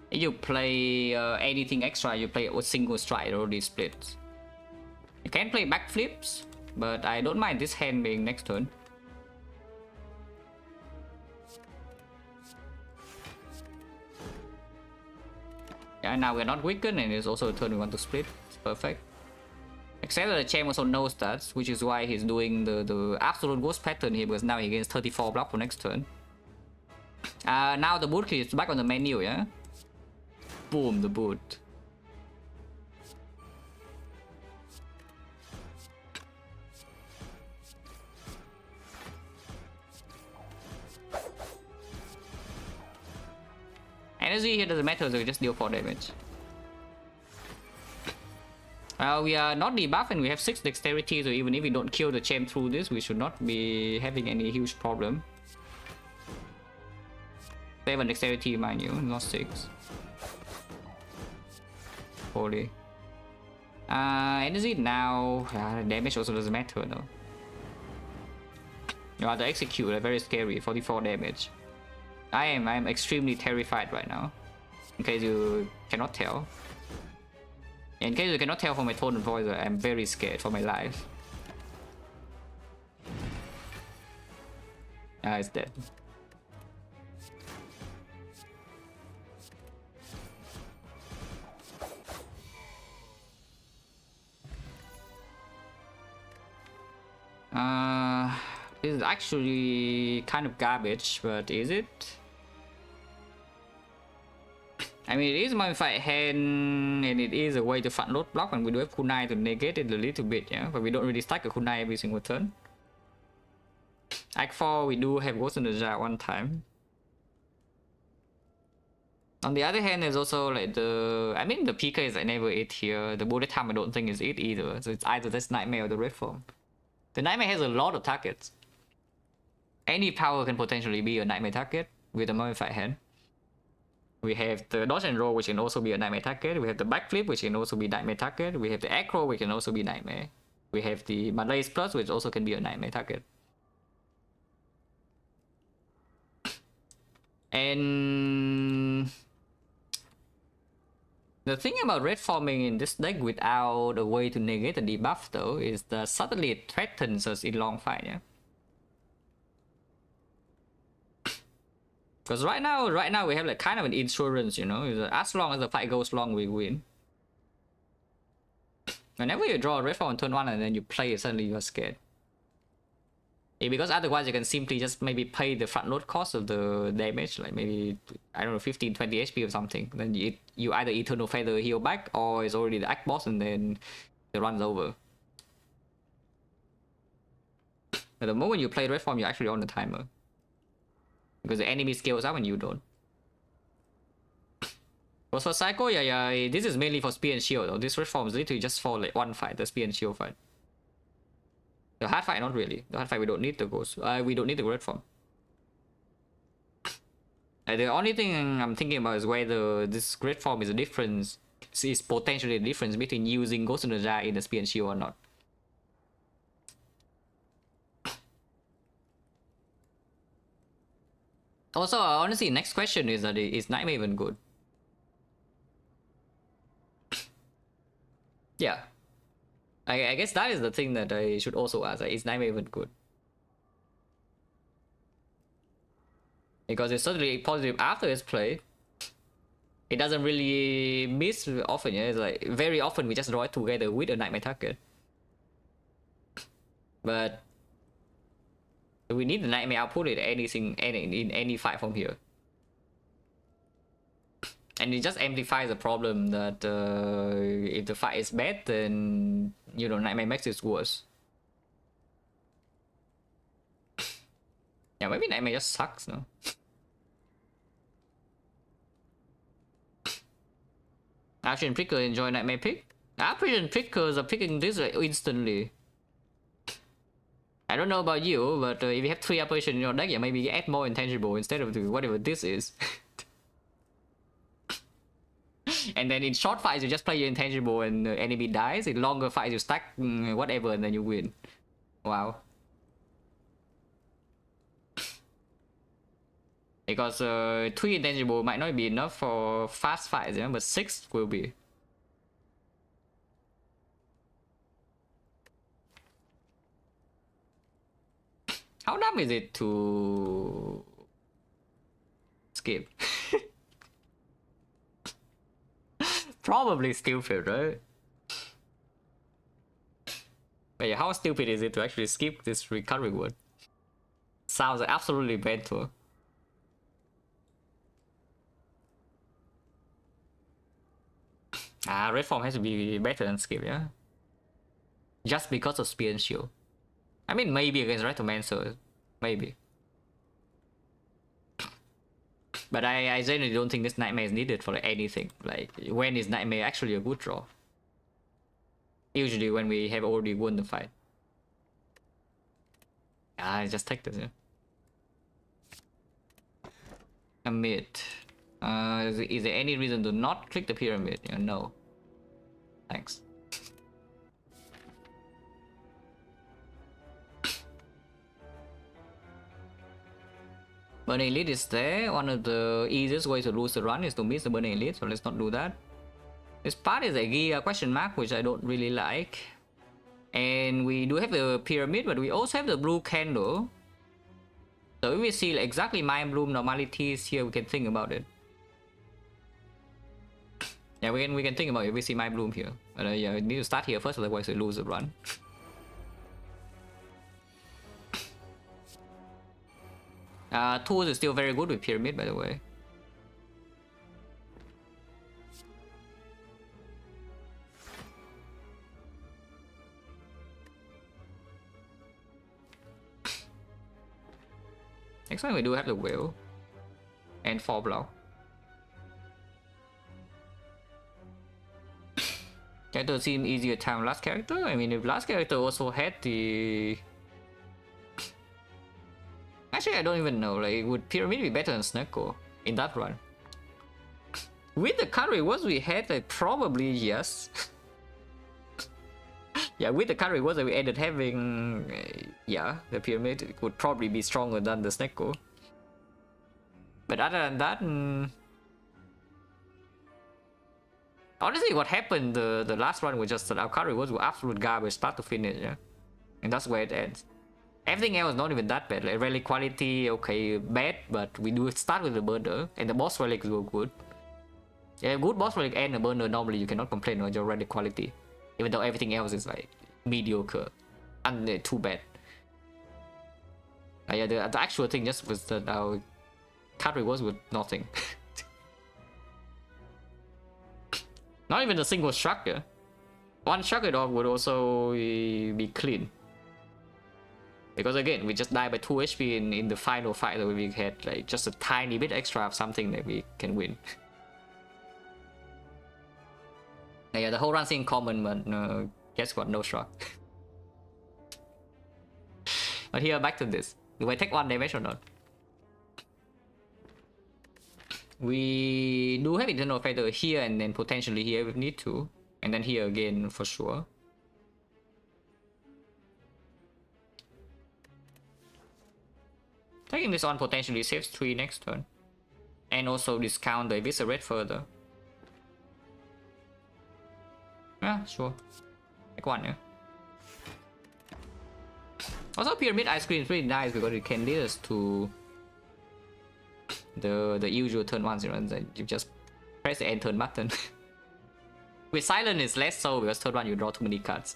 If you play anything extra, you play a single strike already split. You can play backflips, but I don't mind this hand being next turn. Yeah, now we're not weakened and it's also a turn we want to split. It's perfect. Except that the champ also knows that, which is why he's doing the absolute ghost pattern here, because now he gains 34 block for next turn. Now the boot is back on the menu, yeah? Boom, the boot. Energy here doesn't matter, so we just deal 4 damage. We are not debuffed and we have 6 dexterity, so even if we don't kill the champ through this, we should not be having any huge problem. 7 dexterity, mind you, not 6. Holy. Energy now, damage also doesn't matter though. You are to execute, very scary, 44 damage. I am extremely terrified right now, in case you cannot tell. In case you cannot tell from my tone of voice, I'm very scared for my life. It's dead. This is actually kind of garbage, but is it? I mean, it is modified hand, and it is a way to front load block, and we do have kunai to negate it a little bit, yeah. But we don't really stack a kunai every single turn. Act 4, we do have Ghost in the Jar one time. On the other hand, there's also like the... I mean, the PK is like never 8 here. The bullet time I don't think is 8 either. So it's either this Nightmare or the Red Form. The Nightmare has a lot of targets. Any power can potentially be a Nightmare target with a modified hand. We have the dodge and roll, which can also be a Nightmare target. We have the backflip, which can also be Nightmare target. We have the acro, which can also be Nightmare. We have the Malaise Plus, which also can be a nightmare target. And the thing about red forming in this deck without a way to negate the debuff though is that suddenly it threatens us in long fight, yeah. Because right now we have like kind of an insurance, you know, as long as the fight goes long, we win. Whenever you draw a red form on turn 1 and then you play it, suddenly you're scared. Because otherwise you can simply just maybe pay the front load cost of the damage, like maybe, I don't know, 15-20 HP or something. Then you either Eternal Feather heal back, or it's already the act boss and then the run's over. But the moment you play red form, you're actually on the timer. Because the enemy scales up and you don't. But for Psycho, yeah, this is mainly for Spear and Shield though. This red form is literally just for like one fight, the Spear and Shield fight. The hard fight, not really. The hard fight, we don't need the ghost. We don't need the red form. The only thing I'm thinking about is whether this red form is a difference, is potentially the difference between using Ghost in the Jar in the Spear and Shield or not. Also, honestly, next question is that is Nightmare even good? Yeah. I guess that is the thing that I should also ask. Is Nightmare even good? Because it's certainly positive after it's played. It doesn't really miss often, yeah? It's like very often we just draw it together with a Nightmare target. But we need the Nightmare output in any fight from here. And it just amplifies the problem that if the fight is bad, then, you know, Nightmare makes it worse. Yeah, maybe Nightmare just sucks, no? Action Pricker enjoy Nightmare pick? Action Prickers are picking this instantly. I don't know about you, but if you have 3 apparition in your deck, yeah, maybe add more intangible instead of whatever this is. And then in short fights, you just play your intangible and the enemy dies. In longer fights, you stack whatever and then you win. Wow. Because 3 intangible might not be enough for fast fights, yeah? But 6 will be. How dumb is it to skip? Probably stupid, right? But yeah, how stupid is it to actually skip this recovery word? Sounds absolutely mental. Red form has to be better than skip, yeah? Just because of Spear and Shield. I mean, maybe against Retomancer, maybe. But I generally don't think this Nightmare is needed for anything. Like, when is Nightmare actually a good draw? Usually when we have already won the fight. I just take this, yeah. A mid. Is there any reason to not click the pyramid? Yeah, no. Thanks. Burning Elite is there. One of the easiest ways to lose the run is to miss the Burning Elite, so let's not do that. This part is a Gia question mark, which I don't really like. And we do have the pyramid, but we also have the blue candle. So if we see exactly Mind Bloom normalities here, we can think about it. Yeah, we can think about it if we see Mind Bloom here. But yeah, we need to start here first, otherwise we lose the run. Tools is still very good with pyramid, by the way. Next time we do have the whale and 4 block. Character seem easier time last character. I mean, if last character also had the... Actually, I don't even know. Like, would pyramid be better than Snecko in that run? With the current rewards we had, like, probably yes. Yeah, with the current rewards that we ended having, yeah, the pyramid would probably be stronger than the Snecko. But other than that, honestly, what happened the last run was just that our current rewards were absolute garbage start to finish, yeah, and that's where it ends. Everything else not even that bad. Like relic quality, okay, bad, but we do start with the burner, and the boss relics were good. Yeah, good boss relic and a burner normally you cannot complain about your relic quality, even though everything else is like mediocre and too bad. Yeah, the actual thing just was that our card rewards were nothing. Not even a single structure. One structure dog would also be clean. Because again, we just died by 2 HP in the final fight, that we had like just a tiny bit extra of something that we can win. Yeah, the whole run's in common, but guess what? No struck. But here, back to this. Do I take 1 damage or not? We do have internal fighter here and then potentially here if we need to. And then here again for sure. Taking this on potentially saves 3 next turn. And also discount the Eviscerate further. Yeah, sure. Take 1, yeah. Also, Pyramid Ice Cream is really nice because it can lead us to the usual turn 1 0, and you just press the end turn button. With Silent it's less so because turn 1 you draw too many cards.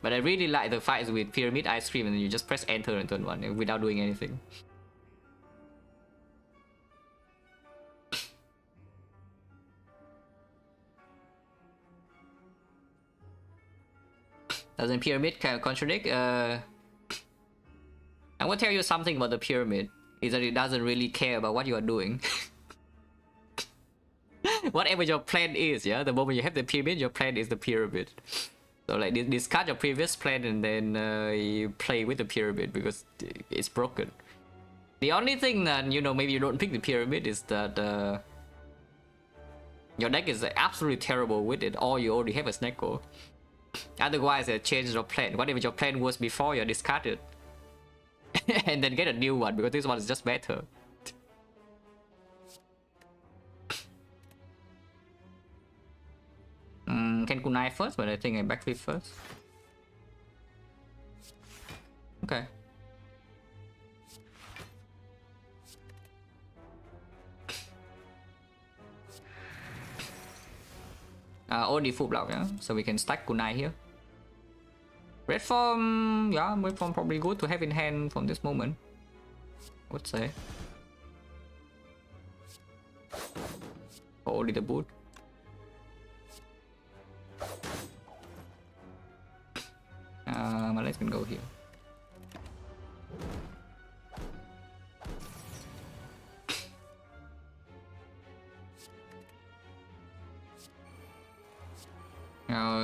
But I really like the fights with Pyramid Ice Cream and you just press enter on turn 1 without doing anything. Doesn't Pyramid kind of contradict? I want to tell you something about the Pyramid, is that it doesn't really care about what you are doing. Whatever your plan is, yeah, the moment you have the Pyramid, your plan is the Pyramid. So like discard your previous plan and then you play with the Pyramid because it's broken. The only thing that, you know, maybe you don't pick the Pyramid is that your deck is absolutely terrible with it, or you already have a Snecko. Otherwise, change your plan. Whatever your plan was before, you discard it. And then get a new one, because this one is just better. Can kunai first, but I think I backflip first. Okay. Only full block, yeah? So we can stack kunai here. Red form, yeah, red form probably good to have in hand from this moment, I would say. Only the boot. My legs can go here.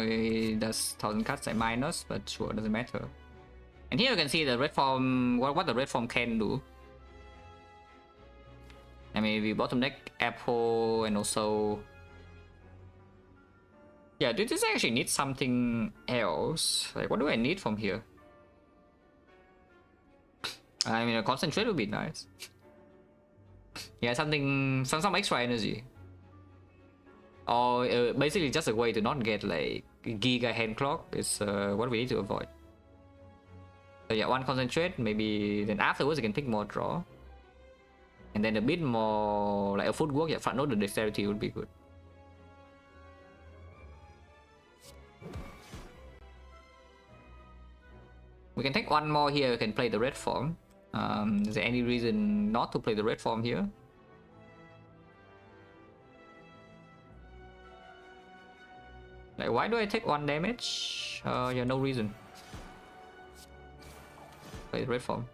It does 1000 cuts at minus, but sure, doesn't matter. And here you can see the red form, what the red form can do. I mean, we bottom deck Apple and also... Yeah, do this actually need something else? Like, what do I need from here? I mean, a concentrate would be nice. Yeah, some extra energy. Or basically just a way to not get like giga hand clock is what we need to avoid. So yeah, 1 concentrate, maybe then afterwards you can pick more draw. And then a bit more like a footwork, yeah, front load the dexterity would be good. We can take 1 more here, we can play the red form. Is there any reason not to play the red form here? Like, why do I take 1 damage? Yeah, no reason. Play the red form.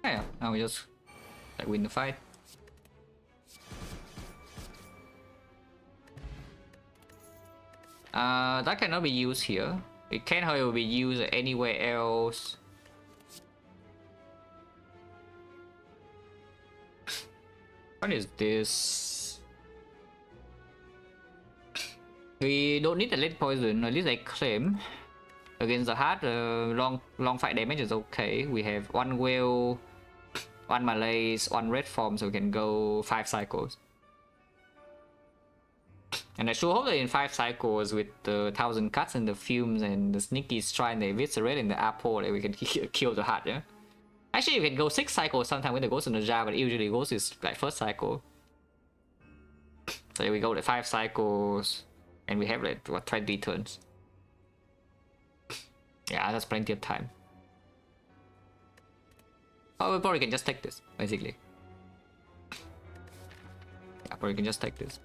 Yeah, now we just Like win the fight. That cannot be used here. It can, however, be used anywhere else. What is this? We don't need a lead poison, at least I claim. Against the heart, long fight damage is okay. We have one will, one malaise, one red form, so we can go 5 cycles. And I sure hope that in 5 cycles with the 1000 cuts and the fumes and the sneaky strike and the eviscerate and the apple, that we can kill the heart, yeah? Actually, you can go 6 cycles sometimes with the ghost in the jar, but usually ghost is like first cycle. So we go like 5 cycles, and we have like what, 20 turns. Yeah, that's plenty of time. Oh, we probably can just take this, basically. Yeah, probably can just take this.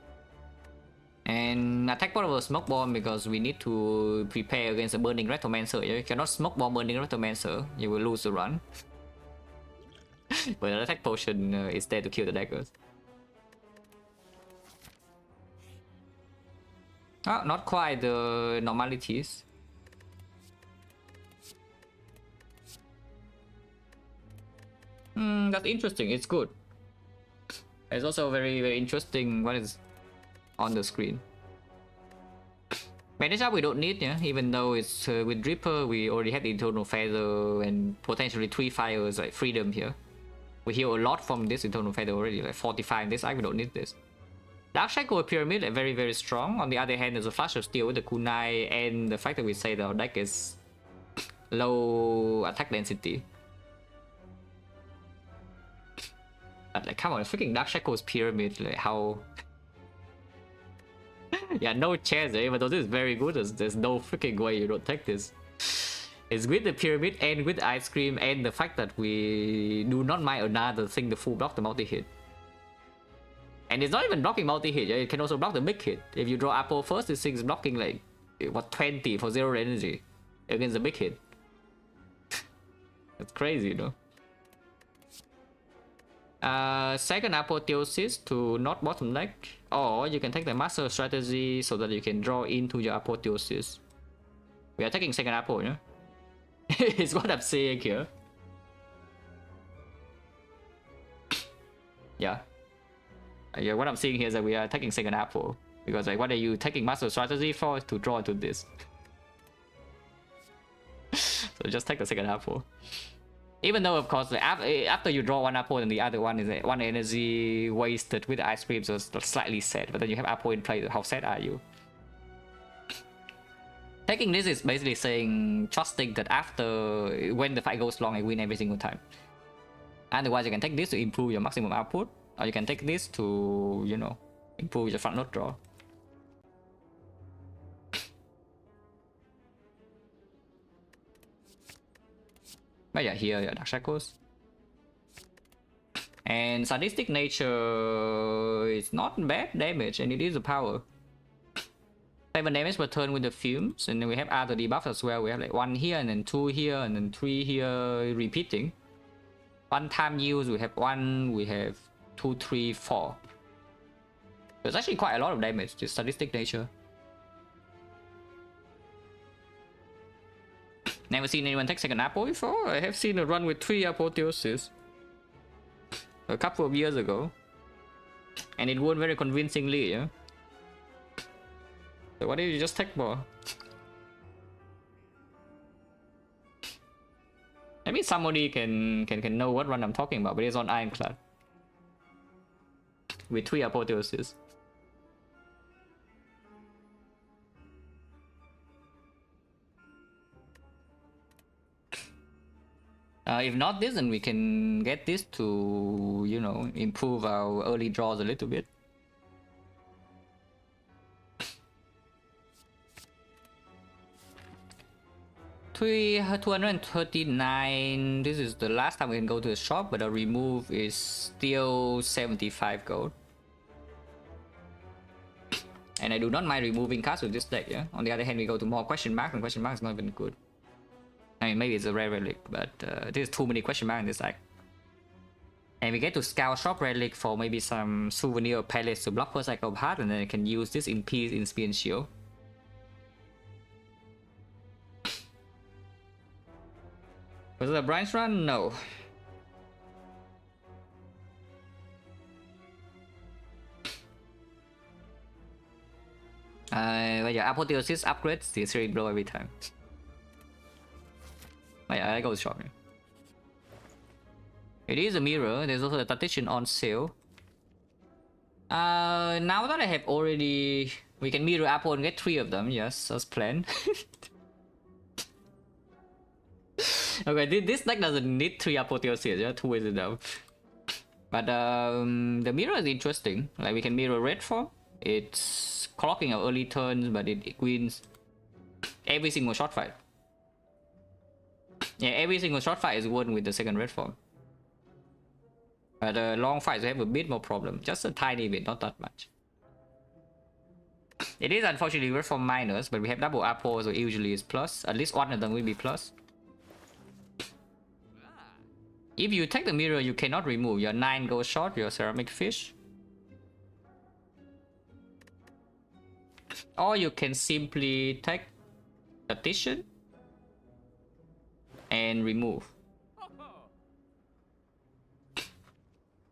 And attack portable smoke bomb because we need to prepare against a burning Rectomancer. You cannot smoke bomb burning Rectomancer, you will lose the run. But an attack potion is there to kill the daggers. Oh, not quite the normalities. That's interesting, it's good. It's also very, very interesting what is on the screen. Bandage up we don't need, yeah, even though it's with Dripper we already have the Eternal Feather and potentially 3 fires like freedom here. We heal a lot from this Eternal Feather already, like 45 this we don't need this. Dark Shackle Pyramid are very, very strong. On the other hand, there's a Flash of Steel with the kunai and the fact that we say that our deck is low attack density. But like, come on, freaking Dark Shackle's Pyramid, like how... Yeah, no chance, even though this is very good, there's no freaking way you don't take this. It's with the Pyramid and with Ice Cream and the fact that we do not mind another thing to full block the multi-hit. And it's not even blocking multi-hit, yeah? It can also block the big hit. If you draw Apple first, this thing is blocking like, what, 20 for 0 energy against the big hit. That's crazy, you know? Second Apotheosis to not bottom deck, or you can take the Master Strategy so that you can draw into your Apotheosis. We are taking second Apple, yeah? It's what I'm saying here. Yeah. Yeah, what I'm seeing here is that we are taking second Apple. Because like, what are you taking Master Strategy for? To draw into this. So just take the second Apple. Even though, of course, after you draw one apple and the other one is one energy wasted with ice cream, so it's slightly sad. But then you have apple in play, how sad are you? Taking this is basically saying, trusting that after, when the fight goes long, I win every single time. Otherwise, you can take this to improve your maximum output, or you can take this to, you know, improve your front note draw. But yeah, here, yeah, Dark Shackles. And Sadistic Nature is not bad damage, and it is a power. 7 damage per turn with the fumes, and then we have other debuffs as well. We have like 1 here, and then 2 here, and then 3 here, repeating. 1 time use, we have 1, we have 2, 3, 4. So it's actually quite a lot of damage, just Sadistic Nature. Never seen anyone take second apple before. I have seen a run with 3 Apotheosis a couple of years ago, and it won very convincingly, yeah? So why did you just take more? Maybe somebody can know what run I'm talking about, but it's on Ironclad with 3 Apotheosis. If not this, then we can get this to, you know, improve our early draws a little bit. $239. This is the last time we can go to the shop, but the remove is still 75 gold. And I do not mind removing cards with this deck, yeah? On the other hand, we go to more question mark, and question mark is not even good. I mean, maybe it's a rare relic, but there's too many question marks in this deck. And we get to scout shop relic for maybe some souvenir pallets to block first cycle path, and then I can use this in peace in speed and shield. Was it a branch run? No. But yeah, apotheosis upgrades the series blow every time. But yeah, I go shop. It is a mirror. There's also the tactician on sale. Now that I have already, we can mirror Apple and get 3 of them. Yes, as planned. Okay, this deck doesn't need 3 apotheosis. Yeah, 2 is enough. But the mirror is interesting. Like we can mirror red form. It's clocking our early turns, but it wins every single shot fight. Yeah, every single shot fight is won with the second red form. But long fights we have a bit more problem. Just a tiny bit, not that much. It is unfortunately red form minus, but we have double Apo, so usually it's plus. At least one of them will be plus. If you take the mirror, you cannot remove. Your 9 goes short, your ceramic fish. Or you can simply take tactician and remove.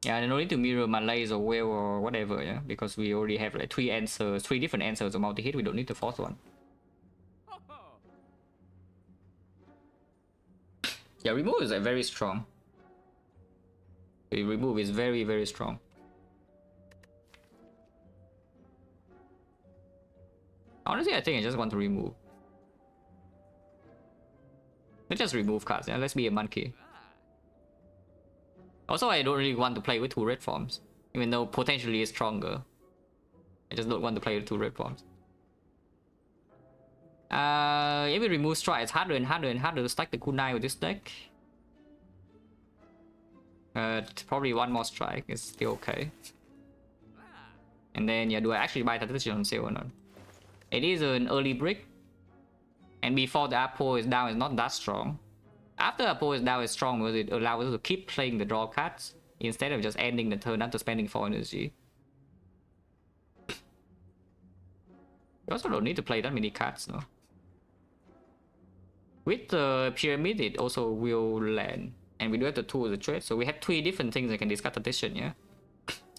Yeah, no need to mirror Malays or whale or whatever, yeah, because we already have like 3 answers, 3 different answers of multi-hit. We don't need the 4th one. Yeah, remove is very strong. The remove is very, very strong. Honestly, I think I just want to remove. Let's just remove cards, yeah? Let's be a monkey. Also, I don't really want to play with 2 red forms, even though potentially it's stronger. I just don't want to play with 2 red forms. If we remove strike, it's harder and harder and harder to stack the kunai with this deck. Probably 1 more strike is still okay. And then, yeah, do I actually buy tactician on sale or not? It is an early brick. And before the Apo is down, it's not that strong. After Apo is down, it's strong because it allows us to keep playing the draw cards instead of just ending the turn after spending 4 energy. You also don't need to play that many cards, no? With the pyramid, it also will land. And we do have the tools of trade, so we have 3 different things I can discard tactician, yeah?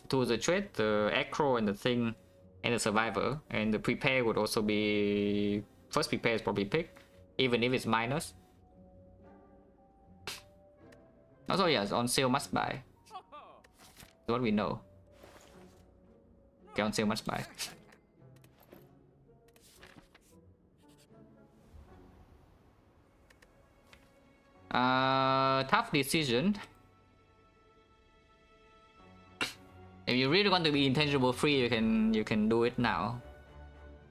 Tools of trade, the acro and the thing, and the survivor. And the prepare would also be... First prepare is probably pick, even if it's minus. Also, yes, on sale must buy. That's what we know. Okay, on sale must buy. Tough decision. If you really want to be intangible free, you can do it now.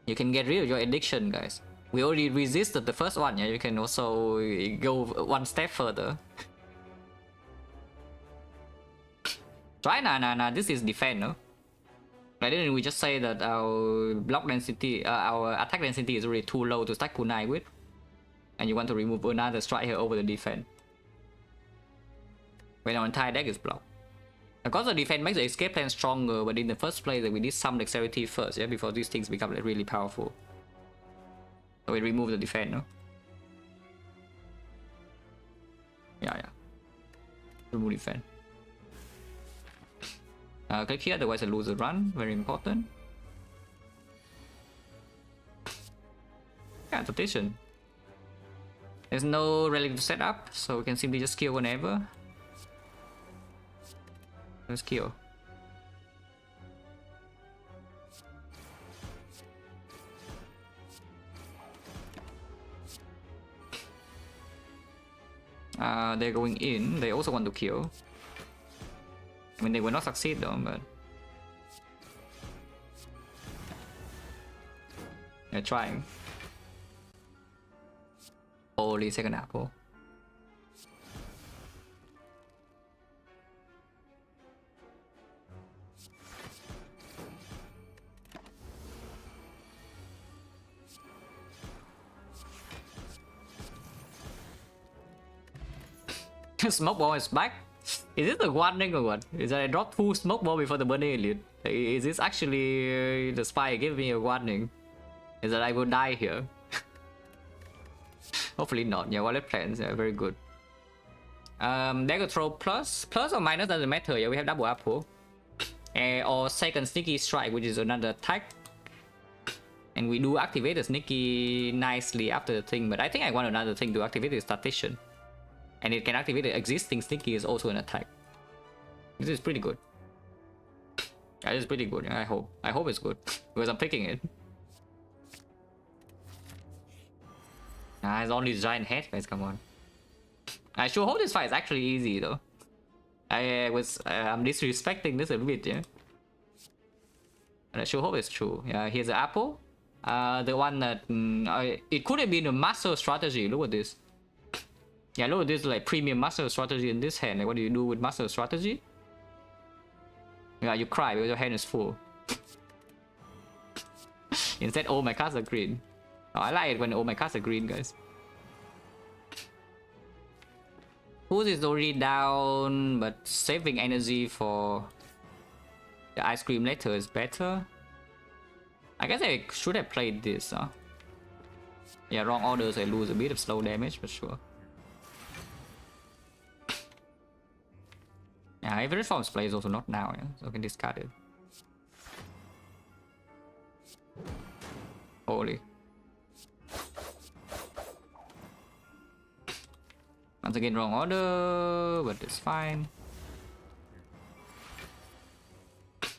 You can get rid of your addiction, guys. We already resisted the first one, yeah. You can also go 1 step further. Try nah. This is defense, no? Why didn't we just say that our block density, our attack density is already too low to stack kunai with, and you want to remove another strike here over the defense when our entire deck is blocked? Of course, the defense makes the escape plan stronger, but in the first place, we need some dexterity first, yeah, before these things become like, really powerful. So we remove the defense, no? Yeah. Remove defense. Click here, otherwise I lose a run. Very important. Yeah, tactician. There's no relic to set up, so we can simply just kill whenever. Let's kill. They're going in. They also want to kill. I mean, they will not succeed though, but they're trying. Holy second apple. Smoke ball is back. Is this the warning or what? Is that I dropped 2 smoke bomb before the burning elite? Like, is this actually the spy giving me a warning? Is that I will die here? Hopefully not. Yeah, wallet plans. Yeah, very good. Dagger throw plus or minus doesn't matter. Yeah, we have double apple. Or second sneaky strike, which is another attack. And we do activate the sneaky nicely after the thing, but I think I want another thing to activate the statistician. And it can activate the existing sneaky is also an attack. This is pretty good. That is pretty good. I hope. I hope it's good because I'm picking it. It's only giant head, guys. Come on. I sure hope this fight is actually easy though. I'm disrespecting this a little bit, yeah. But I sure hope it's true. Yeah, here's the apple. The one that it could have been a master strategy. Look at this. Yeah, look at this, like premium master strategy in this hand. Like, what do you do with master strategy? Yeah, you cry because your hand is full. Instead, all my cards are green. Oh, I like it when all my cards are green, guys. Who's is already down, but saving energy for the ice cream later is better. I guess I should have played this, huh? Yeah, wrong orders, I lose a bit of slow damage, for sure. Yeah, if reforms play is also not now, yeah? So I can discard it. Holy. Once again, wrong order, but it's fine.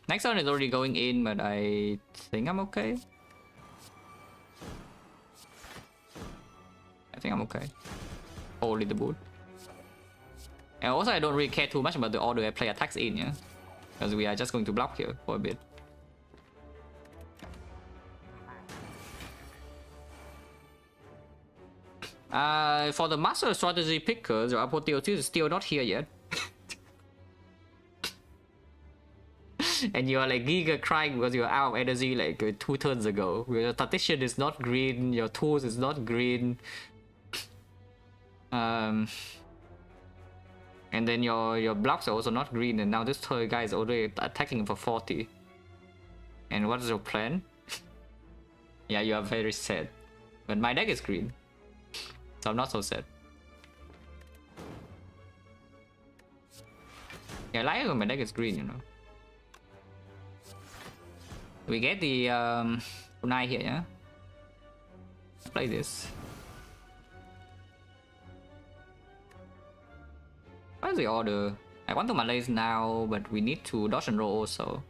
Next one is already going in, but I think I'm okay. I think I'm okay. Holy the boot. And also I don't really care too much about the order I play attacks in, yeah? Because we are just going to block here for a bit. For the master strategy pickers, your apotheosis is still not here yet. And you are like giga crying because you are out of energy like 2 turns ago. Your statistician is not green, your tools is not green. And then your blocks are also not green, and now this third guy is already attacking for 40. And what is your plan? Yeah, you are very sad. But my deck is green, so I'm not so sad. Yeah, like my deck is green, you know. We get the kunai here, yeah? Let's play this. What is the order? I want to malaise now, but we need to dodge and roll also.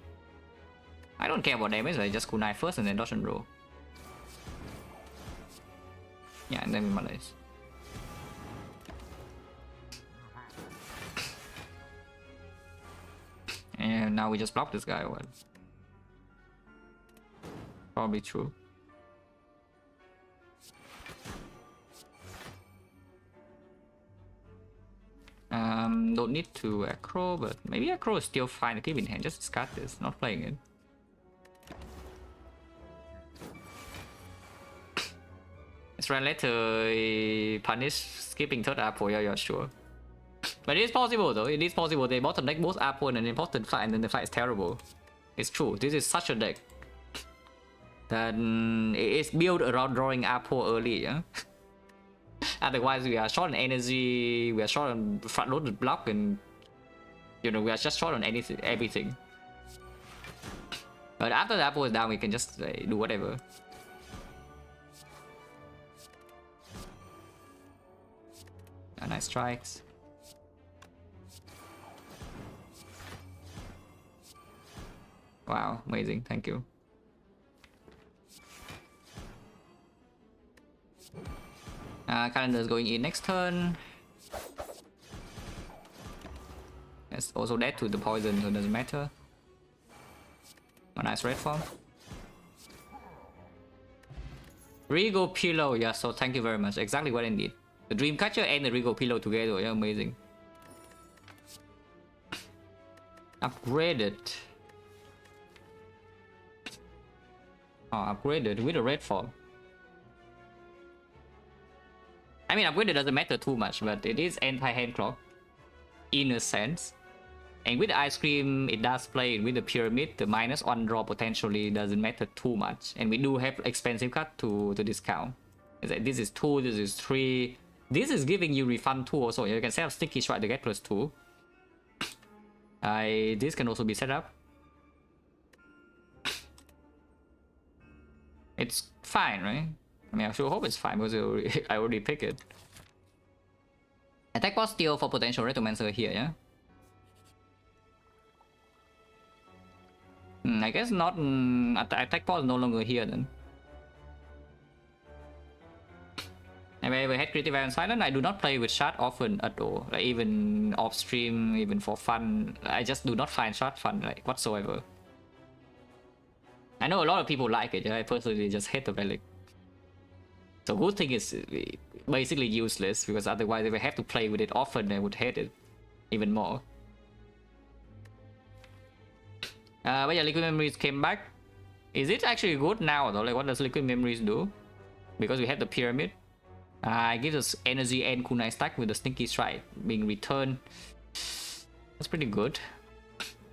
I don't care about damage, I just kunai first and then dodge and roll. Yeah, and then we malaise. And now we just block this guy or what? Probably true. Don't need to acro, but maybe acro is still fine to keep in hand. Just discard this, not playing it. Let's run later punish skipping third apple, yeah, sure. But it is possible though, it is possible. They bottom deck both apple and an important fight, and then the fight is terrible. It's true, this is such a deck that it's built around drawing apple early, yeah? Otherwise we are short on energy, we are short on front loaded block, and you know, we are just short on everything. But after the apple is down, we can just do whatever. Nice strikes. Wow, amazing, thank you. Calendar is going in next turn. It's also dead to the poison, so it doesn't matter. A nice red form. Regal Pillow, yeah, so thank you very much. Exactly what I need. The Dreamcatcher and the Regal Pillow together, yeah, amazing. Upgraded. Oh, upgraded with a red form. I mean, upgraded doesn't matter too much, but it is anti-hand clock. in a sense. And with the ice cream, it does play. With the pyramid, the -1 draw potentially doesn't matter too much. And we do have expensive cut to discount. This is 2, this is 3. This is giving you refund 2 also. You can set up sticky strike to get +2. This can also be set up. It's fine, right? I mean, I sure hope it's fine because I already picked it. Attack boss steal for potential Retomancer here, yeah? I guess not. Attack boss is no longer here then. And when I had Creative Iron Silent, I do not play with shard often at all. Like even off stream, even for fun. I just do not find shard fun like whatsoever. I know a lot of people like it. I personally just hate the Relic. So good thing is basically useless because otherwise if I have to play with it often, I would hate it even more. But yeah, Liquid Memories came back. Is it actually good now though? Like what does Liquid Memories do? Because we have the pyramid. It gives us energy and kunai stack with the sneaky strike being returned. That's pretty good.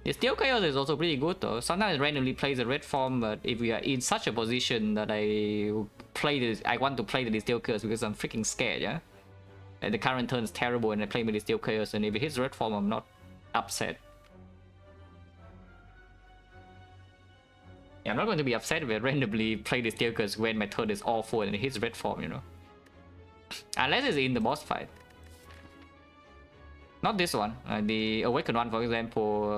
The Steel Chaos is also pretty good though. Sometimes it randomly plays a red form, but if we are in such a position that I want to play the Steel Chaos because I'm freaking scared, yeah? And the current turn is terrible and I play with the Steel Chaos, and if it hits red form, I'm not upset. Yeah, I'm not going to be upset if I randomly play the Steel Chaos when my turn is awful and it hits red form, you know? Unless it's in the boss fight. Not this one. The Awakened one, for example,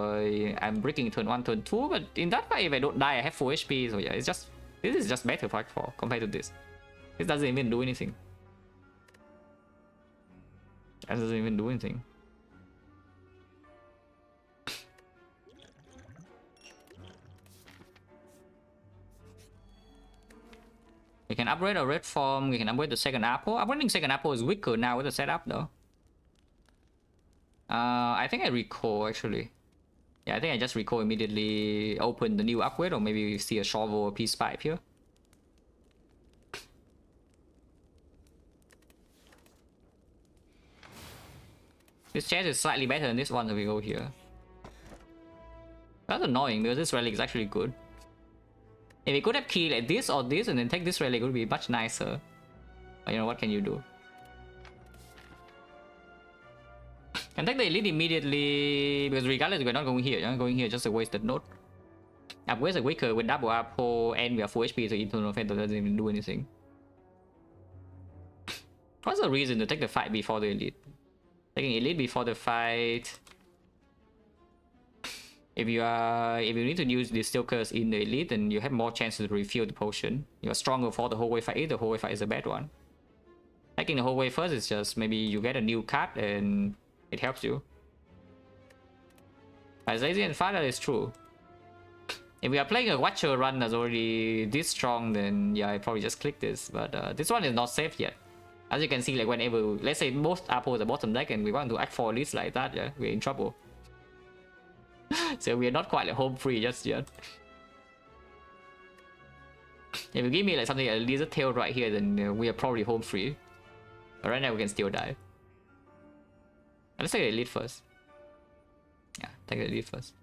I'm breaking turn 1, turn 2, but in that fight, if I don't die, I have full HP, so yeah, this is just better fight for compared to this. This doesn't even do anything. That doesn't even do anything. We can upgrade a red form, we can upgrade the second apple. Upgrading second apple is weaker now with the setup though. I think I recall actually. Yeah, I think I just recall immediately open the new upgrade, or maybe we see a shovel or peace pipe here. This chest is slightly better than this one, so we go here. That's annoying because this relic is actually good. If we could have keyed like this or this and then take this relic, it would be much nicer. But you know, what can you do? Can take the elite immediately because regardless we're not going here, yeah? Going here just a wasted node. Upgrade a weaker with double apple and we are full HP, so Eternal Phantom doesn't even do anything. What's the reason to take the fight before the elite? Taking elite before the fight. If you need to use the Steel Curse in the elite, then you have more chances to refill the potion. You are stronger for the whole way fight. The whole way fight is a bad one. Taking the whole way first is just maybe you get a new card and it helps you. As lazy and far, that is true. If we are playing a Watcher run that's already this strong, then yeah, I probably just click this. But this one is not safe yet. As you can see, like whenever, let's say most apples are bottom deck and we want to act for elites like that, yeah, we're in trouble. So we are not quite like home free just yet. If you give me like something like a lizard tail right here, then we are probably home free. But right now we can still die. Let's take the elite first. Yeah, take the elite first.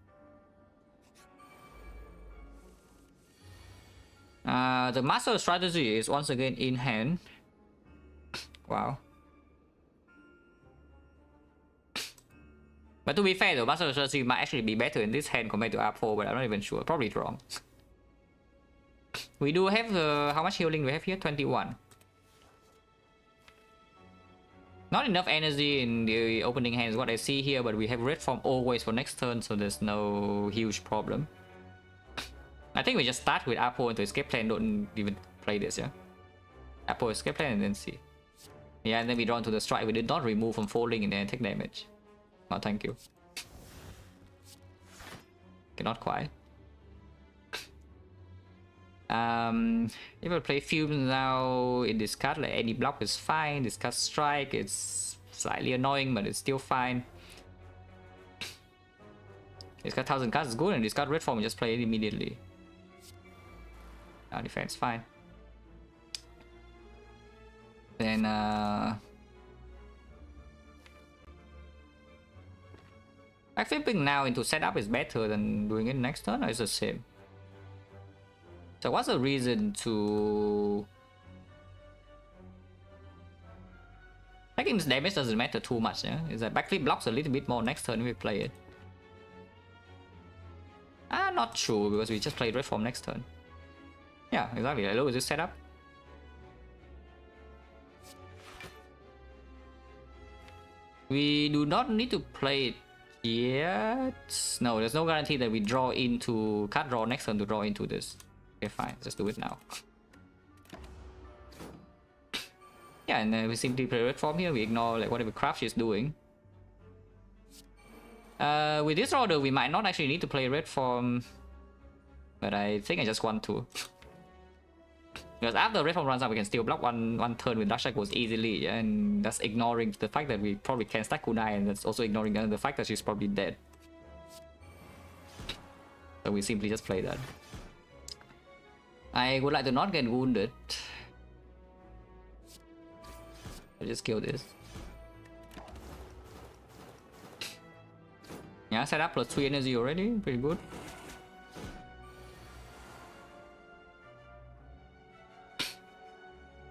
The master strategy is once again in hand. Wow. But to be fair though, master strategy might actually be better in this hand compared to R4, but I'm not even sure. Probably wrong. We do have how much healing do we have here? 21. Not enough energy in the opening hand is what I see here, but we have red form always for next turn, so there's no huge problem. I think we just start with Apple into escape plan, don't even play this, yeah? Apple escape plan and then see. Yeah, and then we draw into the strike. We did not remove from falling and then take damage. No, thank you. Okay, not quite. If I play Fumes now in this card, like any block is fine. Discard strike, it's slightly annoying, but it's still fine. Discard 1000 cards is good, and discard red form, just play it immediately. Our defense fine. Then Flipping now into setup is better than doing it next turn, or it's the same? So what's the reason to... Taking this damage doesn't matter too much, yeah? Is that backflip blocks a little bit more next turn if we play it? Not true, because we just played red form next turn. Yeah, exactly. Hello, is this setup? We do not need to play it yet. No, there's no guarantee that we draw into... Can't draw next turn to draw into this. Okay, fine. Just do it now. Yeah, and then we simply play red form here. We ignore like whatever crap she's doing. With this order, we might not actually need to play red form. But I think I just want to. Because after red form runs out, we can still block one turn with Dark Shackles easily, yeah? And that's ignoring the fact that we probably can stack Kunai, and that's also ignoring the fact that she's probably dead. So we simply just play that. I would like to not get wounded. I'll just kill this. Yeah, set up plus 3 energy already, pretty good.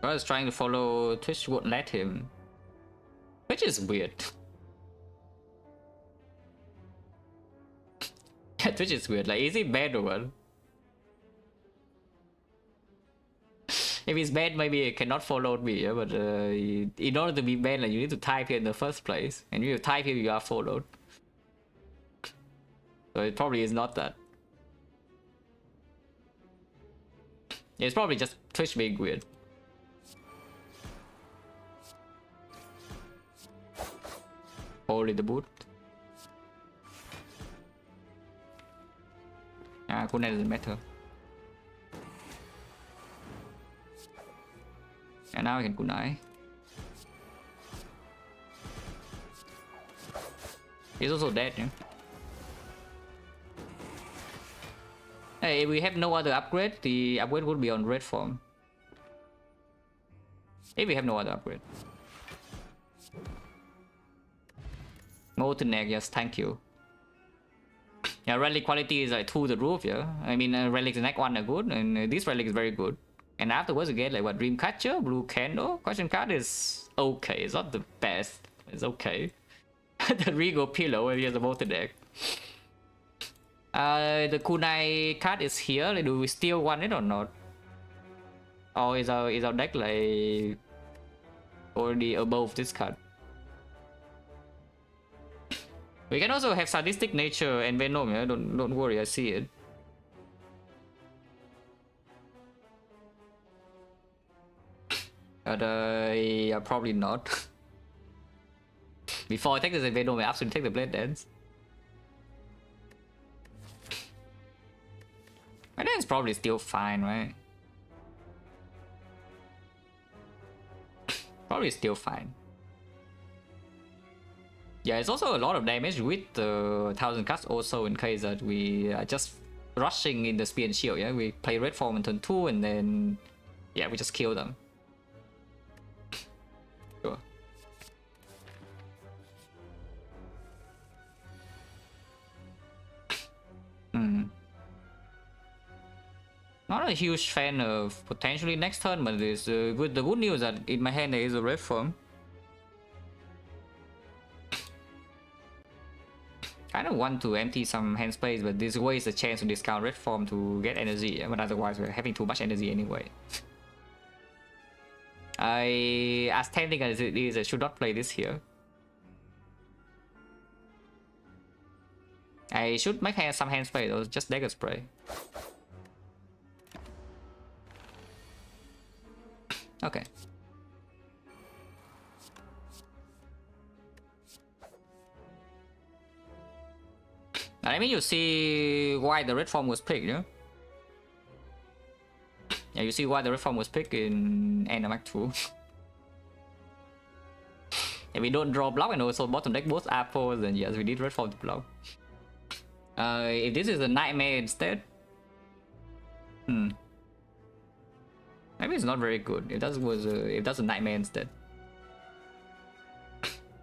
I was trying to follow Twitch, won't let him. Which is weird. Twitch is weird, like is he bad or what? If he's bad, maybe he cannot follow me, yeah? But in order to be bad, like, you need to type here in the first place. And if you type here, you are followed. So it probably is not that. It's probably just Twitch being weird. Holy the boot. Kunai doesn't matter. And now I can Kunai. He's also dead, yeah? Hey, if we have no other upgrade, the upgrade would be on red form. If we have no other upgrade. Molten egg, yes, thank you. Yeah, relic quality is like through the roof, yeah. I mean, relics in Act 1 are good, and this relic is very good. And afterwards, you get like what, Dreamcatcher, Blue Candle. Question card is okay, it's not the best, it's okay. The Regal Pillow, and here's a Molten egg. The Kunai card is here. Like, do we still want it or not? Or is our deck like already above this card? We can also have Sadistic Nature and Venom, yeah? Don't worry, I see it. But yeah, probably not. Before I take this Venom, I absolutely take the Blade Dance. I think it's probably still fine, right? Probably still fine. Yeah, it's also a lot of damage with the 1000 cards also in case that we are just rushing in the Spear and Shield, yeah? We play red form in turn 2 and then... yeah, we just kill them. Sure. Not a huge fan of potentially next turn, but it's with the good news that in my hand there is a red form. Kind of want to empty some hand space, but this way is a chance to discount red form to get energy, but otherwise we're having too much energy anyway. As tempting as it is, I should not play this here. I should make some hand space or just dagger spray. Okay. I mean, you see why the red form was picked, yeah? Yeah, you see why the red form was picked in end of Act 2. And we don't draw block, and also bottom deck both apples, and yes, we need red form to block. If this is a nightmare instead, maybe it's not very good. If that was if that's a nightmare instead.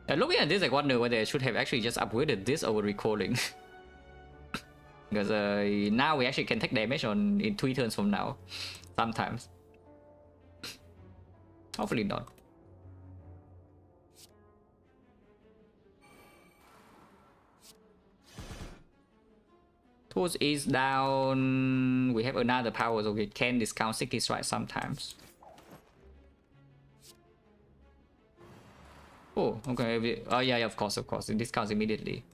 Looking at this, I wonder whether I should have actually just upgraded this over recalling. Because now we actually can take damage on in 3 turns from now. Sometimes. Hopefully not. Tools is down. We have another power, so we can discount 60 strike sometimes. Oh, okay. Oh yeah, of course. It discounts immediately.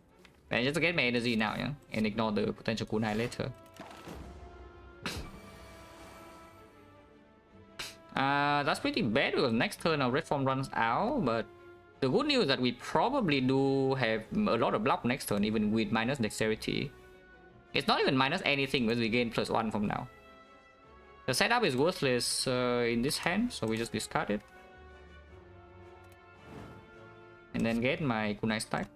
And just get my energy now, yeah, and ignore the potential kunai later. That's pretty bad because next turn our red form runs out, but the good news is that we probably do have a lot of block next turn, even with minus dexterity. It's not even minus anything because we gain +1 from now. The setup is worthless in this hand, so we just discard it. And then get my kunai stack.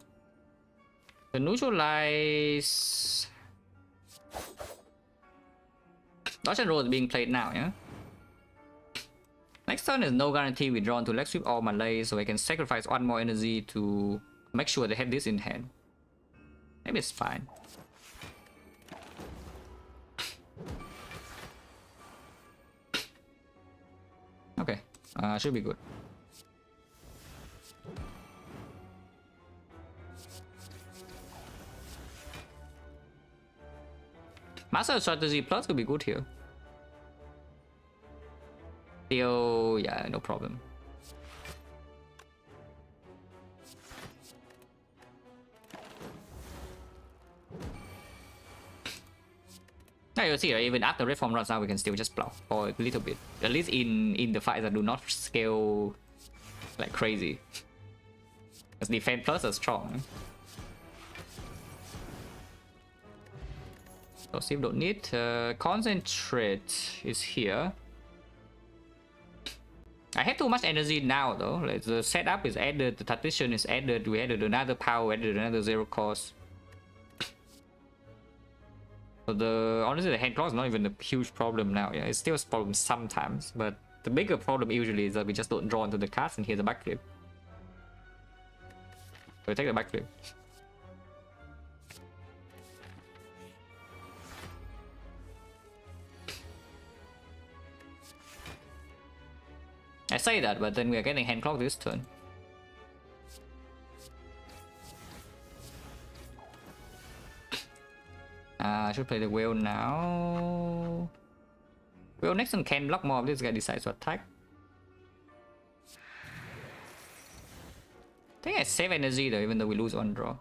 The neutralize... Dodge and roll is being played now, yeah? Next turn is no guarantee withdrawn to leg sweep all my lays, so I can sacrifice 1 more energy to make sure they have this in hand. Maybe it's fine. Okay, should be good. Master strategy plus could be good here. Still, yeah, no problem. Now you'll see, right? Even after red form runs out, we can still just block for a little bit. At least in the fights that do not scale like crazy. Because defense plus are strong. So Sim don't need. Concentrate is here. I have too much energy now though. Like the setup is added, the tactician is added, we added another power, added another 0 cost. So honestly the hand clock is not even a huge problem now. Yeah, it's still a problem sometimes, but the bigger problem usually is that we just don't draw into the cards, and here's a backflip. So we take the backflip. I say that, but then we are getting hand clock this turn. I should play the whale now. Whale next turn can block more if this guy decides to attack. I think I save energy though, even though we lose 1 draw.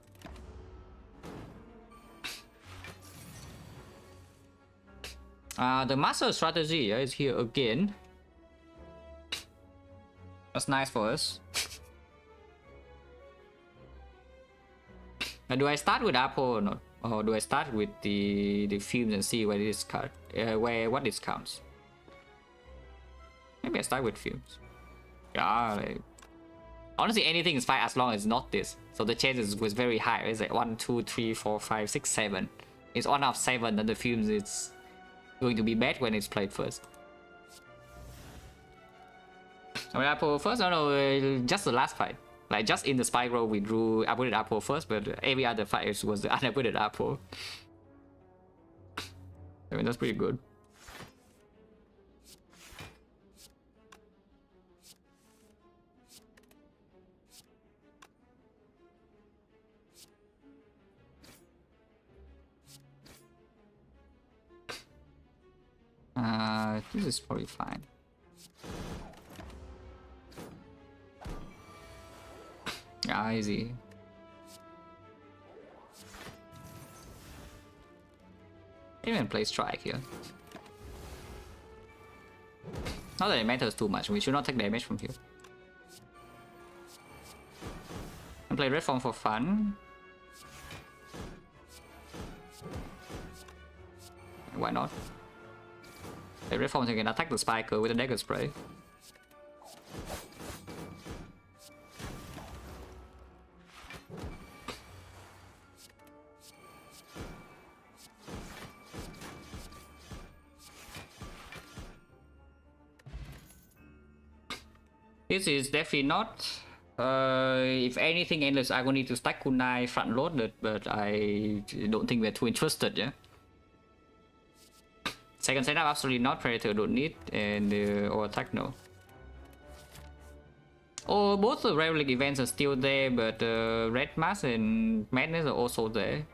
The master strategy is here again. That's nice for us. Now, do I start with Apple or not? Or do I start with the fumes and see where this card, what discounts? Maybe I start with fumes. Yeah, like, honestly, anything is fine as long as it's not this. So the chances was very high. It's like 1, 2, 3, 4, 5, 6, 7. It's 1 out of 7, and the fumes it's going to be bad when it's played first. So Apple first, no, just the last fight. Like just in the spike roll we drew upgraded Apple first, but every other fight was the unupgraded Apple. I mean that's pretty good. This is probably fine. Yeah, easy. Even play strike here. Not that it matters too much. We should not take damage from here. And play red form for fun. Why not? The red form can attack the spiker with a dagger spray. This is definitely not If anything, endless agony to stack kunai front loaded, but I don't think we're too interested, yeah. Second setup, absolutely not. Predator don't need, and or attack, no. Oh, both the Relic events are still there, but Red Mask and Madness are also there.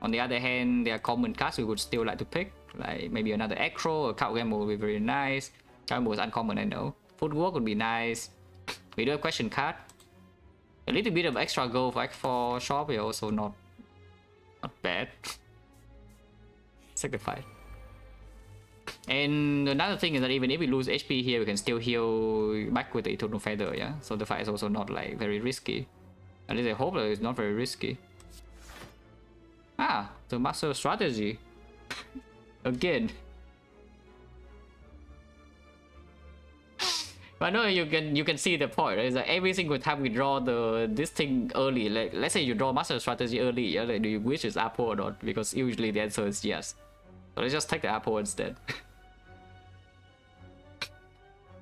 On the other hand, there are common cards we would still like to pick, like maybe another Acro or Cloud Gamble would be very nice. Gamble is uncommon, I know. Footwork would be nice. We do have question card. A little bit of extra gold for shop is also not bad. Sacrifice. And another thing is that even if we lose HP here, we can still heal back with the Eternal Feather, yeah? So the fight is also not like very risky. At least I hope that it's not very risky. Ah, the Master Strategy. Again. But no, you can see the point, right? It's like every single time we draw this thing early, like let's say you draw Master Strategy early, yeah? Like, do you wish it's Apple or not? Because usually the answer is yes. So let's just take the Apple instead.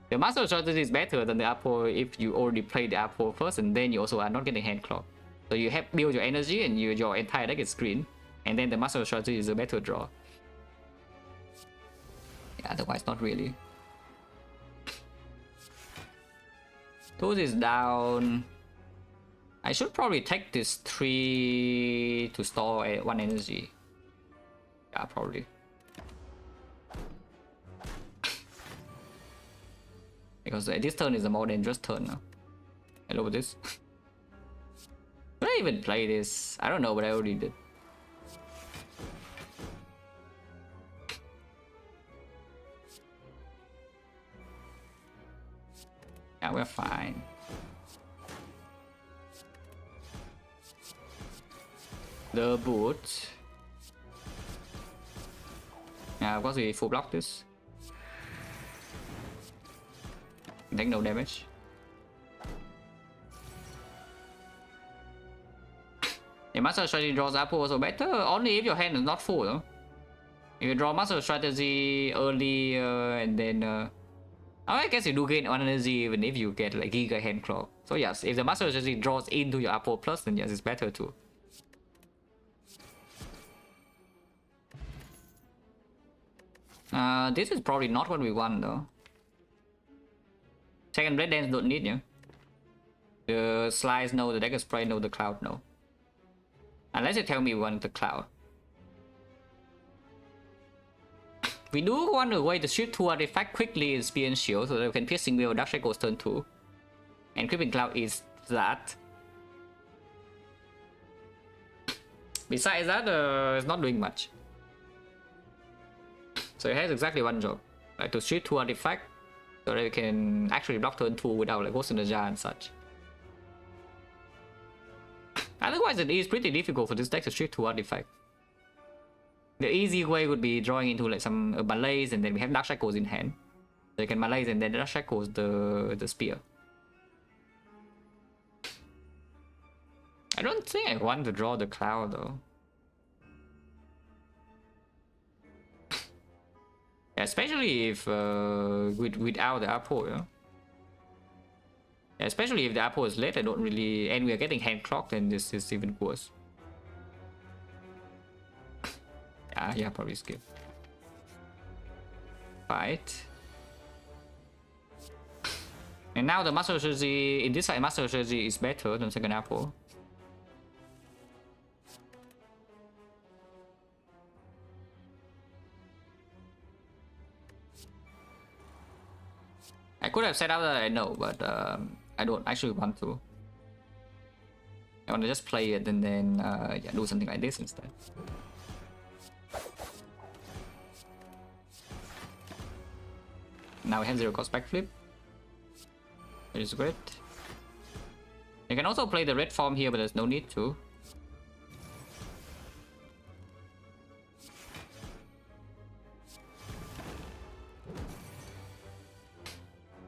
The Master Strategy is better than the Apple if you already play the Apple first, and then you also are not getting hand clock. So you have build your energy and your entire deck is green, and then the Master Strategy is a better draw. Yeah, otherwise not really. Tooth is down. I should probably take this 3 to store 1 energy. Yeah, probably. Because this turn is a more dangerous turn now. Hello with this. Should I even play this? I don't know, but I already did. Yeah, we're fine. The boot. Yeah, of course we full block this. Take no damage. The Master Strategy draws Apple also better, only if your hand is not full, though. If you draw Master Strategy early and then I guess you do gain 1 energy even if you get like Giga Hand Claw. So yes, if the Master Strategy draws into your Apple Plus, then yes, it's better too. This is probably not what we want though. Second Blade Dance don't need, yeah. The Slice no, the Dagger Spray no, the Cloud no. Unless you tell me we want the Cloud. We do want a way to shift 2 artifact quickly in Spear and Shield so that we can Piercing Wheel Dark Shackles turn 2. And Creeping Cloud is that. Besides that, it's not doing much. So it has exactly one job. Like to shift 2 artifact so that we can actually block turn 2 without like Ghost in the Jar and such. Otherwise it is pretty difficult for this deck to shift 2 artifact. The easy way would be drawing into like some Malaise and then we have Dark Shackles in hand. So you can Malaise and then Dark Shackles the Spear. I don't think I want to draw the Cloud though. Especially if without the Apple, yeah? Especially if the Apple is late, I don't really... And we are getting hand clocked, and this is even worse. Yeah, probably skip. Fight. And now the Master Strategy... In this side, Master Strategy is better than second Apple. I could have set up that I know, but I don't actually want to. I want to just play it and then yeah, do something like this instead. Now we have 0 cost backflip. It is great. You can also play the red form here, but there's no need to.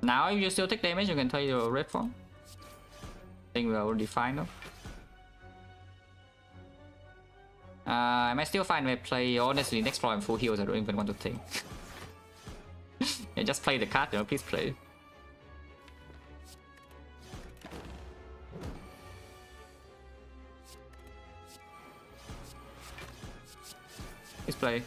Now if you still take damage, you can play your red form. I think we're already fine though. I might still find if I play, honestly, next floor I'm full heals, I don't even want to think. Yeah, just play the card, you know, please play. Let's play.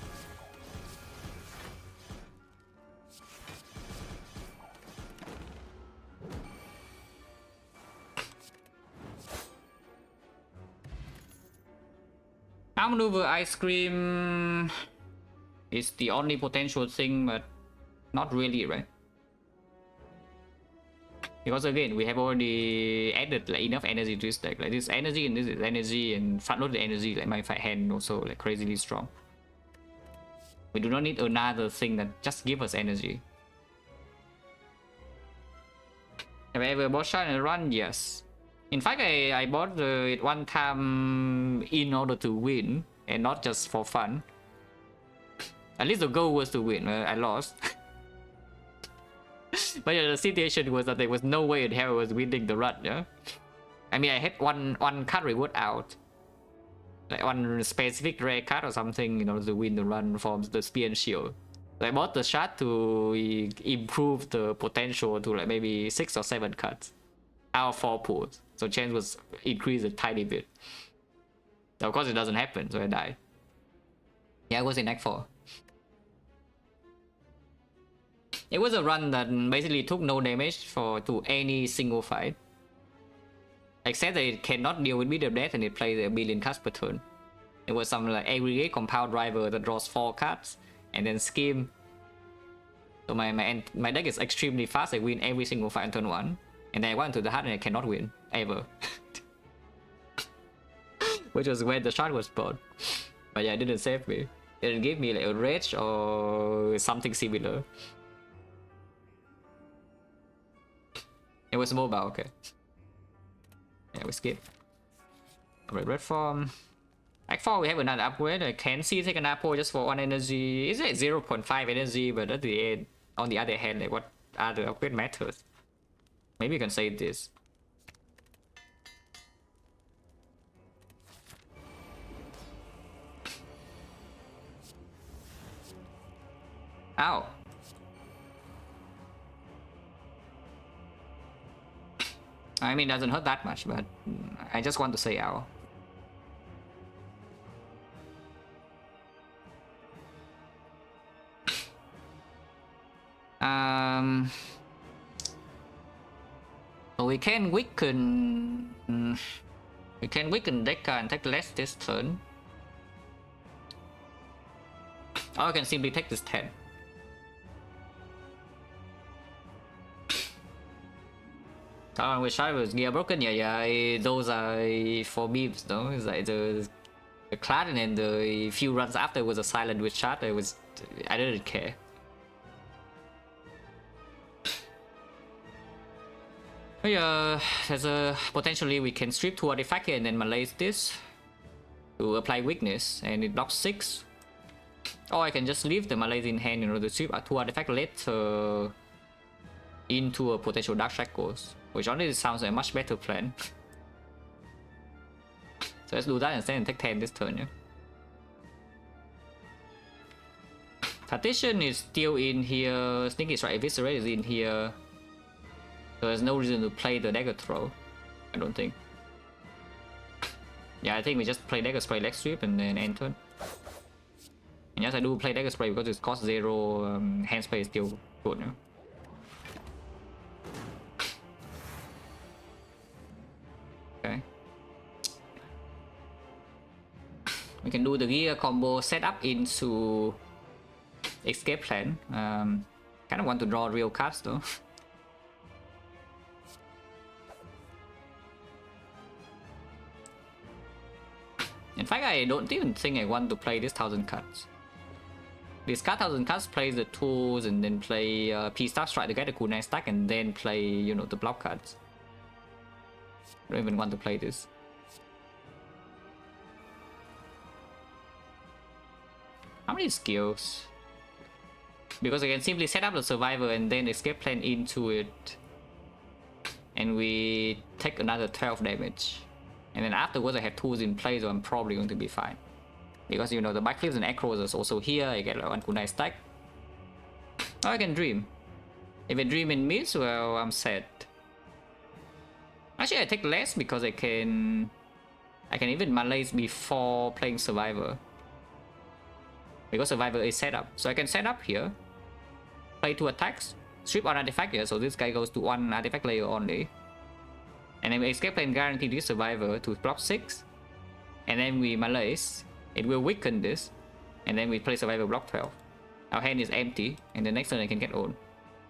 Outmaneuver Ice Cream is the only potential thing, but not really, right? Because again, we have already added like enough energy to this deck. Like this energy and this is energy and front-loaded energy, like my hand also like crazily strong. We do not need another thing that just give us energy. Have I ever bought shot and run? Yes. In fact, I bought it one time in order to win and not just for fun. At least the goal was to win. I lost. But yeah, the situation was that there was no way in hell I was winning the run, yeah? I mean, I had one card reward out. Like one specific rare card or something in order to win the run from the Spear and Shield. So I bought the shot to improve the potential to like maybe 6 or 7 cards out of 4 pools. So chance was increased a tiny bit. So of course it doesn't happen, so I died. Yeah, I was in Act 4. It was a run that basically took no damage to any single fight. Except that it cannot deal with medium death and it plays a billion cards per turn. It was some like aggregate compound driver that draws 4 cards and then scheme. So my deck is extremely fast. I win every single fight on turn 1. And then I went to the heart and I cannot win ever. Which was when the shot was spawned. But yeah, it didn't save me. It didn't give me like a rage or something similar. It was mobile, okay. Yeah, we skip. Red form. Act 4 we have another upgrade. I can see take an apple just for 1 energy. It's like 0.5 energy, but at the end, on the other hand, like what other upgrade matters? Maybe you can say this. Ow. I mean, it doesn't hurt that much, but I just want to say ow. So we can weaken. We can weaken Deca and take less this turn. Or I can simply take this 10. Which I was gear broken, yeah, those are for memes, no? It's like the clad and then the few runs after was a silent with shot. I didn't care. But yeah, there's a potentially we can strip 2 artifacts and then malaise this to apply weakness, and it blocks 6. Or I can just leave the malaise in hand in order to strip 2 artifacts later into a potential Dark Shackles, which honestly sounds like a much better plan. So let's do that instead and take 10 this turn, yeah. Partition is still in here, Sneaky Strike Eviscerate is in here. So there's no reason to play the Dagger Throw, I don't think. Yeah, I think we just play Dagger Spray, Leg Sweep, and then end turn. And yes, I do play Dagger Spray because it costs 0 hand space, still good, yeah. Okay. We can do the gear combo setup into escape plan. Kind of want to draw real cards though. In fact, I don't even think I want to play this 1000 cards. This card 1000 cards plays the tools and then play P-Star Strike to get the cooldown stack and then play, you know, the block cards. I don't even want to play this. How many skills? Because I can simply set up the survivor and then escape plan into it. And we take another 12 damage. And then afterwards I have tools in place, so I'm probably going to be fine. Because, you know, the backflips and acros is also here, I get like 1 cooldown stack. Or I can dream. If I dream in miss, well, I'm set. Actually, I take less because I can even malaise before playing survivor. because Survivor is set up. So I can set up here, play 2 attacks, strip on artifact here, so this guy goes to 1 artifact layer only. And then we escape plan guarantee this Survivor to block 6. And then we malaise, it will weaken this. And then we play Survivor block 12. Our hand is empty, and the next turn I can get on.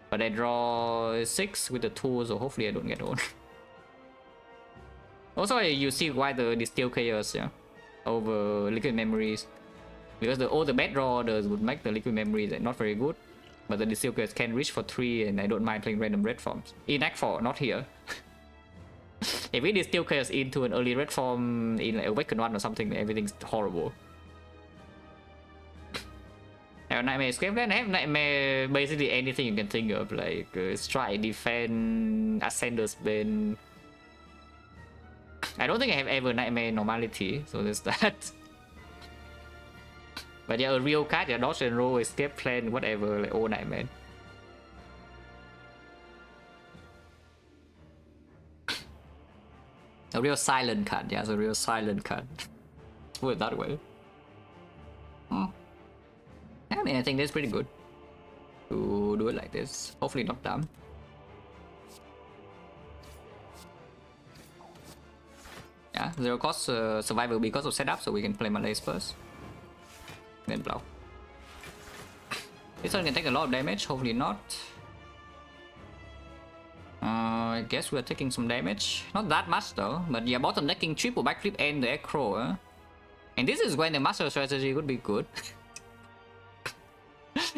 But I draw 6 with the 2, so hopefully I don't get on. Also, you see why the Distill Chaos, yeah, over Liquid Memories. Because all the bad draw orders would make the Liquid Memories not very good. But the Distill Chaos can reach for 3, and I don't mind playing random red forms. In Act 4, not here. If we Distill Chaos into an early red form in like Awaken 1 or something, everything's horrible. I have Nightmare Escape Plan. I have Nightmare basically anything you can think of, like Strike, Defend, Ascender's Bane. I don't think I have ever Nightmare Normality, so there's that. But yeah, a real card, yeah, Dodge and Roll, Escape Plan, whatever, like all Nightmare. A real silent card, yeah, it's a real silent card. Put it that way. I mean, I think that's pretty good to do it like this. Hopefully not dumb. Yeah, 0 cost survival because of setup, so we can play Malaise first. Then block. This one can take a lot of damage, hopefully not. I guess we're taking some damage. Not that much though, but yeah, bottom decking triple backflip and the Echo. And this is when the master strategy would be good.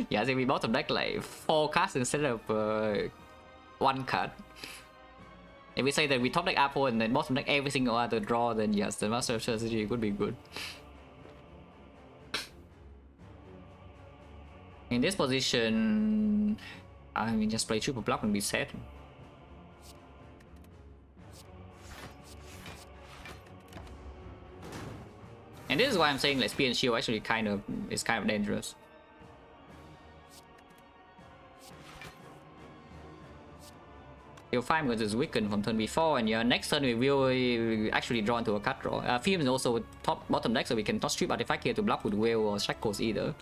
Yeah, so we bottom deck like 4 cards instead of 1 card. If we say that we top deck Apple and then bottom deck every single other draw, then yes, the master strategy could be good. In this position, I mean, just play triple block and be set. And this is why I'm saying like Spear and Shield actually is kind of dangerous. You'll find because it's weakened from turn before, and your next turn we will actually draw into a card draw. Film is also bottom deck, so we can not strip artifact here to block with Whale or Shackles either.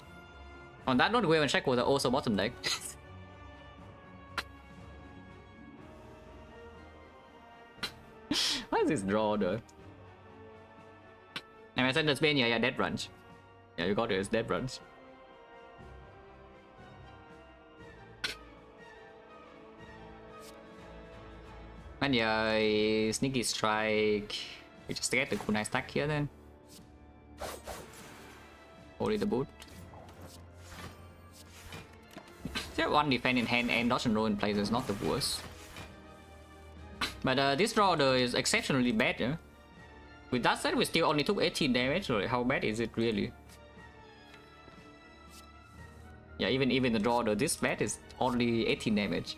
On that note, Whale and Shackles are also bottom deck. What is this draw though? And I said that's been yeah, dead runs. Yeah, you got it, it's dead runs. And yeah, Sneaky Strike. We just get the kunai stack here then. Holy the boot. There 1 defend in hand and dodge and roll in place is not the worst. But this draw is exceptionally bad, yeah? With that said, we still only took 18 damage, so how bad is it really? Yeah, even the draw this bad is only 18 damage.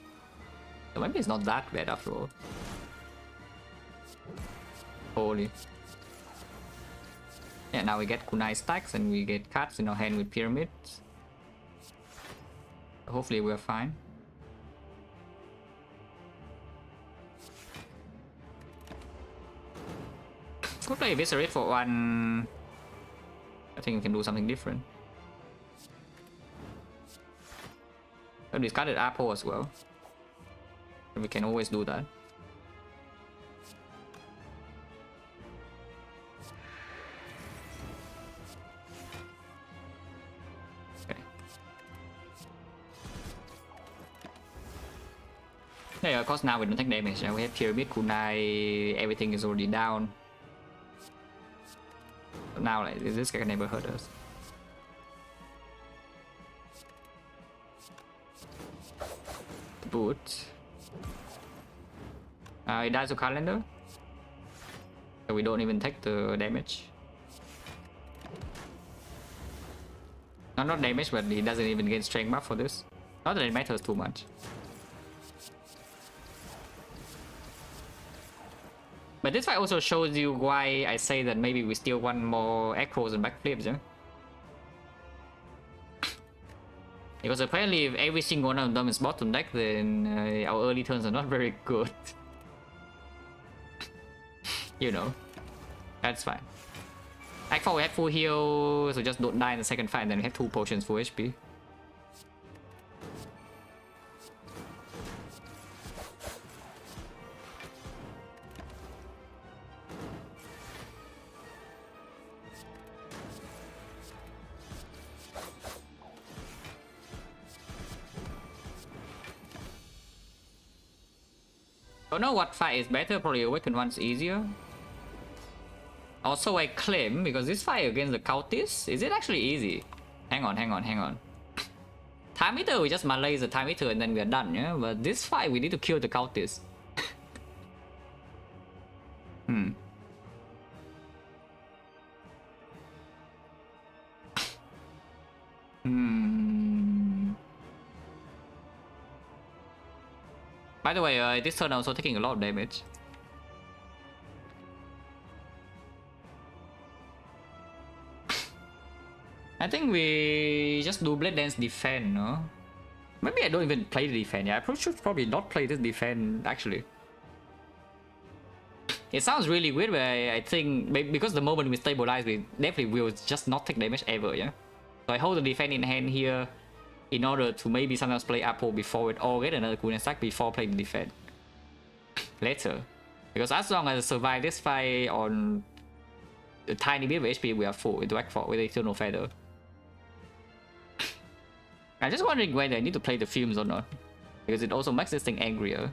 So maybe it's not that bad after all. Holy. Yeah, now we get kunai stacks and we get cards in our hand with pyramids. Hopefully we're fine. Could play Eviscerate for 1. I think we can do something different. I discarded Apple as well. We can always do that. Okay. Yeah, of course now we don't take damage. We have Pyramid, Kunai, everything is already down. Now like this guy can never hurt us. Boot. It dies to calendar, so we don't even take the damage. No, not damage, but he doesn't even gain strength buff for this. Not that it matters too much. But this fight also shows you why I say that maybe we still want more echoes and backflips, yeah? Because apparently if every single one of them is bottom deck, then our early turns are not very good. You know, that's fine. Act 4 we have full heal, so just don't die in the second fight, and then we have 2 potions full HP. Don't know what fight is better, probably Awakened one's easier. Also I claim, because this fight against the cultists, is it actually easy? Hang on. Time Eater, we just melee the Time Eater and then we are done, yeah? But this fight, we need to kill the cultists. By the way, this turn I'm also taking a lot of damage. I think we just do Blade Dance defend, no? Maybe I don't even play the defend. Yeah, I should probably not play this defend, actually. It sounds really weird, but I think because the moment we stabilize, we definitely will just not take damage ever, yeah? So I hold the defend in hand here in order to maybe sometimes play Apple before it, or get another cooldown stack before playing the defend later. Because as long as I survive this fight on a tiny bit of HP, we are full into Act 4 with Eternal Feather. I'm just wondering whether I need to play the fumes or not, because it also makes this thing angrier.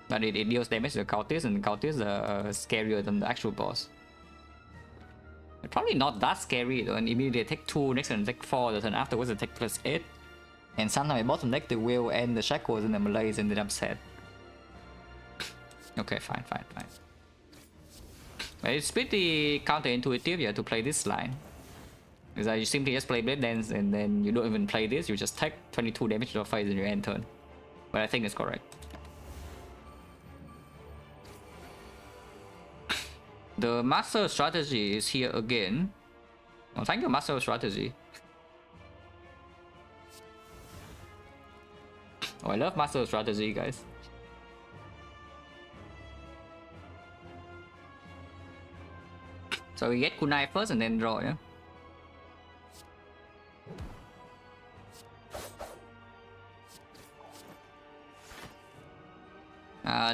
But it deals damage to the cultists, and the cultists are scarier than the actual boss. But probably not that scary though, and immediately take 2, next turn take 4, the turn afterwards I take +8. And sometimes I bottom deck the Will and the Shackles and the Malays, and then I'm sad. Okay, fine. But it's pretty counterintuitive, yeah, to play this line. Because you simply just play Blade Dance and then you don't even play this, you just take 22 damage to your face in your end turn. But I think it's correct. The Master Strategy is here again. Oh, thank you, Master Strategy. Oh, I love Master Strategy, guys. So we get Kunai first and then draw, yeah?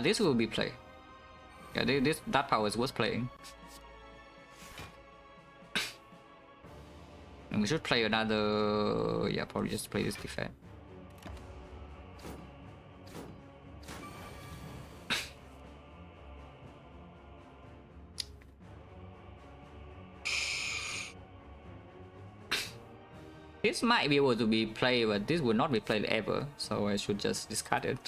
This will be play. Yeah, that power is worth playing. And we should play another... Yeah, probably just play this defense. This might be able to be played, but this will not be played ever, so I should just discard it.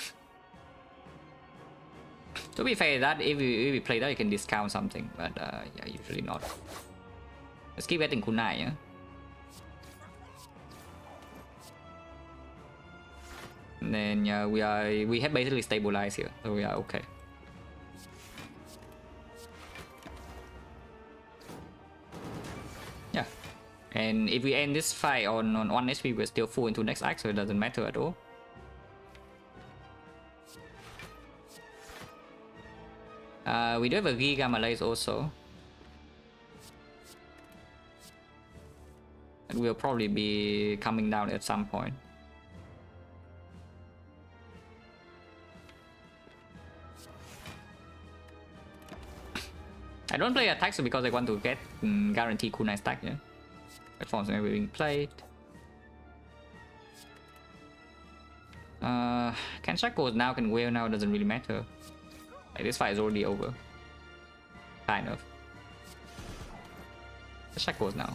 To be fair, that if we play that, you can discount something, but yeah, usually not. Let's keep getting Kunai, yeah? And then yeah, we have basically stabilized here, so we are okay. Yeah, and if we end this fight on 1 HP, we're still full into next act, so it doesn't matter at all. We do have a Giga Malays also. And we'll probably be coming down at some point. I don't play attacks because I want to get guarantee kunai stack, yeah? Platforms are being played. Can Shackles now, can Whale now, doesn't really matter. Like, this fight is already over. Kind of. Shackles now.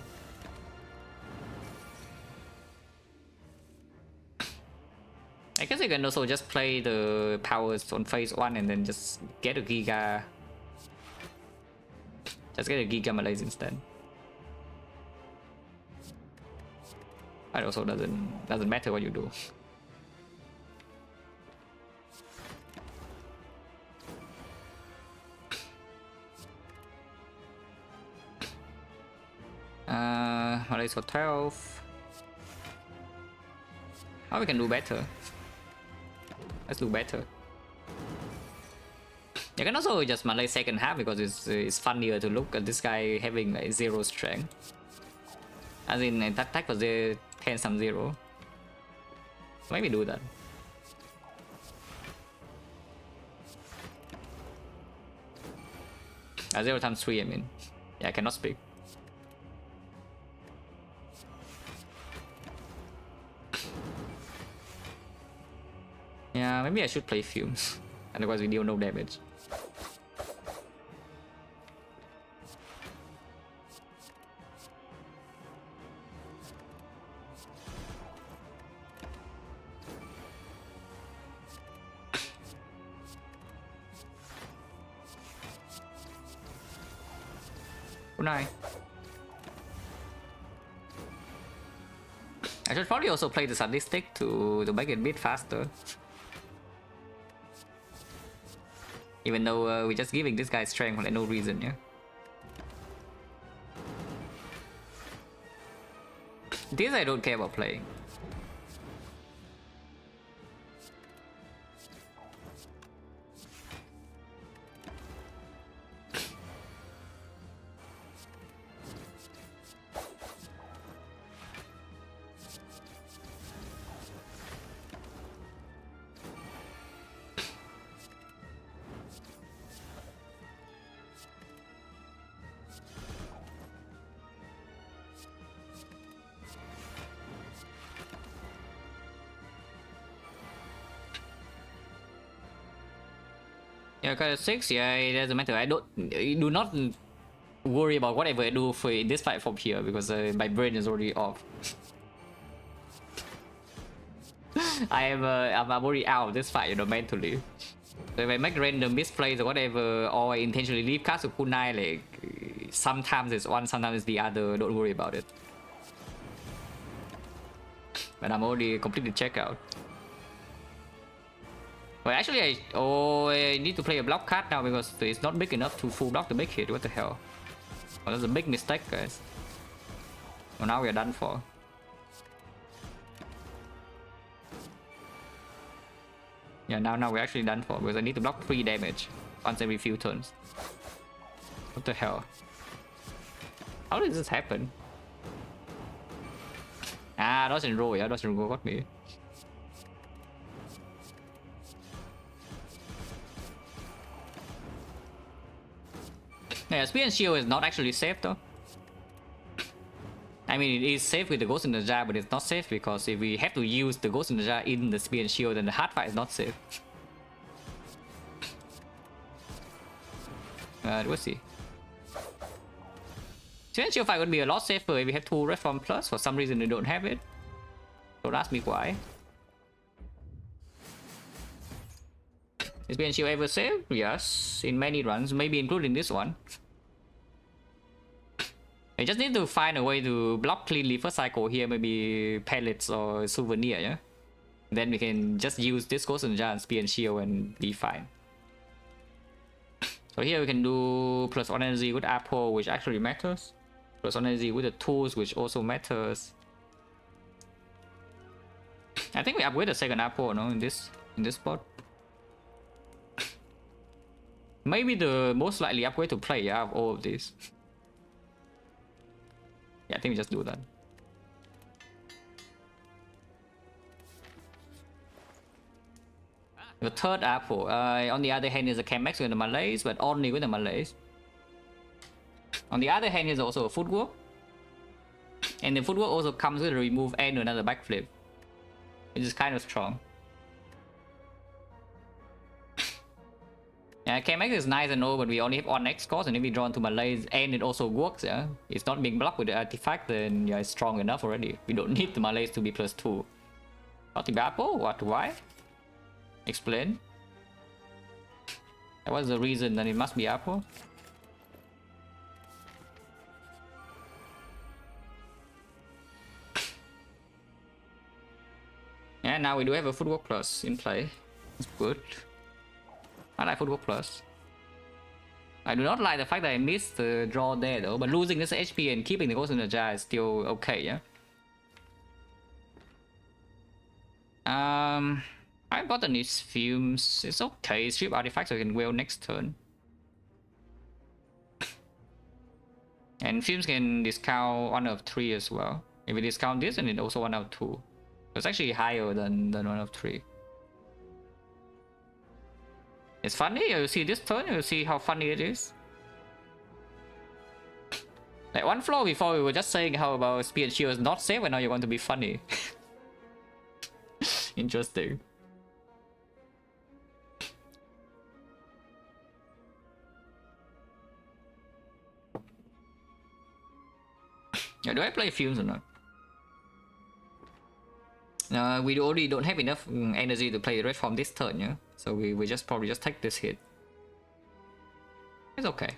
I guess you can also just play the powers on phase 1 and then just get a Giga. Just get a Giga Malays instead. It also doesn't matter what you do. Malays for 12. Oh, we can do better. Let's do better. You can also just Malay second half because it's funnier to look at this guy having like 0 strength. As in attack was the 10 some 0. Maybe do that. A 0 times 3, I mean. Yeah, I cannot speak. Yeah, maybe I should play Fumes. Otherwise we deal no damage. Kunai. I should probably also play the sadistic to make it a bit faster. Even though we're just giving this guy strength for like no reason, yeah. This I don't care about playing. Yeah, card 6, yeah, it doesn't matter. I do not worry about whatever I do for this fight from here because my brain is already off. I'm already out of this fight, you know, mentally. So if I make random misplays or whatever, or I intentionally leave cards to kunai, like sometimes it's one, sometimes it's the other. Don't worry about it. But I'm already completely checked out. Well, actually, I need to play a block card now because it's not big enough to full block the big hit. What the hell? Well, that's a big mistake, guys. Well, now we are done for. Yeah, now we're actually done for because I need to block 3 damage once every few turns. What the hell? How did this happen? Ah, dodge and roll, yeah, dodge and roll got me. Yeah, Spear and Shield is not actually safe though. I mean, it is safe with the Ghost in the Jar, but it's not safe because if we have to use the Ghost in the Jar in the Spear and Shield, then the hard fight is not safe. We'll see. Spear and Shield fight would be a lot safer if we have 2 Reform Plus. For some reason, they don't have it. Don't ask me why. Is Spear and Shield ever safe? Yes, in many runs, maybe including this one. I just need to find a way to block cleanly first cycle here, maybe pellets or souvenir, yeah? Then we can just use this Ghost in the Jar and Spear and Shield and be fine. So here we can do +1 energy with Apple, which actually matters. +1 energy with the tools, which also matters. I think we upgrade the second Apple, no, in this spot. Maybe the most likely upgrade to play, yeah, of all of these. Yeah, I think we just do that. The third Apple, on the other hand, is a Chemex with the Malays, but only with the Malays. On the other hand, is also a footwork. And the footwork also comes with a remove and another backflip, which is kind of strong. Yeah, Chemex is nice and all, but we only have on X cost, and if we draw into Malays and it also works, yeah, it's not being blocked with the artifact, then yeah, it's strong enough already. We don't need the Malays to be +2. Not the Apple? What? Why? Explain. That was the reason, then it must be Apple. Yeah, now we do have a Footwork Plus in play. That's good. I like Footwork Plus. I do not like the fact that I missed the draw there though, but losing this HP and keeping the Ghost in the Jar is still okay, yeah? I bought these fumes. It's okay. Strip artifacts I can wheel next turn. And fumes can discount 1 of 3 as well. If we discount this, then it also 1 of 2. It's actually higher than 1 of 3. It's funny. You see this turn, you see how funny it is. Like one floor before we were just saying how about Spear and Shield is not safe, and now you want to be funny. Interesting. Yeah, do I play fumes or not? We already don't have enough energy to play the red form this turn, yeah? So we just probably just take this hit. It's okay.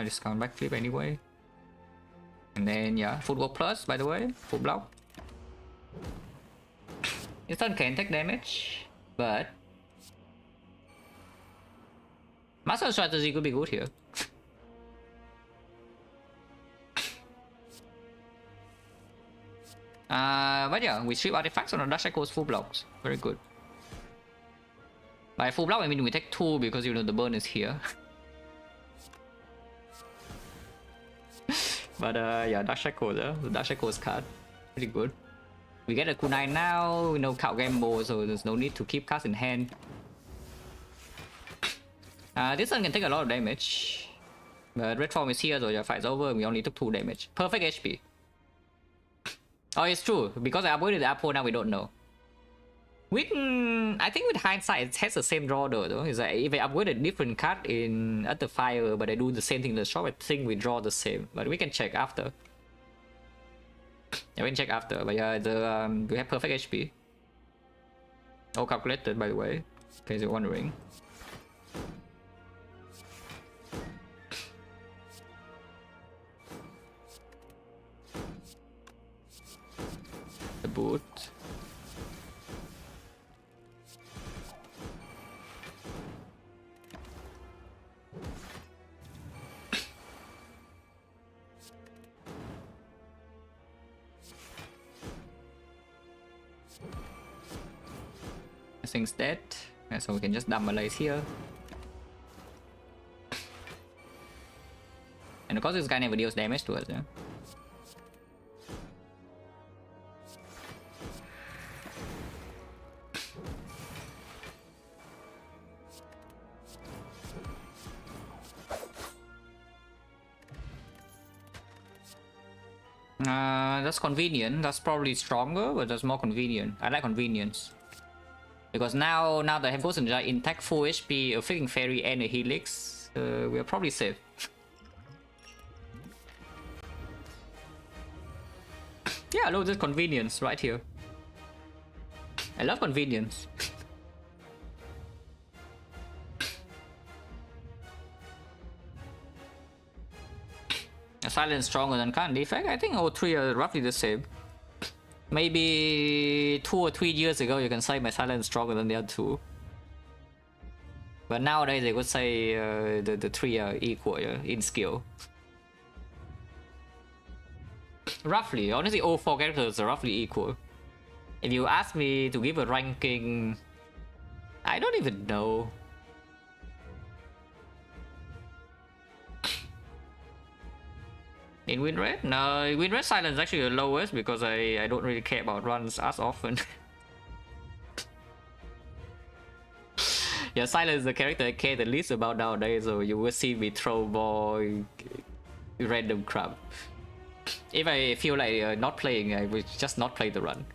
Discount backflip anyway. And then yeah, football plus by the way, full block. This turn can take damage, but master strategy could be good here. But yeah, we strip artifacts on the Dash Echoes full blocks. Very good. By full block, I mean we take 2 because you know the burn is here. But yeah, Dash Echoes, the Dash Echoes card, pretty good. We get a kunai now, we know count gamble, so there's no need to keep cards in hand. This one can take a lot of damage. But red form is here, so your fight's over. We only took 2 damage. Perfect HP. Oh, it's true. Because I upgraded the Apple, now we don't know. I think with hindsight, it has the same draw though. It's like if I upgrade a different card at the fire, but I do the same thing in the shop, I think we draw the same. But we can check after. Yeah, we can check after. But yeah, we have perfect HP. All calculated, by the way, in case you're wondering. The boot. Thing's dead, and so we can just dump a lace here. And of course this guy never deals damage to us, yeah? That's convenient. That's probably stronger, but that's more convenient. I like convenience. Because now that I have Ghost and Jai intact, full HP, a freaking fairy and a helix, we're probably safe. Yeah, look, this convenience right here. I love convenience. A silence stronger than current defect. I think all 3 are roughly the same. Maybe 2 or 3 years ago you can say my silence stronger than the other 2. But nowadays they would say the 3 are equal, yeah, in skill. Roughly, honestly all 4 characters are roughly equal. If you ask me to give a ranking, I don't even know. In win rate? No, win rate silence is actually the lowest because I don't really care about runs as often. Yeah, silence is the character I care the least about nowadays, so you will see me throw more random crap. If I feel like not playing, I will just not play the run.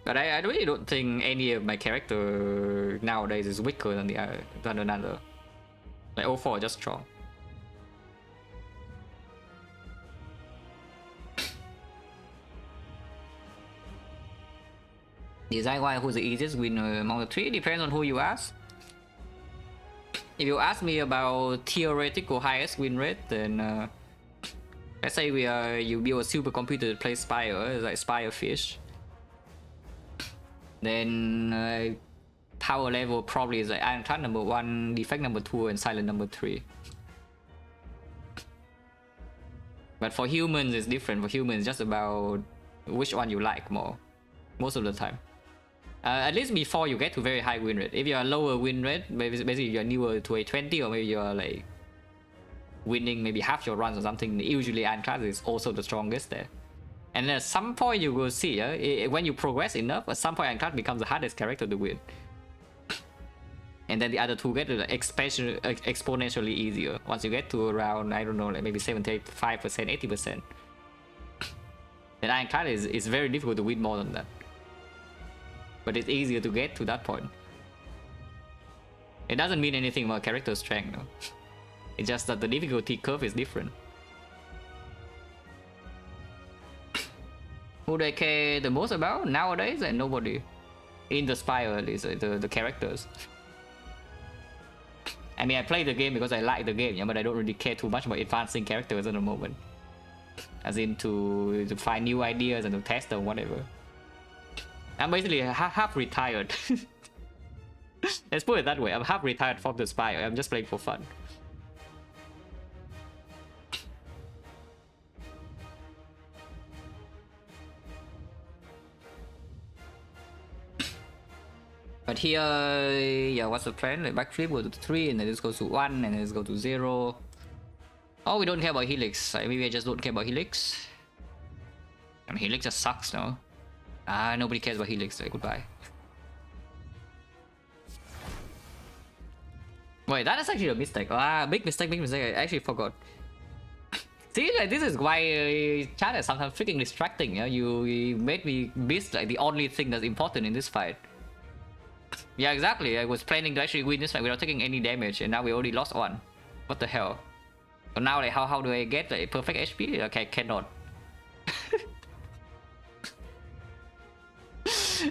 But I really don't think any of my character nowadays is weaker than than another. Like all 4 are just strong. Design-wise, who's the easiest winner among the 3? Depends on who you ask. If you ask me about theoretical highest win rate, then let's say you build a supercomputer to play Spire, like Spirefish. Then power level probably is like Iron Trap number 1, Defect number 2, and Silent number 3. But for humans it's different. For humans it's just about which one you like more most of the time. At least before you get to very high win rate. If you are lower win rate, basically you're newer to A20, or maybe you're like winning maybe half your runs or something, usually Ironclad is also the strongest there. And at some point you will see, when you progress enough, at some point Ironclad becomes the hardest character to win. And then the other two get exponentially easier. Once you get to around, I don't know, like maybe 75%, 80%. Then Ironclad is very difficult to win more than that. But it's easier to get to that point. It doesn't mean anything about character strength, no. It's just that the difficulty curve is different. Who do I care the most about nowadays? And nobody. In the Spire, at least, the characters. I mean, I play the game because I like the game, yeah, but I don't really care too much about advancing characters at the moment. As in to find new ideas and to test them, whatever. I'm basically half retired. Let's put it that way. I'm half retired from the Spire. I'm just playing for fun. But here, yeah, what's the plan? Like backflip go to 3, and then this goes to 1, and then this goes to 0. Oh, we don't care about Helix. Maybe I just don't care about Helix. I mean, Helix just sucks now. Nobody cares about Helix, so goodbye. Wait, that is actually a mistake. Big mistake, big mistake. I actually forgot. See, like, this is why chat is sometimes freaking distracting. Yeah? You made me miss like the only thing that's important in this fight. Yeah, exactly. I was planning to actually win this fight without taking any damage, and now we already lost one. What the hell? So now, like, how do I get like perfect HP? Okay, I cannot.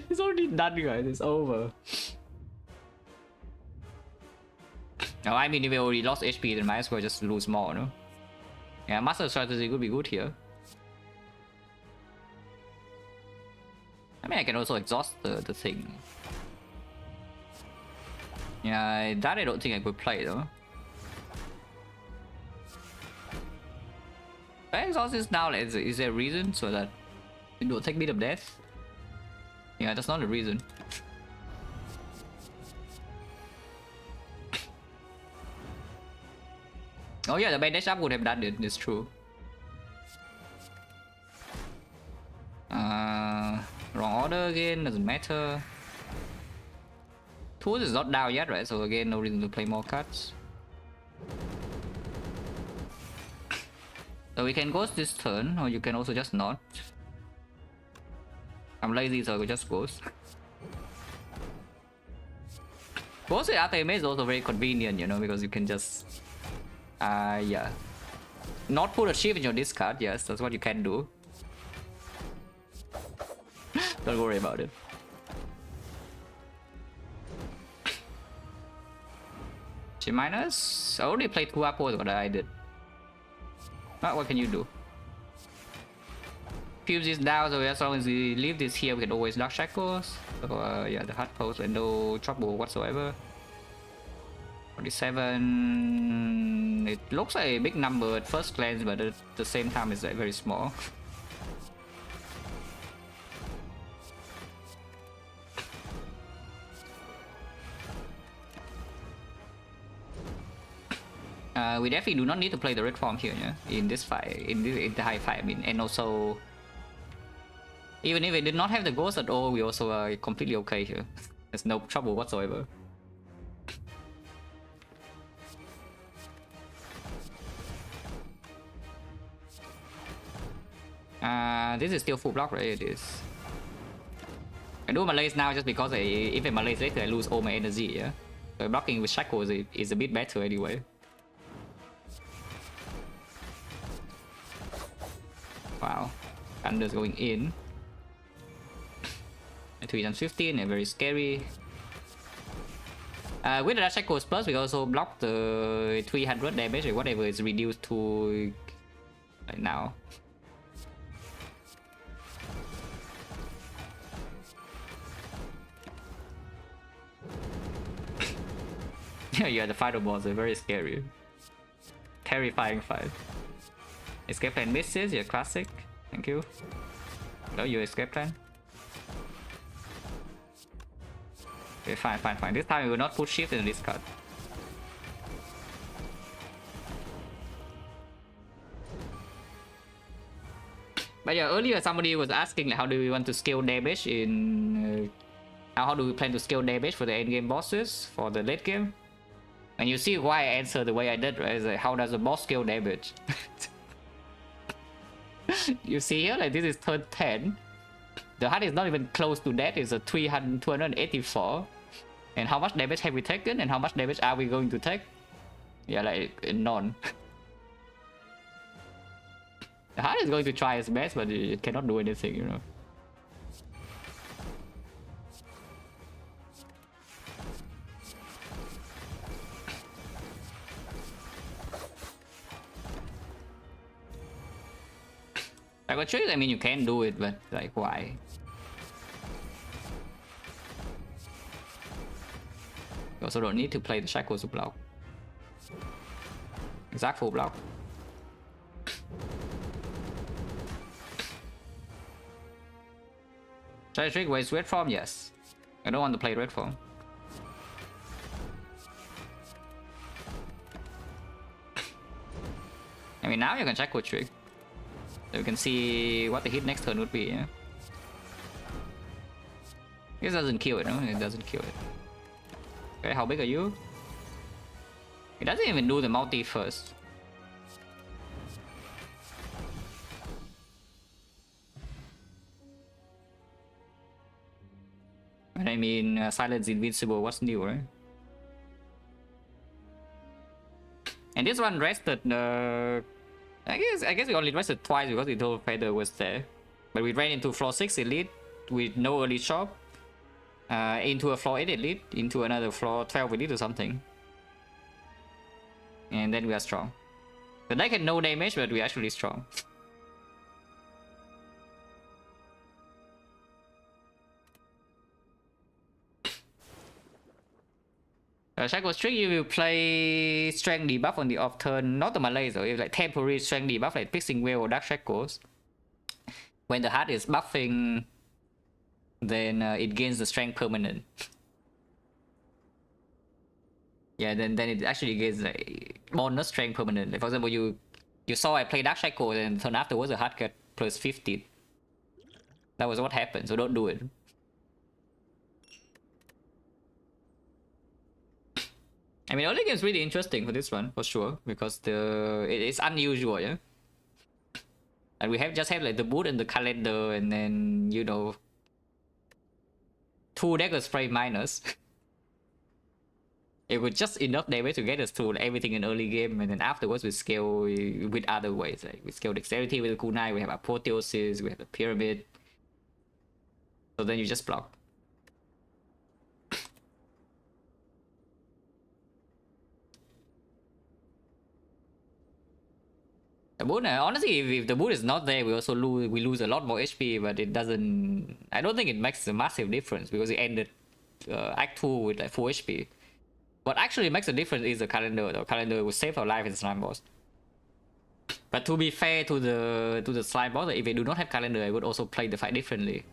It's already done, guys. It's over. No, I mean, if we already lost HP, then might as well just lose more, no? Yeah, master strategy could be good here. I mean, I can also exhaust the thing. Yeah, that I don't think I could play though. If I exhaust this now, like, is there a reason so that it don't take beat of death? Yeah, that's not the reason. Oh yeah, the main dash up would have done it, it's true. Wrong order again, doesn't matter. Tools is not down yet, right? So again, no reason to play more cards. So we can ghost this turn, or you can also just not. I'm lazy, so I will just ghost. Ghost with ATM is also very convenient, you know, because you can just yeah, not put a shift in your discard. Yes, that's what you can do. Don't worry about it. G minus. I already played 2 apples, what I did. What can you do? Fuse is down, so as long as we leave this here, we can always Dark Shackles. So, yeah, the hard pose and no trouble whatsoever. 47. It looks like a big number at first glance, but at the same time, it's like very small. We definitely do not need to play the red form here, yeah? In this fight, in the high fight, I mean, and also, even if we did not have the ghost at all, we also are completely okay here. There's no trouble whatsoever. This is still full block, right? It is. I do Malaise now just because if I Malaise later, I lose all my energy, yeah? So blocking with Shackles is a bit better anyway. Wow, Thunder's going in. 3 times 15, and very scary. With the Shackles Plus, we also block the 300 damage or whatever is reduced to right now. Yeah, the final boss are very scary. Terrifying fight. Escape plan misses, yeah, classic. Thank you. No, you escape then. Okay, fine. This time we will not put shift in this card. But yeah, earlier somebody was asking like, how do we want to scale damage in... how do we plan to scale damage for the endgame bosses for the late game? And you see why I answer the way I did, right? It's like, how does a boss scale damage? You see here, like this is turn 10. The HUD is not even close to that, it's a 284. And how much damage have we taken and how much damage are we going to take? Yeah, like none. The HUD is going to try its best, but it cannot do anything, you know. I got trick, I mean you can do it, but like why? You also don't need to play the shackles to block. Exact full block. Should I trick waste red form? Yes. I don't want to play red form. I mean now you can check with trick. So you can see what the hit next turn would be, yeah? This doesn't kill it, no? It doesn't kill it. Okay, how big are you? It doesn't even do the multi first. But I mean, Silence Invincible, what's new, right? And this one rested, I guess we only rested twice because the Eternal Feather was there. But we ran into floor 6 elite with no early shop. Into a floor 8 elite, into another floor 12 elite or something. And then we are strong. The deck had no damage, but we're actually strong. Shackle Trick, you will play strength debuff on the off turn, not the Malay though, it's like temporary strength debuff like Fixing Wheel or Dark Shackles. When the heart is buffing, then it gains the strength permanent. Yeah, then it actually gains like bonus strength permanent. Like for example, you saw I play Dark Shackle and turn afterwards the heart got plus 15. That was what happened, so don't do it. I mean, early game is really interesting for this one, for sure, because it's unusual, yeah? And we just have like the boot and the calendar, and then, you know, 2 dagger spray minus. It was just enough damage to get us through everything in early game, and then afterwards we scale with other ways. Like we scale dexterity with the kunai, we have apotheosis, we have the pyramid. So then you just block. The boot, honestly, if the boot is not there, we also lose a lot more HP, but it doesn't. I don't think it makes a massive difference because it ended Act 2 with like full HP. What actually makes a difference is the calendar. The calendar will save our life in slime boss. But to be fair to the slime boss, if they do not have calendar, I would also play the fight differently.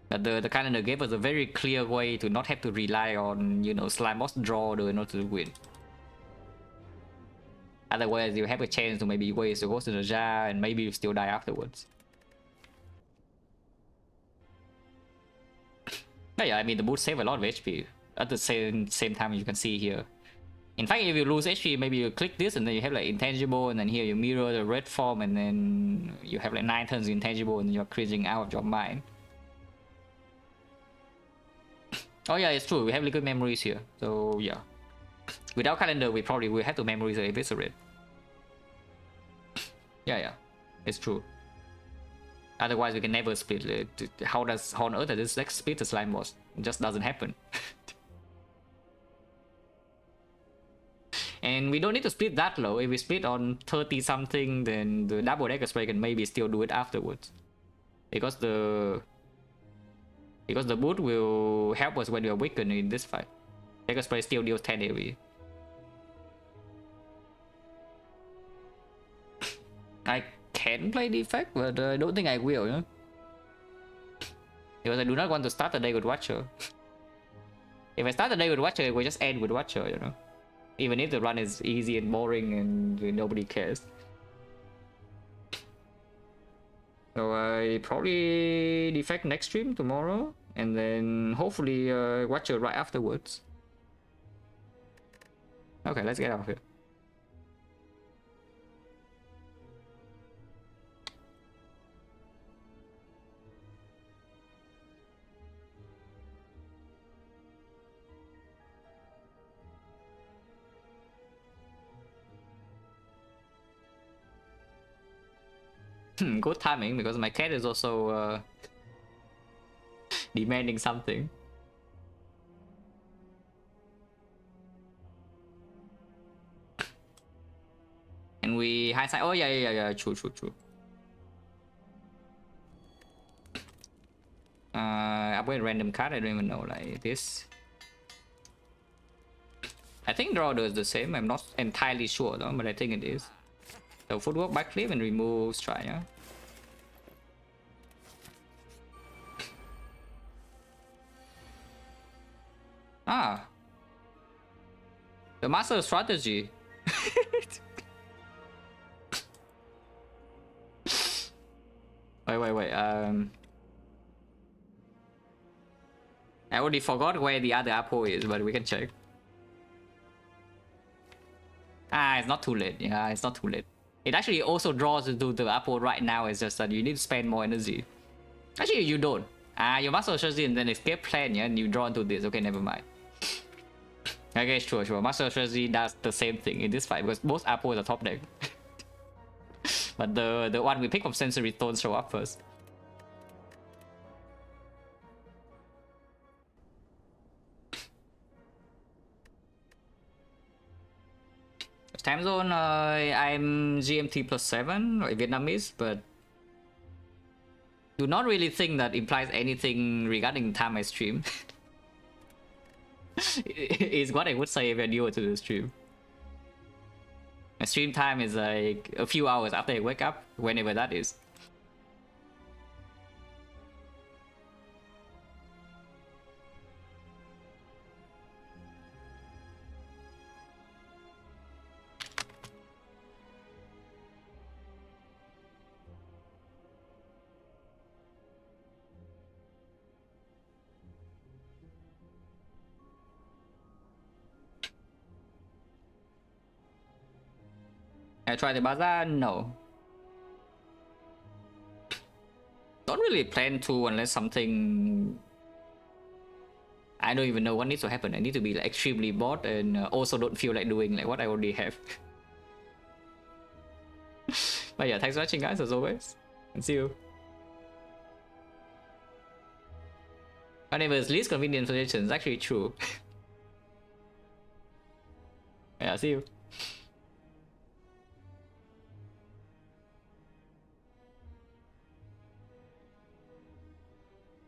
But the calendar gave us a very clear way to not have to rely on, you know, slime boss draw in order to win. Otherwise, you have a chance to maybe waste the ghost in the jar and maybe you still die afterwards. But yeah, I mean, the boot save a lot of HP at the same time you can see here. In fact, if you lose HP, maybe you click this and then you have like intangible, and then here you mirror the red form, and then you have like 9 turns intangible, and you're cringing out of your mind. Oh yeah, it's true. We have liquid memories here, so yeah. Without calendar, we probably will have to memorize the eviscerate. Yeah, it's true. Otherwise, we can never split it. How on earth does this deck split the slime boss? It just doesn't happen. And we don't need to split that low. If we split on 30 something, then the double dagger spray can maybe still do it afterwards. Because the boot will help us when we are weakened in this fight. Dagger spray still deals 10 AoE. I can play defect, but I don't think I will, you know? Because I do not want to start the day with Watcher. If I start the day with Watcher, it will just end with Watcher, you know? Even if the run is easy and boring and nobody cares. So I probably defect next stream tomorrow, and then hopefully Watcher right afterwards. Okay, let's get out of here. Good timing, because my cat is also demanding something. And we hindsight. Oh yeah. True. Upgrade random card. I don't even know, like this. I think draw does the same. I'm not entirely sure though, but I think it is. So footwork backflip and remove strike. Yeah? Ah, the master strategy. Wait. I already forgot where the other apple is, but we can check. Ah, it's not too late. Yeah, it's not too late. It actually also draws into the apple right now. It's just that you need to spend more energy. Actually, you don't. Your master strategy and then escape plan, yeah, and you draw into this. Okay, never mind. Okay, sure. Master strategy does the same thing in this fight because both apples are top deck. But the one we pick from sensory don't show up first. Time zone, I'm GMT +7, like Vietnamese, but do not really think that implies anything regarding time I stream. Is what I would say if I knew to the stream. My stream time is like a few hours after I wake up, whenever that is. I tried the bazaar? No. Don't really plan to unless something... I don't even know what needs to happen. I need to be like extremely bored and also don't feel like doing like what I already have. But yeah, thanks for watching guys as always. And see you. My name is least convenient suggestions, actually true. Yeah, see you.